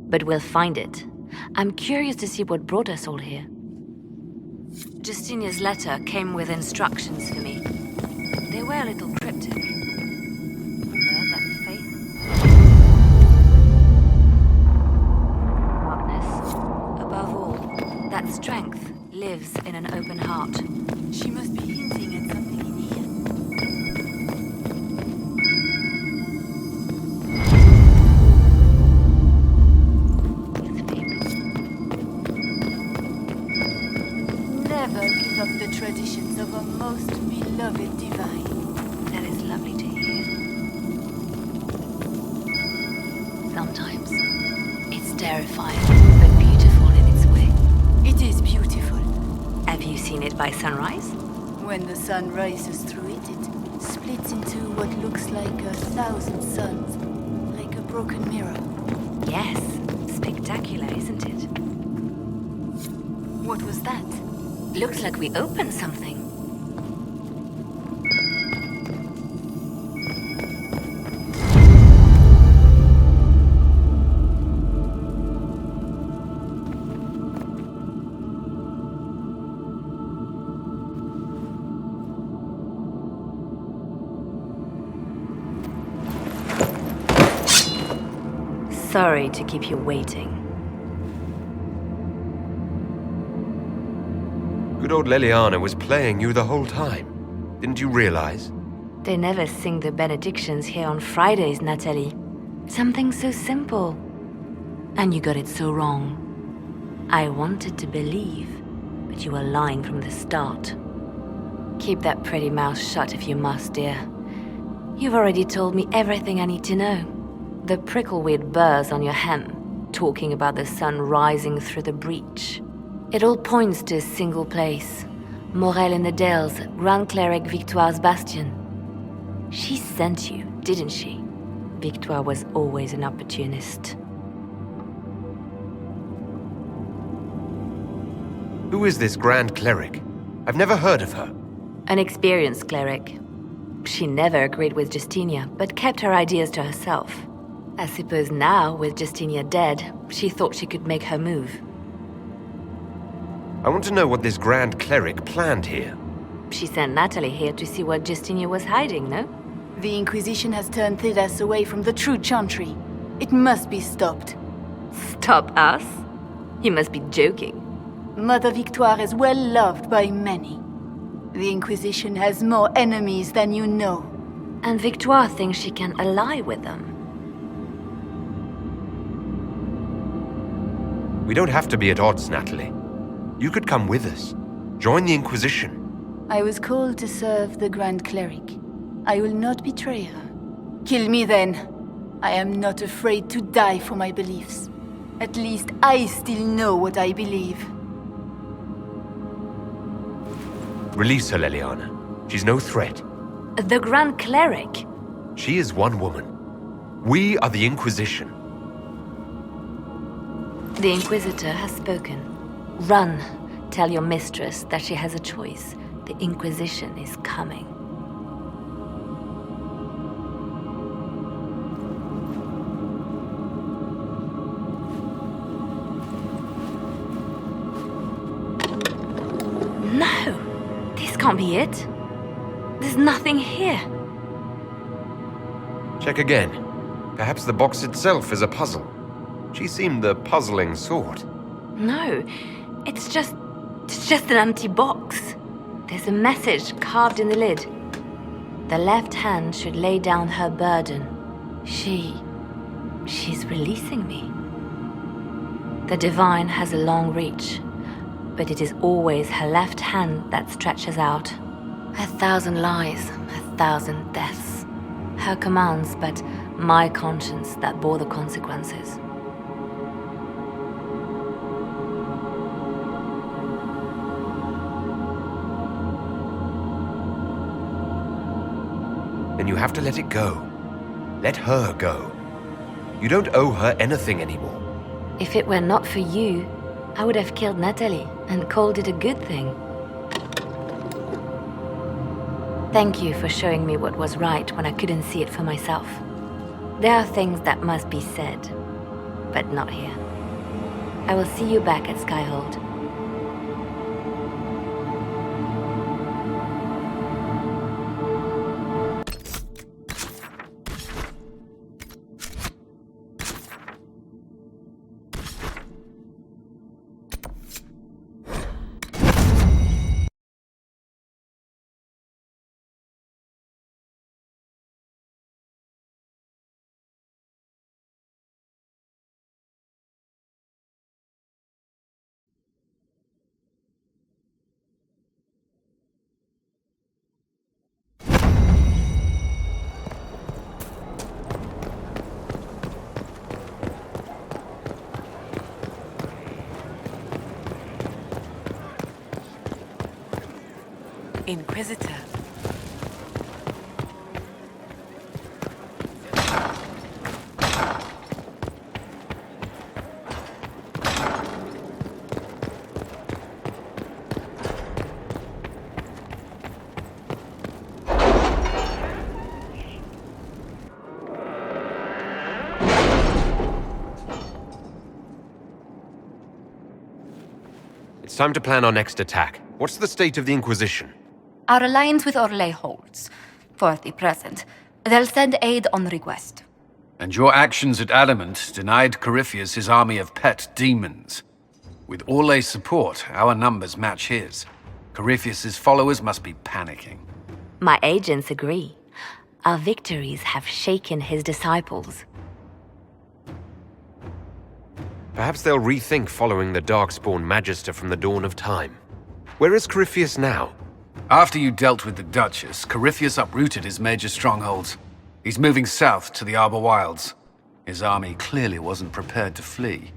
but we'll find it. I'm curious to see what brought us all here. Justinia's letter came with instructions for me. They were a little cryptic. Remember that faith? Darkness. Above all, that strength lives in an open heart. She must be hinting at something in here. Never give up the traditions of our most beloved divine. That is lovely to hear. Sometimes it's terrifying, but beautiful in its way. It is beautiful. Have you seen it by sunrise? When the sun rises through it, it splits into what looks like 1,000 suns, like a broken mirror. Yes, spectacular, isn't it? What was that? Looks like we opened something. Sorry to keep you waiting. Good old Leliana was playing you the whole time. Didn't you realize? They never sing the benedictions here on Fridays, Natalie. Something so simple. And you got it so wrong. I wanted to believe, but you were lying from the start. Keep that pretty mouth shut if you must, dear. You've already told me everything I need to know. The prickleweed burrs on your hem, talking about the sun rising through the breach. It all points to a single place. Morel in the Dales, Grand Cleric Victoire's bastion. She sent you, didn't she? Victoire was always an opportunist. Who is this Grand Cleric? I've never heard of her. An experienced cleric. She never agreed with Justinia, but kept her ideas to herself. I suppose now, with Justinia dead, she thought she could make her move. I want to know what this Grand Cleric planned here. She sent Natalie here to see what Justinia was hiding, no? The Inquisition has turned Thedas away from the true chantry. It must be stopped. Stop us? You must be joking. Mother Victoire is well loved by many. The Inquisition has more enemies than you know. And Victoire thinks she can ally with them. We don't have to be at odds, Natalie. You could come with us. Join the Inquisition. I was called to serve the Grand Cleric. I will not betray her. Kill me then. I am not afraid to die for my beliefs. At least I still know what I believe. Release her, Leliana. She's no threat. The Grand Cleric? She is one woman. We are the Inquisition. The Inquisitor has spoken. Run. Tell your mistress that she has a choice. The Inquisition is coming. can't be it. There's nothing here. Check again. Perhaps the box itself is a puzzle. She seemed the puzzling sort. No, it's just an empty box. There's a message carved in the lid. The left hand should lay down her burden. She's releasing me. The divine has a long reach, but it is always her left hand that stretches out. 1,000 lies, 1,000 deaths. Her commands, but my conscience that bore the consequences. Then you have to let it go. Let her go. You don't owe her anything anymore. If it were not for you, I would have killed Natalie and called it a good thing. Thank you for showing me what was right when I couldn't see it for myself. There are things that must be said, but not here. I will see you back at Skyhold. Inquisitor. It's time to plan our next attack. What's the state of the Inquisition? Our alliance with Orlais holds, for the present. They'll send aid on request. And your actions at Adamant denied Corypheus his army of pet demons. With Orlais' support, our numbers match his. Corypheus' followers must be panicking. My agents agree. Our victories have shaken his disciples. Perhaps they'll rethink following the Darkspawn Magister from the dawn of time. Where is Corypheus now? After you dealt with the Duchess, Corypheus uprooted his major strongholds. He's moving south to the Arbor Wilds. His army clearly wasn't prepared to flee.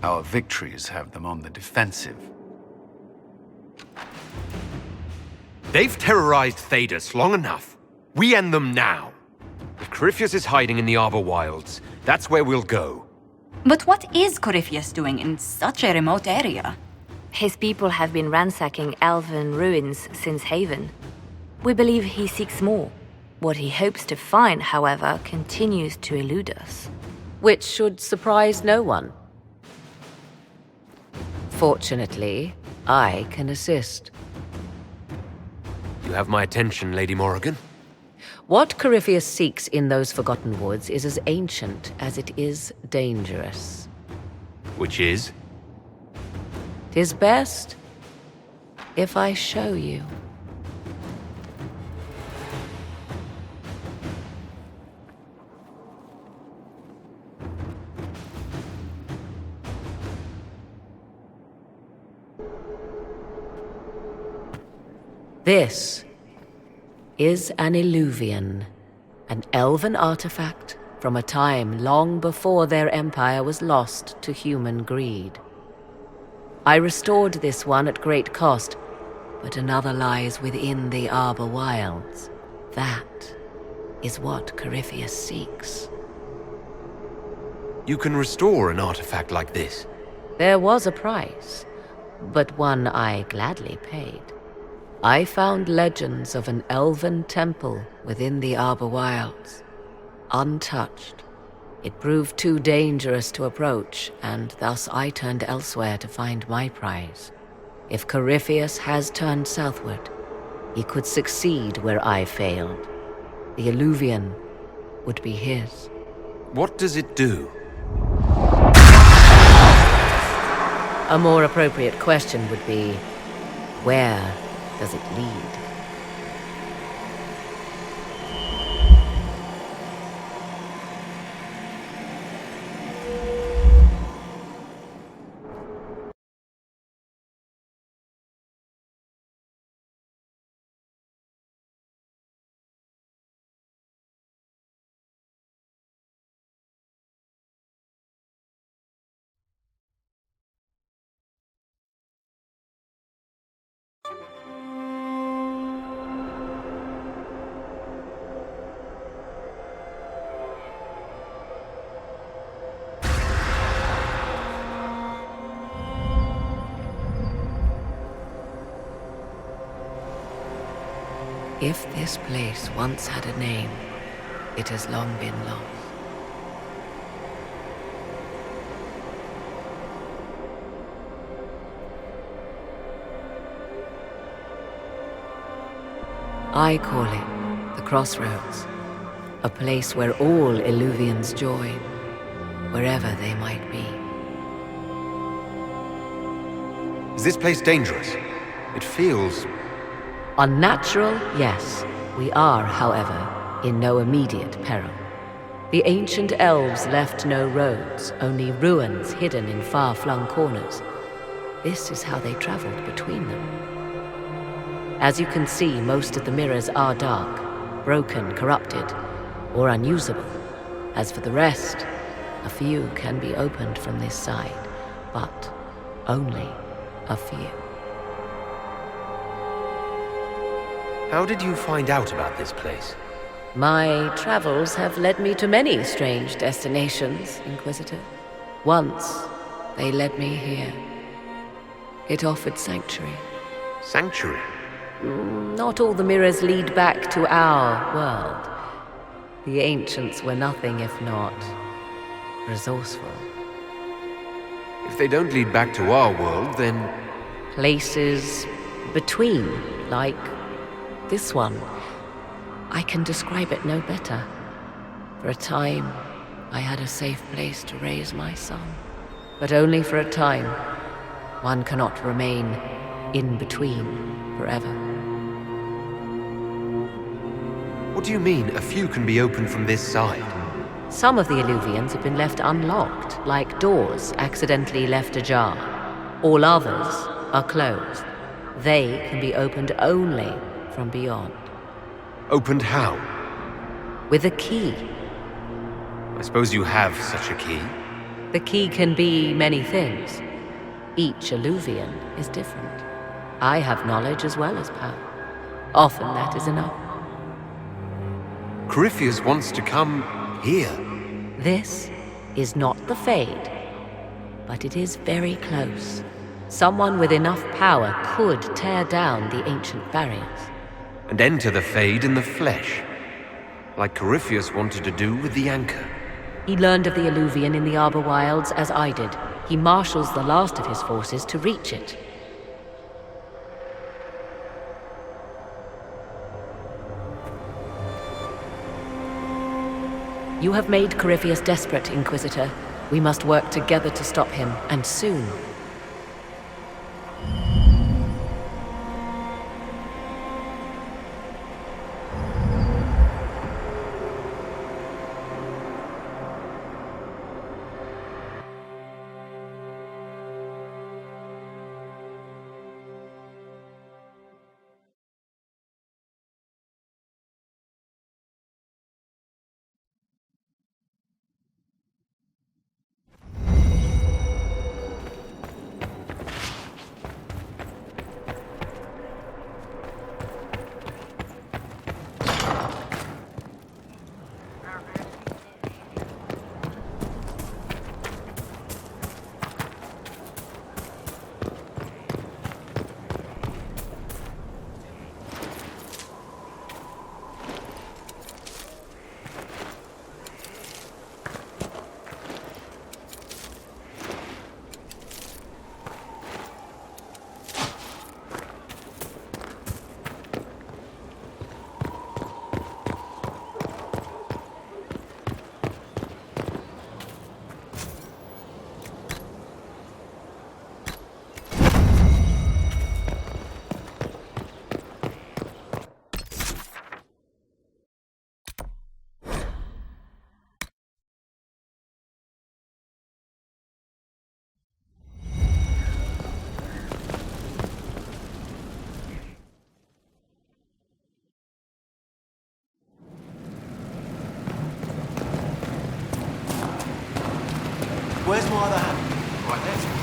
Our victories have them on the defensive. They've terrorized Thedas long enough. We end them now. If Corypheus is hiding in the Arbor Wilds, that's where we'll go. But what is Corypheus doing in such a remote area? His people have been ransacking elven ruins since Haven. We believe he seeks more. What he hopes to find, however, continues to elude us. Which should surprise no one. Fortunately, I can assist. You have my attention, Lady Morrigan. What Corypheus seeks in those Forgotten Woods is as ancient as it is dangerous. Which is? 'Tis best if I show you. This is an Illuvian, an elven artifact from a time long before their empire was lost to human greed. I restored this one at great cost, but another lies within the Arbor Wilds. That is what Corypheus seeks. You can restore an artifact like this? There was a price, but one I gladly paid. I found legends of an elven temple within the Arbor Wilds, untouched. It proved too dangerous to approach, and thus I turned elsewhere to find my prize. If Corypheus has turned southward, He could succeed where I failed. The Illuvian would be his. What does it do? A more appropriate question would be, where does it lead? If this place once had a name, it has long been lost. I call it the Crossroads, a place where all Illuvians join, wherever they might be. Is this place dangerous? It feels... Unnatural, yes. We are, however, in no immediate peril. The ancient elves left no roads, only ruins hidden in far-flung corners. This is how they traveled between them. As you can see, most of the mirrors are dark, broken, corrupted, or unusable. As for the rest, a few can be opened from this side, but only a few. How did you find out about this place? My travels have led me to many strange destinations, Inquisitor. Once, they led me here. It offered sanctuary. Sanctuary? Not all the mirrors lead back to our world. The ancients were nothing if not resourceful. If they don't lead back to our world, then... Places between, like this one. I can describe it no better. For a time, I had a safe place to raise my son. But only for a time. One cannot remain in between forever. What do you mean, a few can be opened from this side? Some of the Illuvians have been left unlocked, like doors accidentally left ajar. All others are closed. They can be opened only from beyond. Opened how? With a key. I suppose you have such a key? The key can be many things. Each Illuvian is different. I have knowledge as well as power. Often that is enough. Corypheus wants to come here. This is not the Fade, but it is very close. Someone with enough power could tear down the ancient barriers. And enter the Fade in the flesh, like Corypheus wanted to do with the Anchor. He learned of the Illuvian in the Arbor Wilds as I did. He marshals the last of his forces to reach it. You have made Corypheus desperate, Inquisitor. We must work together to stop him, and soon. Where's my other hand? Right there.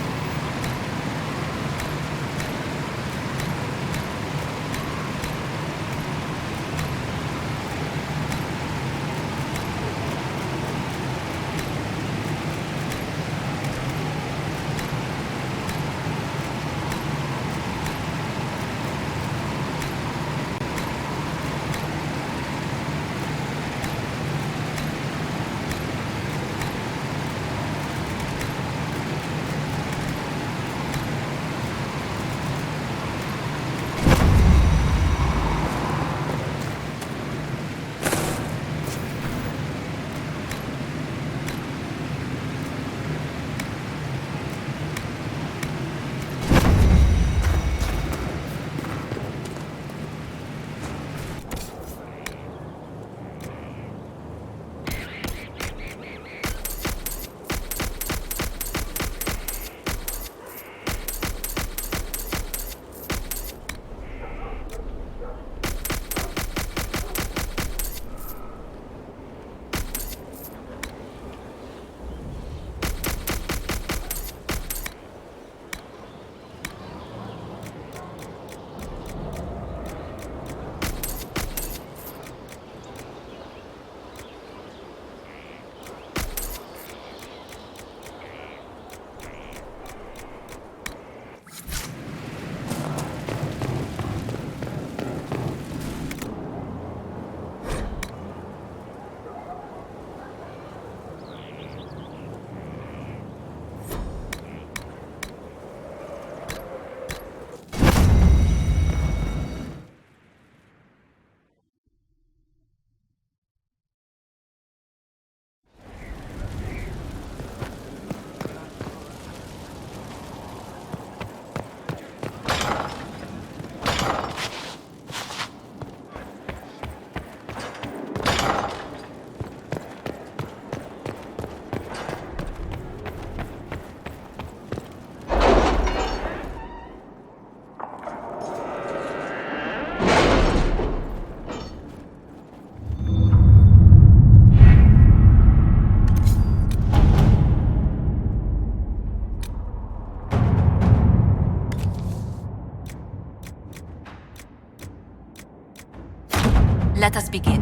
Let us begin.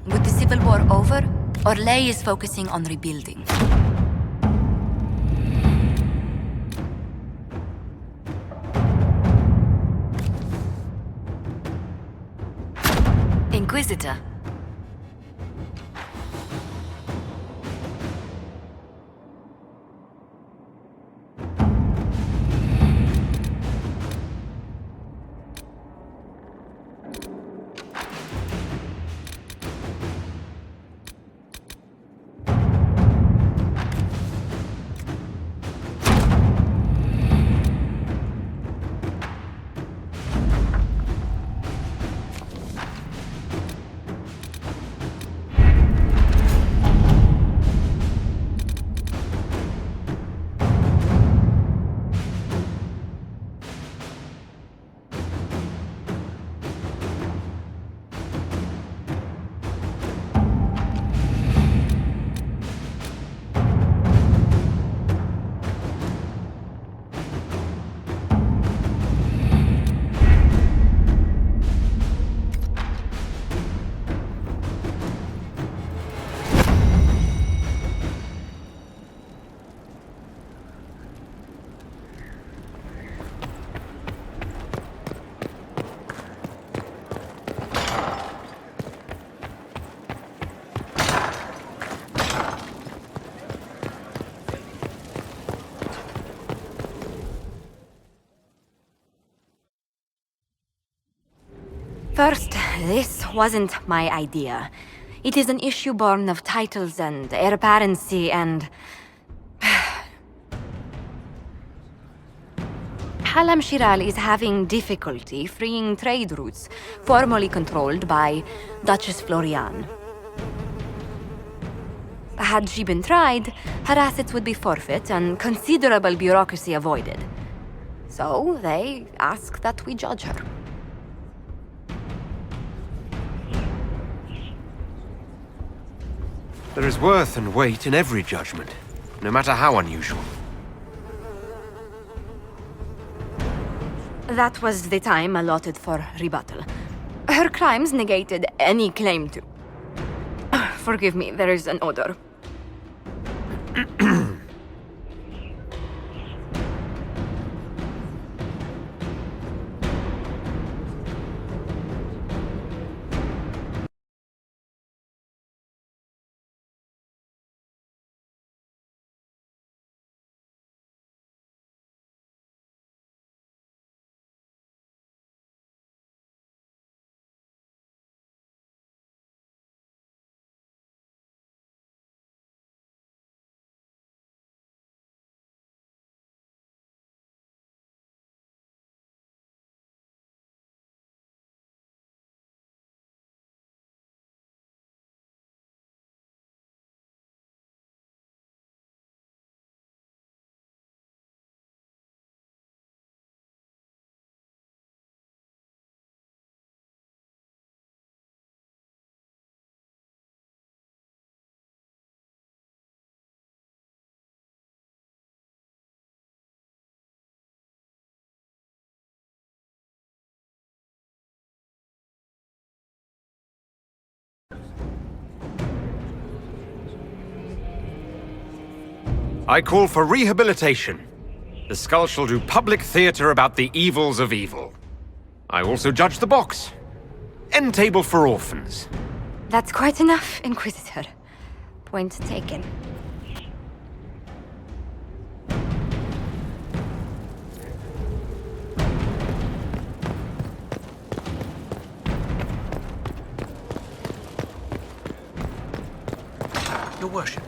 With the Civil War over, Orlais is focusing on rebuilding. Inquisitor. First, this wasn't my idea. It is an issue born of titles and heir apparency and... Halam-Shiral is having difficulty freeing trade routes formerly controlled by Duchess Florian. Had she been tried, her assets would be forfeit and considerable bureaucracy avoided. So they ask that we judge her. There is worth and weight in every judgment, no matter how unusual. That was the time allotted for rebuttal. Her crimes negated any claim to... Forgive me, there is an odor. I call for rehabilitation. The skull shall do public theater about the evils of evil. I also judge the box. End table for orphans. That's quite enough, Inquisitor. Point taken. Your worship.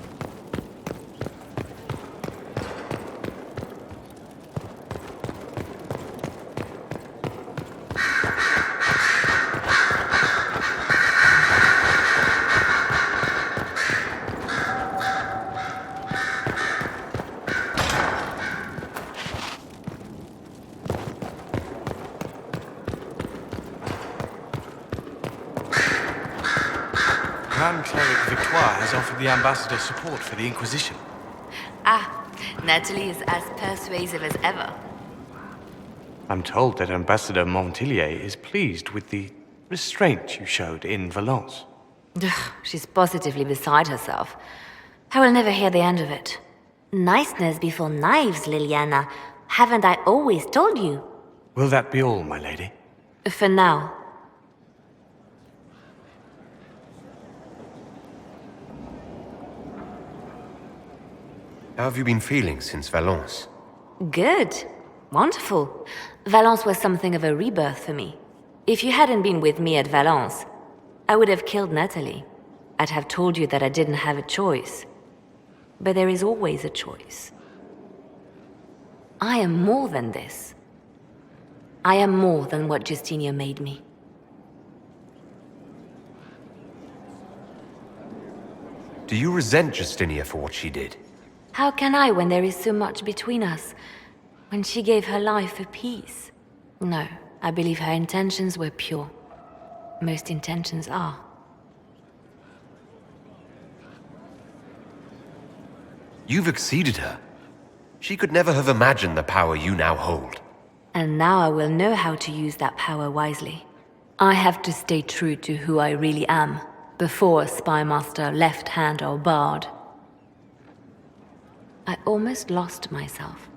Grand Cleric Victoire has offered the ambassador support for the Inquisition. Ah, Natalie is as persuasive as ever. I'm told that Ambassador Montilier is pleased with the restraint you showed in Valence. She's positively beside herself. I will never hear the end of it. Niceness before knives, Liliana. Haven't I always told you? Will that be all, my lady? For now. How have you been feeling since Valence? Good. Wonderful. Valence was something of a rebirth for me. If you hadn't been with me at Valence, I would have killed Natalie. I'd have told you that I didn't have a choice. But there is always a choice. I am more than this. I am more than what Justinia made me. Do you resent Justinia for what she did? How can I when there is so much between us? When she gave her life for peace? No, I believe her intentions were pure. Most intentions are. You've exceeded her. She could never have imagined the power you now hold. And now I will know how to use that power wisely. I have to stay true to who I really am, before Spymaster, Left Hand, or Bard. I almost lost myself.